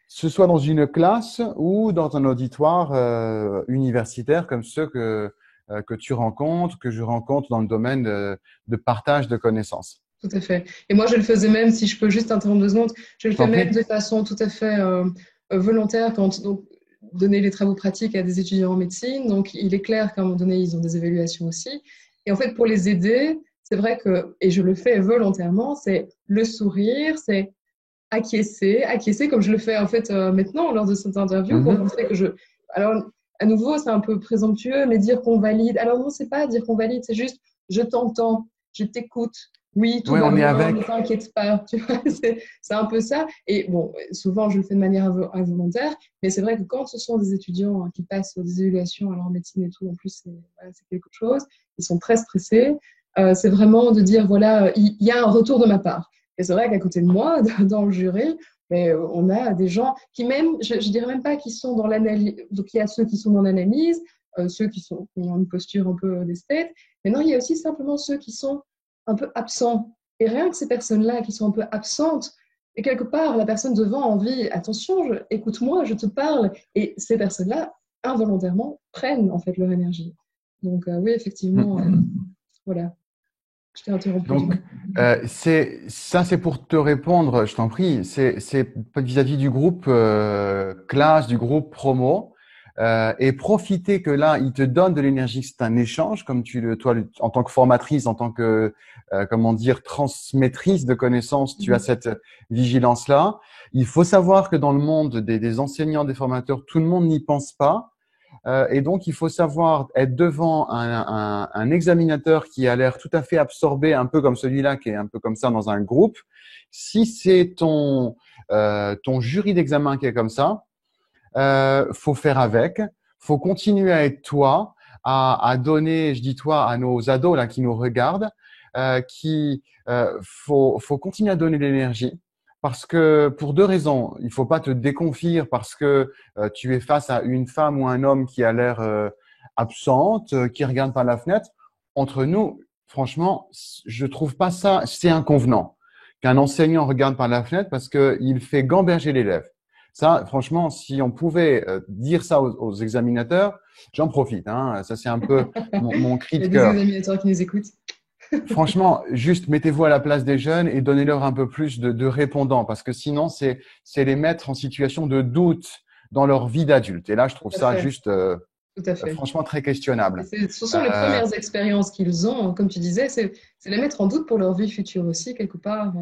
ce soit dans une classe ou dans un auditoire universitaire comme ceux que tu rencontres, que je rencontre dans le domaine de partage de connaissances. Tout à fait. Et moi, je le faisais même, si je peux juste interrompre 2 secondes, je le Je fais t'en même prie. de façon tout à fait volontaire quand donc donner les travaux pratiques à des étudiants en médecine. Donc, il est clair qu'à un moment donné, ils ont des évaluations aussi. Et en fait, pour les aider, c'est vrai que, et je le fais volontairement, c'est le sourire, c'est acquiescer comme je le fais en fait maintenant lors de cette interview pour Mhm. montrer que je. Alors, à nouveau, c'est un peu présomptueux, mais dire qu'on valide. Alors non, c'est pas dire qu'on valide, c'est juste je t'entends, je t'écoute. Oui, tout Ouais, va on est bien, ne avec. t'inquiète pas. Tu vois, c'est un peu ça. Et bon, souvent, je le fais de manière involontaire, mais c'est vrai que quand ce sont des étudiants qui passent des évaluations, alors en médecine et tout, en plus, voilà, c'est quelque chose, ils sont très stressés. C'est vraiment de dire, voilà, il y a un retour de ma part. Et c'est vrai qu'à côté de moi, dans le jury, mais on a des gens qui même, je dirais même pas qu'ils sont dans l'analyse, donc il y a ceux qui sont dans l'analyse, ceux qui ont une posture un peu d'esthète, mais non, il y a aussi simplement ceux qui sont un peu absents. Et rien que ces personnes-là qui sont un peu absentes, et quelque part, la personne devant a envie, attention, écoute-moi, je te parle, et ces personnes-là, involontairement, prennent en fait leur énergie. Donc oui, effectivement, voilà, je t'ai interrompu du Donc, coup. c'est pour te répondre, je t'en prie, c'est vis-à-vis du groupe classe, du groupe promo, et profiter que là, il te donne de l'énergie, c'est un échange, comme en tant que formatrice, en tant que, comment dire, transmettrice de connaissances, tu as Mhm. cette vigilance-là. Il faut savoir que dans le monde des enseignants, des formateurs, tout le monde n'y pense pas. Et donc, il faut savoir être devant un examinateur qui a l'air tout à fait absorbé, un peu comme celui-là, qui est un peu comme ça dans un groupe. Si c'est ton jury d'examen qui est comme ça, faut faire avec, faut continuer à être toi, à donner, je dis toi, à nos ados là qui nous regardent, faut continuer à donner de l'énergie. Parce que pour deux raisons, il faut pas te déconfire parce que tu es face à une femme ou un homme qui a l'air absente, qui regarde par la fenêtre. Entre nous, franchement, je trouve pas ça, c'est inconvenant qu'un enseignant regarde par la fenêtre parce que il fait gamberger l'élève. Ça, franchement, si on pouvait dire ça aux examinateurs, j'en profite. Hein. Ça, c'est un peu mon cri Il y de a des cœur. examinateurs qui nous écoutent. Franchement, juste mettez-vous à la place des jeunes et donnez-leur un peu plus de répondants, parce que sinon, c'est les mettre en situation de doute dans leur vie d'adulte. Et là, je trouve Tout à ça fait, juste tout à fait. franchement très Et questionnable. ce sont les Euh, premières expériences qu'ils ont, comme tu disais, c'est les mettre en doute pour leur vie future aussi, quelque part.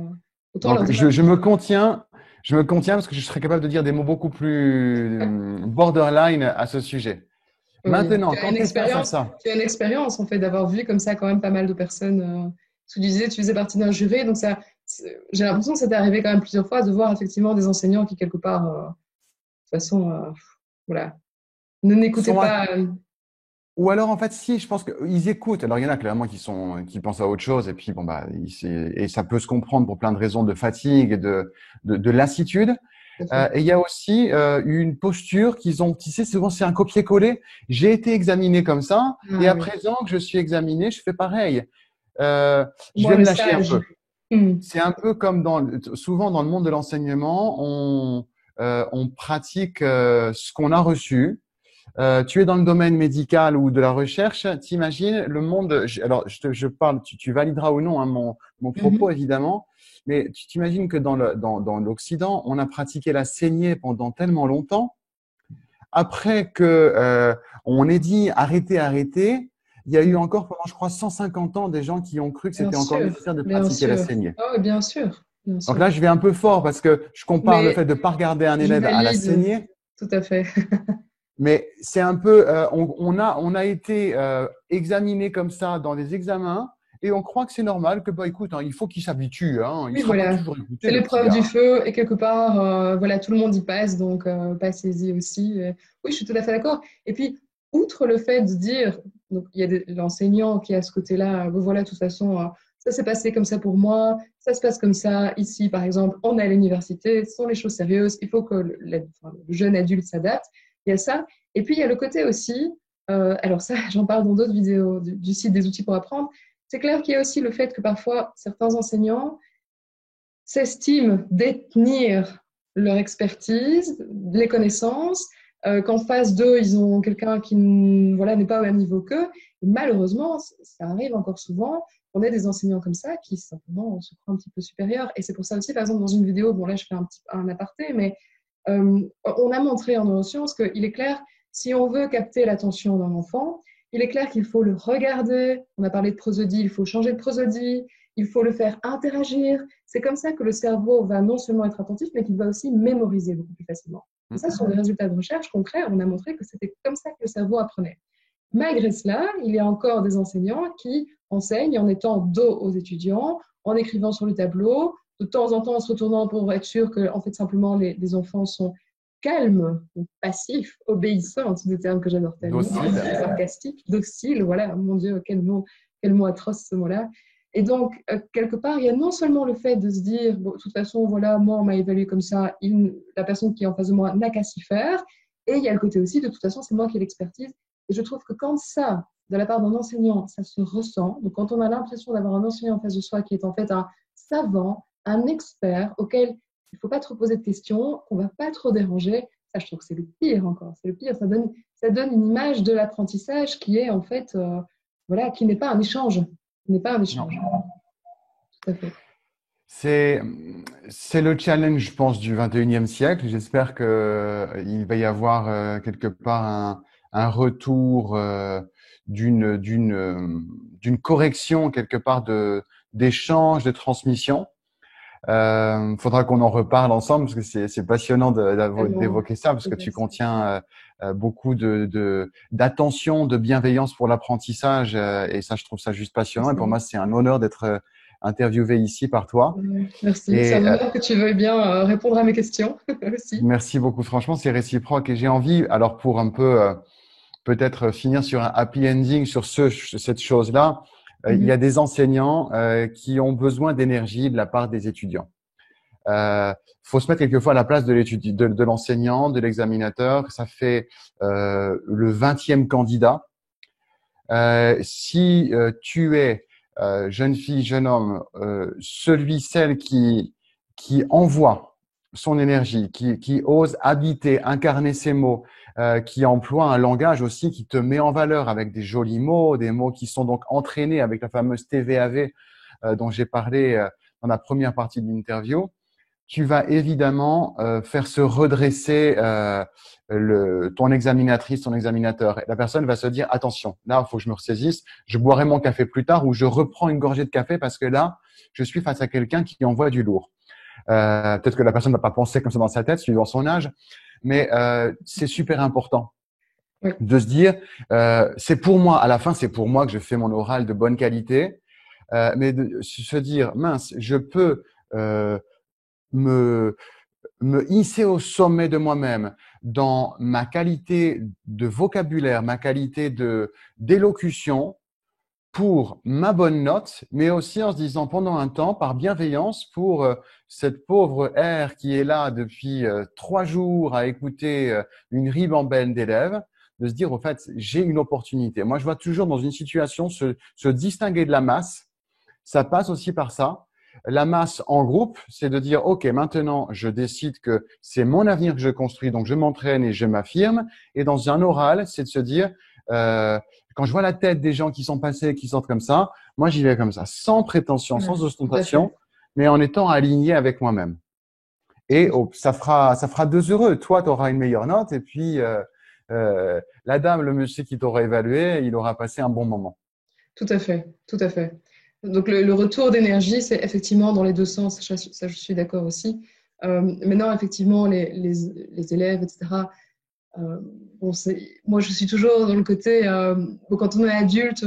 Autant leur donc, dire, je me contiens parce que je serais capable de dire des mots beaucoup plus borderline à ce sujet. oui, Maintenant, quand tu es face à ça, tu as une expérience en fait d'avoir vu comme ça quand même pas mal de personnes. Tu disais, tu faisais partie d'un jury, donc ça, j'ai l'impression que ça t'est arrivé quand même plusieurs fois de voir effectivement des enseignants qui quelque part, de toute façon, voilà, ne n'écoutaient sont pas. ou alors, en fait, si, je pense qu'ils écoutent. Alors, il y en a clairement qui pensent à autre chose, et puis, bon, bah, et ça peut se comprendre pour plein de raisons de fatigue et de lassitude. Tout à fait. Et il y a aussi une posture qu'ils ont tissée. Souvent, c'est un copier-coller. J'ai été examiné comme ça, et Ah à oui. présent que je suis examiné, je fais pareil. Je Moi, vais le me lâcher un sage. peu. Hmm. C'est un peu comme souvent dans le monde de l'enseignement, on pratique ce qu'on a reçu. Tu es dans le domaine médical ou de la recherche, t'imagines le monde. Alors, je parle, tu valideras ou non hein, mon propos Mhm. évidemment, mais tu t'imagines que dans l'Occident, on a pratiqué la saignée pendant tellement longtemps. Après que on ait dit arrêtez, arrêtez, il y a eu encore pendant, je crois, 150 ans des gens qui ont cru que Bien c'était encore sûr, nécessaire de bien pratiquer la sûr. saignée. Oh, bien sûr, bien Donc sûr. là, je vais un peu fort parce que je compare le fait Mais de ne pas regarder un je élève à la valide saignée. tout à fait. Mais c'est un peu, on a été examiné comme ça dans les examens et on croit que c'est normal, que bah écoute, hein, il faut qu'il s'habitue, hein, il Oui, sera pas voilà. toujours écouté C'est le petit l'épreuve du gars. feu et quelque part, voilà, tout le monde y passe, donc passez-y aussi. Oui, je suis tout à fait d'accord. Et puis, outre le fait de dire, donc il y a l'enseignant qui a ce côté-là, voilà, de toute façon, ça s'est passé comme ça pour moi, ça se passe comme ça. Ici, par exemple, on est à l'université, ce sont les choses sérieuses, il faut que enfin, le jeune adulte s'adapte. Il y a ça. Et puis, il y a le côté aussi, alors ça, j'en parle dans d'autres vidéos du site des outils pour apprendre. C'est clair qu'il y a aussi le fait que parfois, certains enseignants s'estiment détenir leur expertise, les connaissances, qu'en face d'eux, ils ont quelqu'un qui voilà, n'est pas au même niveau qu'eux. Et malheureusement, ça arrive encore souvent. On a des enseignants comme ça qui simplement se croient un petit peu supérieurs. Et c'est pour ça aussi, par exemple, dans une vidéo, bon là je fais un aparté, mais on a montré en neurosciences qu'il est clair, si on veut capter l'attention d'un enfant, il est clair qu'il faut le regarder. On a parlé de prosodie, il faut changer de prosodie, il faut le faire interagir. C'est comme ça que le cerveau va non seulement être attentif, mais qu'il va aussi mémoriser beaucoup plus facilement. Et ça, ce sont des résultats de recherche concrets. On a montré que c'était comme ça que le cerveau apprenait. Malgré cela, il y a encore des enseignants qui enseignent en étant dos aux étudiants, en écrivant sur le tableau, de temps en temps en se retournant pour être sûr que, en fait, simplement, les enfants sont calmes, passifs, obéissants, c'est des termes que j'adore tellement, sarcastiques, dociles, voilà, mon Dieu, quel mot atroce ce mot-là. Et donc, quelque part, il y a non seulement le fait de se dire, bon, de toute façon, voilà, moi, on m'a évalué comme ça, la personne qui est en face de moi n'a qu'à s'y faire, et il y a le côté aussi, de toute façon, c'est moi qui ai l'expertise. Et je trouve que quand ça, de la part d'un enseignant, ça se ressent, donc quand on a l'impression d'avoir un enseignant en face de soi qui est en fait un savant, un expert auquel il ne faut pas trop poser de questions, qu'on ne va pas trop déranger, ça je trouve que c'est le pire encore, c'est le pire, ça donne une image de l'apprentissage qui est en fait, voilà, qui n'est pas un échange, n'est pas un échange. Tout à fait. C'est le challenge, je pense, du 21e siècle. J'espère qu'il va y avoir quelque part un retour d'une correction quelque part d'échange, de transmission. Faudra qu'on en reparle ensemble parce que c'est passionnant d'évoquer ça parce que tu contiens beaucoup d'attention, de bienveillance pour l'apprentissage et ça, je trouve ça juste passionnant. Et pour moi, c'est un honneur d'être interviewé ici par toi. Merci. C'est un honneur que tu veuilles bien répondre à mes questions aussi. Merci beaucoup. Franchement, c'est réciproque et j'ai envie, alors pour un peu peut-être finir sur un happy ending sur cette chose-là. Il y a des enseignants qui ont besoin d'énergie de la part des étudiants. Faut se mettre quelquefois à la place de l'enseignant, de l'examinateur. Ça fait le 20e candidat. Si tu es jeune fille, jeune homme, celle qui envoie son énergie, qui ose habiter, incarner ses mots, qui emploie un langage aussi qui te met en valeur avec des jolis mots, des mots qui sont donc entraînés avec la fameuse TVAV dont j'ai parlé dans la première partie de l'interview, tu vas évidemment faire se redresser ton examinatrice, ton examinateur. Et la personne va se dire, attention, là, il faut que je me ressaisisse, je boirai mon café plus tard ou je reprends une gorgée de café parce que là, je suis face à quelqu'un qui envoie du lourd. Peut-être que la personne ne va pas penser comme ça dans sa tête, suivant son âge, mais c'est super important de se dire, c'est pour moi, à la fin, c'est pour moi que je fais mon oral de bonne qualité, mais de se dire, mince, je peux me hisser au sommet de moi-même dans ma qualité de vocabulaire, ma qualité d'élocution pour ma bonne note, mais aussi en se disant pendant un temps, par bienveillance, pour cette pauvre R qui est là depuis 3 jours à écouter une ribambelle d'élèves, de se dire, au fait, j'ai une opportunité. Moi, je vois toujours dans une situation se distinguer de la masse. Ça passe aussi par ça. La masse en groupe, c'est de dire, OK, maintenant, je décide que c'est mon avenir que je construis, donc je m'entraîne et je m'affirme. Et dans un oral, c'est de se dire, quand je vois la tête des gens qui sont passés, qui sortent comme ça, moi, j'y vais comme ça, sans prétention, sans ostentation, mais en étant aligné avec moi-même. Et ça fera 2 heureux. Toi, tu auras une meilleure note et puis la dame, le monsieur qui t'aura évalué, il aura passé un bon moment. Tout à fait, tout à fait. Donc le retour d'énergie, c'est effectivement dans les deux sens, ça je suis d'accord aussi. Maintenant, effectivement, les élèves, etc., bon, moi je suis toujours dans le côté, bon, quand on est adulte,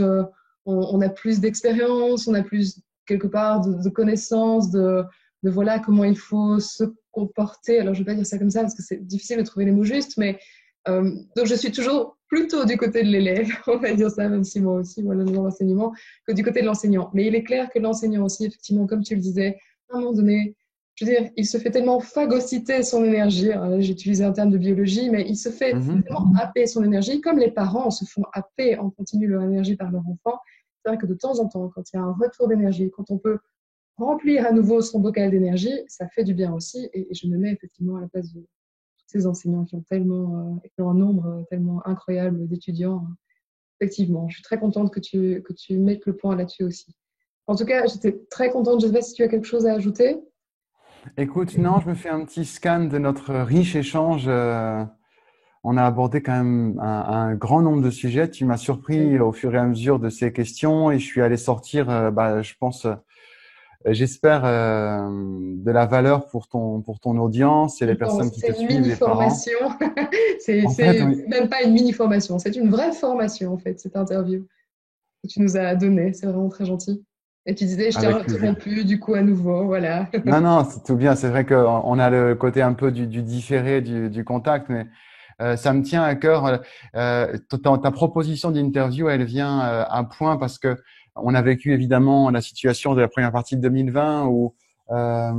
on a plus d'expérience, on a plus quelque part de connaissances, de voilà comment il faut se comporter. Alors je ne vais pas dire ça comme ça parce que c'est difficile de trouver les mots justes, mais donc je suis toujours plutôt du côté de l'élève, on va dire ça, même si moi aussi, voilà, dans l'enseignement, que du côté de l'enseignant. Mais il est clair que l'enseignant aussi, effectivement, comme tu le disais, à un moment donné, je veux dire, il se fait tellement phagocyter son énergie. J'ai utilisé un terme de biologie, mais il se fait tellement happer son énergie, comme les parents se font happer en continu leur énergie par leur enfant. C'est vrai que de temps en temps, quand il y a un retour d'énergie, quand on peut remplir à nouveau son bocal d'énergie, ça fait du bien aussi. Et je me mets effectivement à la place de ces enseignants qui ont qui ont un nombre tellement incroyable d'étudiants. Effectivement, je suis très contente que tu mettes le point là-dessus aussi. En tout cas, j'étais très contente. Je ne sais pas si tu as quelque chose à ajouter. Écoute, non, je me fais un petit scan de notre riche échange. On a abordé quand même un grand nombre de sujets. Tu m'as surpris au fur et à mesure de ces questions et je suis allé sortir, je pense, j'espère de la valeur pour ton audience et Je les personnes pense, qui c'est te une suivent, les parents. mini-formation. C'est En fait, c'est oui, même pas une mini-formation, c'est une vraie formation, en fait, cette interview que tu nous as donnée. C'est vraiment très gentil. Et tu disais, je t'ai avec plaisir. interrompu, du coup, à nouveau, voilà. Non, non, c'est tout bien. C'est vrai qu'on a le côté un peu du différé du contact, mais ça me tient à cœur. Ta proposition d'interview, elle vient à point parce que on a vécu évidemment la situation de la première partie de 2020 où euh,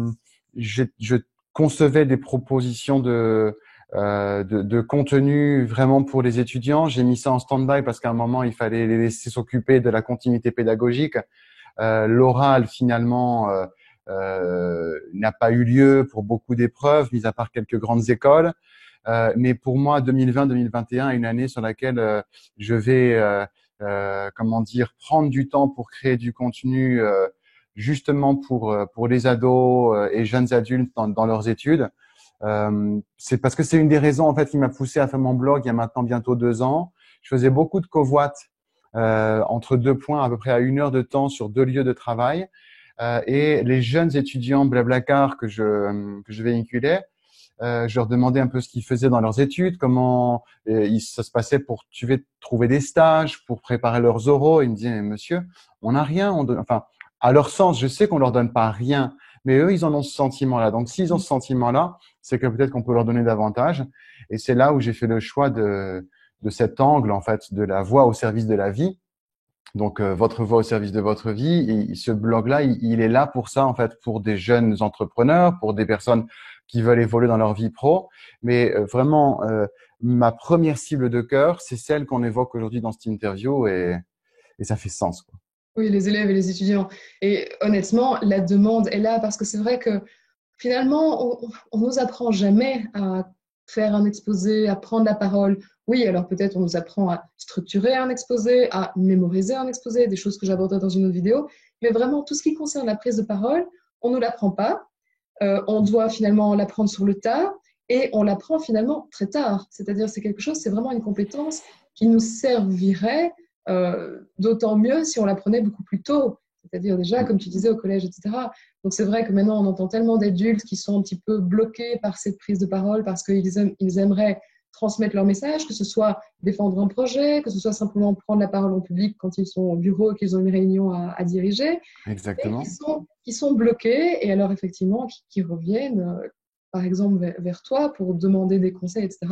je concevais des propositions de contenu vraiment pour les étudiants. J'ai mis ça en stand-by parce qu'à un moment, il fallait les laisser s'occuper de la continuité pédagogique. L'oral, finalement, n'a pas eu lieu pour beaucoup d'épreuves, mis à part quelques grandes écoles. Mais pour moi, 2020-2021 est une année sur laquelle je vais, comment dire, prendre du temps pour créer du contenu justement pour les ados et jeunes adultes dans leurs études. C'est parce que c'est une des raisons en fait qui m'a poussé à faire mon blog il y a maintenant bientôt 2 ans. Je faisais beaucoup de covoites entre 2 points, à peu près à 1 heure de temps sur 2 lieux de travail. Et les jeunes étudiants Blablacar que je véhiculais, je leur demandais un peu ce qu'ils faisaient dans leurs études, comment ça se passait pour trouver des stages, pour préparer leurs oraux. Ils me disaient, monsieur, on n'a rien. Enfin, à leur sens, je sais qu'on leur donne pas rien, mais eux, ils en ont ce sentiment-là. Donc, s'ils ont ce sentiment-là, c'est que peut-être qu'on peut leur donner davantage. Et c'est là où j'ai fait le choix de cet angle, en fait, de la voix au service de la vie. Donc, votre voix au service de votre vie. Et ce blog-là, il est là pour ça, en fait, pour des jeunes entrepreneurs, pour des personnes qui veulent évoluer dans leur vie pro. Mais vraiment, ma première cible de cœur, c'est celle qu'on évoque aujourd'hui dans cette interview et ça fait sens, quoi. Oui, les élèves et les étudiants. Et honnêtement, la demande est là parce que c'est vrai que finalement, on nous apprend jamais à faire un exposé, à prendre la parole. Oui, alors peut-être on nous apprend à structurer un exposé, à mémoriser un exposé, des choses que j'aborderai dans une autre vidéo. Mais vraiment, tout ce qui concerne la prise de parole, on ne nous l'apprend pas. On doit finalement l'apprendre sur le tas et on l'apprend finalement très tard. C'est-à-dire, c'est quelque chose, c'est vraiment une compétence qui nous servirait d'autant mieux si on l'apprenait beaucoup plus tôt. C'est-à-dire déjà, comme tu disais, au collège, etc. Donc c'est vrai que maintenant, on entend tellement d'adultes qui sont un petit peu bloqués par cette prise de parole parce qu'ils aimeraient transmettre leur message, que ce soit défendre un projet, que ce soit simplement prendre la parole en public quand ils sont au bureau et qu'ils ont une réunion à diriger et Exactement. qui sont bloqués et alors effectivement qui reviennent, par exemple, vers toi pour demander des conseils, etc.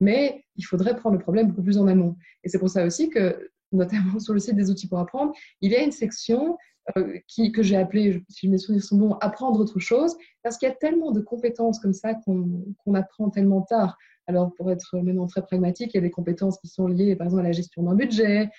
Mais il faudrait prendre le problème beaucoup plus en amont. Et c'est pour ça aussi que, notamment sur le site des outils pour apprendre, il y a une section que j'ai appelée, si mes souvenirs sont bons, apprendre autre chose, parce qu'il y a tellement de compétences comme ça qu'on apprend tellement tard. Alors, pour être maintenant très pragmatique, il y a des compétences qui sont liées, par exemple, à la gestion d'un budget,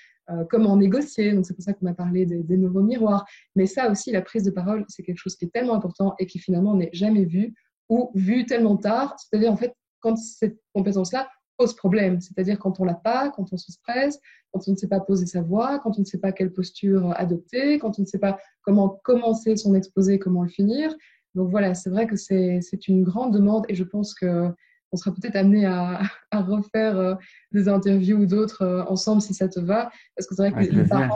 comment négocier. Donc, c'est pour ça qu'on a parlé des nouveaux miroirs. Mais ça aussi, la prise de parole, c'est quelque chose qui est tellement important et qui finalement n'est jamais vu ou vu tellement tard. C'est-à-dire, en fait, quand cette compétence-là pose problème, c'est-à-dire quand on l'a pas, quand on se stresse, quand on ne sait pas poser sa voix, quand on ne sait pas quelle posture adopter, quand on ne sait pas comment commencer son exposé, comment le finir. Donc voilà, c'est vrai que c'est une grande demande et je pense que on sera peut-être amené à refaire des interviews ou d'autres ensemble si ça te va, parce que c'est vrai que Avec les plaisir.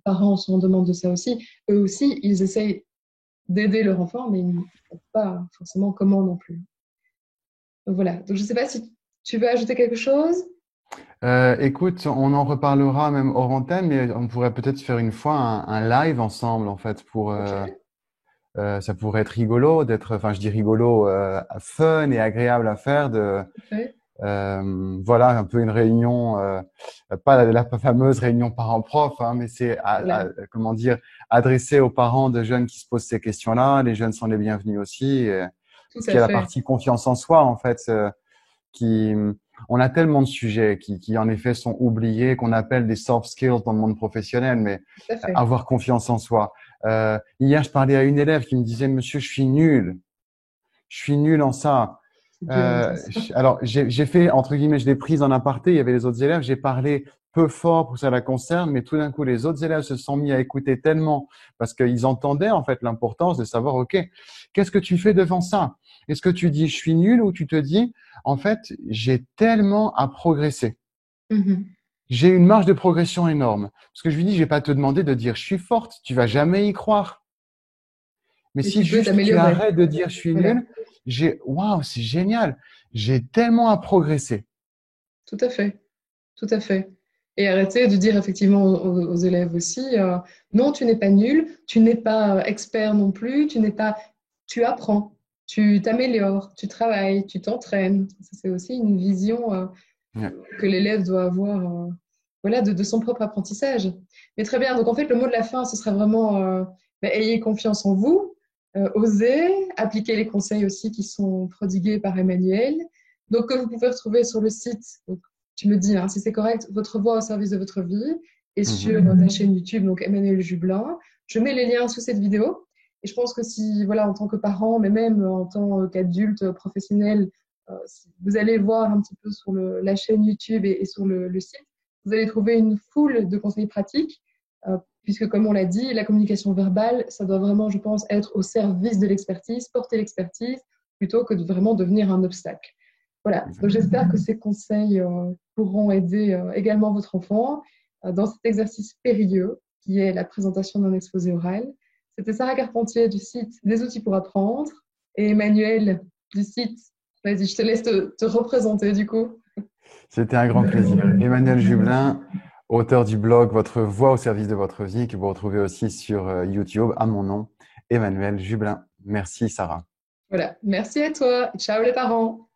parents sont en demande de ça aussi. Eux aussi, ils essayent d'aider leur enfant, mais ils ne savent pas forcément comment non plus. Donc voilà. Donc je ne sais pas si tu veux ajouter quelque chose. Écoute, on en reparlera même hors antenne, mais on pourrait peut-être faire une fois un live ensemble, en fait, Ok. ça pourrait être rigolo d'être, enfin, je dis rigolo, fun et agréable à faire Parfait. voilà, un peu une réunion, pas la fameuse réunion parents-prof, hein, mais c'est, Voilà. comment dire, adressé aux parents de jeunes qui se posent ces questions-là. Les jeunes sont les bienvenus aussi. Tout Parce qu'il à y a la fait. partie confiance en soi, en fait, qui, on a tellement de sujets qui en effet sont oubliés, qu'on appelle des soft skills dans le monde professionnel, mais Tout à fait. avoir confiance en soi. Hier, je parlais à une élève qui me disait, Monsieur, je suis nul en ça. C'est dur d'entendre ça. Alors, j'ai fait, entre guillemets, je l'ai prise en aparté, il y avait les autres élèves, j'ai parlé peu fort pour que ça la concerne, mais tout d'un coup, les autres élèves se sont mis à écouter tellement parce qu'ils entendaient en fait l'importance de savoir, OK, qu'est-ce que tu fais devant ça? Est-ce que tu dis je suis nul ou tu te dis, en fait, j'ai tellement à progresser. Mhm. J'ai une marge de progression énorme. Parce que je lui dis, je vais pas te demander de dire je suis forte, tu vas jamais y croire. Mais Et si tu peux juste tu t'améliorer. arrêtes de dire je suis Voilà, nul, waouh, c'est génial. J'ai tellement à progresser. tout à fait, tout à fait. Et arrêter de dire effectivement aux élèves aussi, non, tu n'es pas nul, tu n'es pas expert non plus, tu n'es pas, tu apprends, tu t'améliores, tu travailles, tu t'entraînes. Ça, c'est aussi une vision Ouais. que l'élève doit avoir, voilà, de son propre apprentissage. Mais très bien. Donc en fait, le mot de la fin, ce sera vraiment ayez confiance en vous, osez, appliquez les conseils aussi qui sont prodigués par Emmanuel. Donc que vous pouvez retrouver sur le site. Donc, tu me dis hein, si c'est correct, votre voix au service de votre vie et sur Mhm. ta chaîne YouTube, donc Emmanuel Jublin. Je mets les liens sous cette vidéo. Et je pense que si, voilà, en tant que parent, mais même en tant qu'adulte professionnel, vous allez voir un petit peu sur la chaîne YouTube et sur le site, vous allez trouver une foule de conseils pratiques, puisque comme on l'a dit, la communication verbale, ça doit vraiment, je pense, être au service de l'expertise, porter l'expertise, plutôt que de vraiment devenir un obstacle. Voilà, donc j'espère que ces conseils pourront aider également votre enfant dans cet exercice périlleux qui est la présentation d'un exposé oral. C'était Sarah Carpentier du site Des outils pour apprendre et Emmanuel du site. Vas-y, je te laisse te représenter du coup. C'était un grand plaisir. Emmanuel Jublin, auteur du blog Votre voix au service de votre vie, que vous retrouvez aussi sur YouTube à mon nom, Emmanuel Jublin. Merci Sarah. Voilà, merci à toi. Ciao les parents.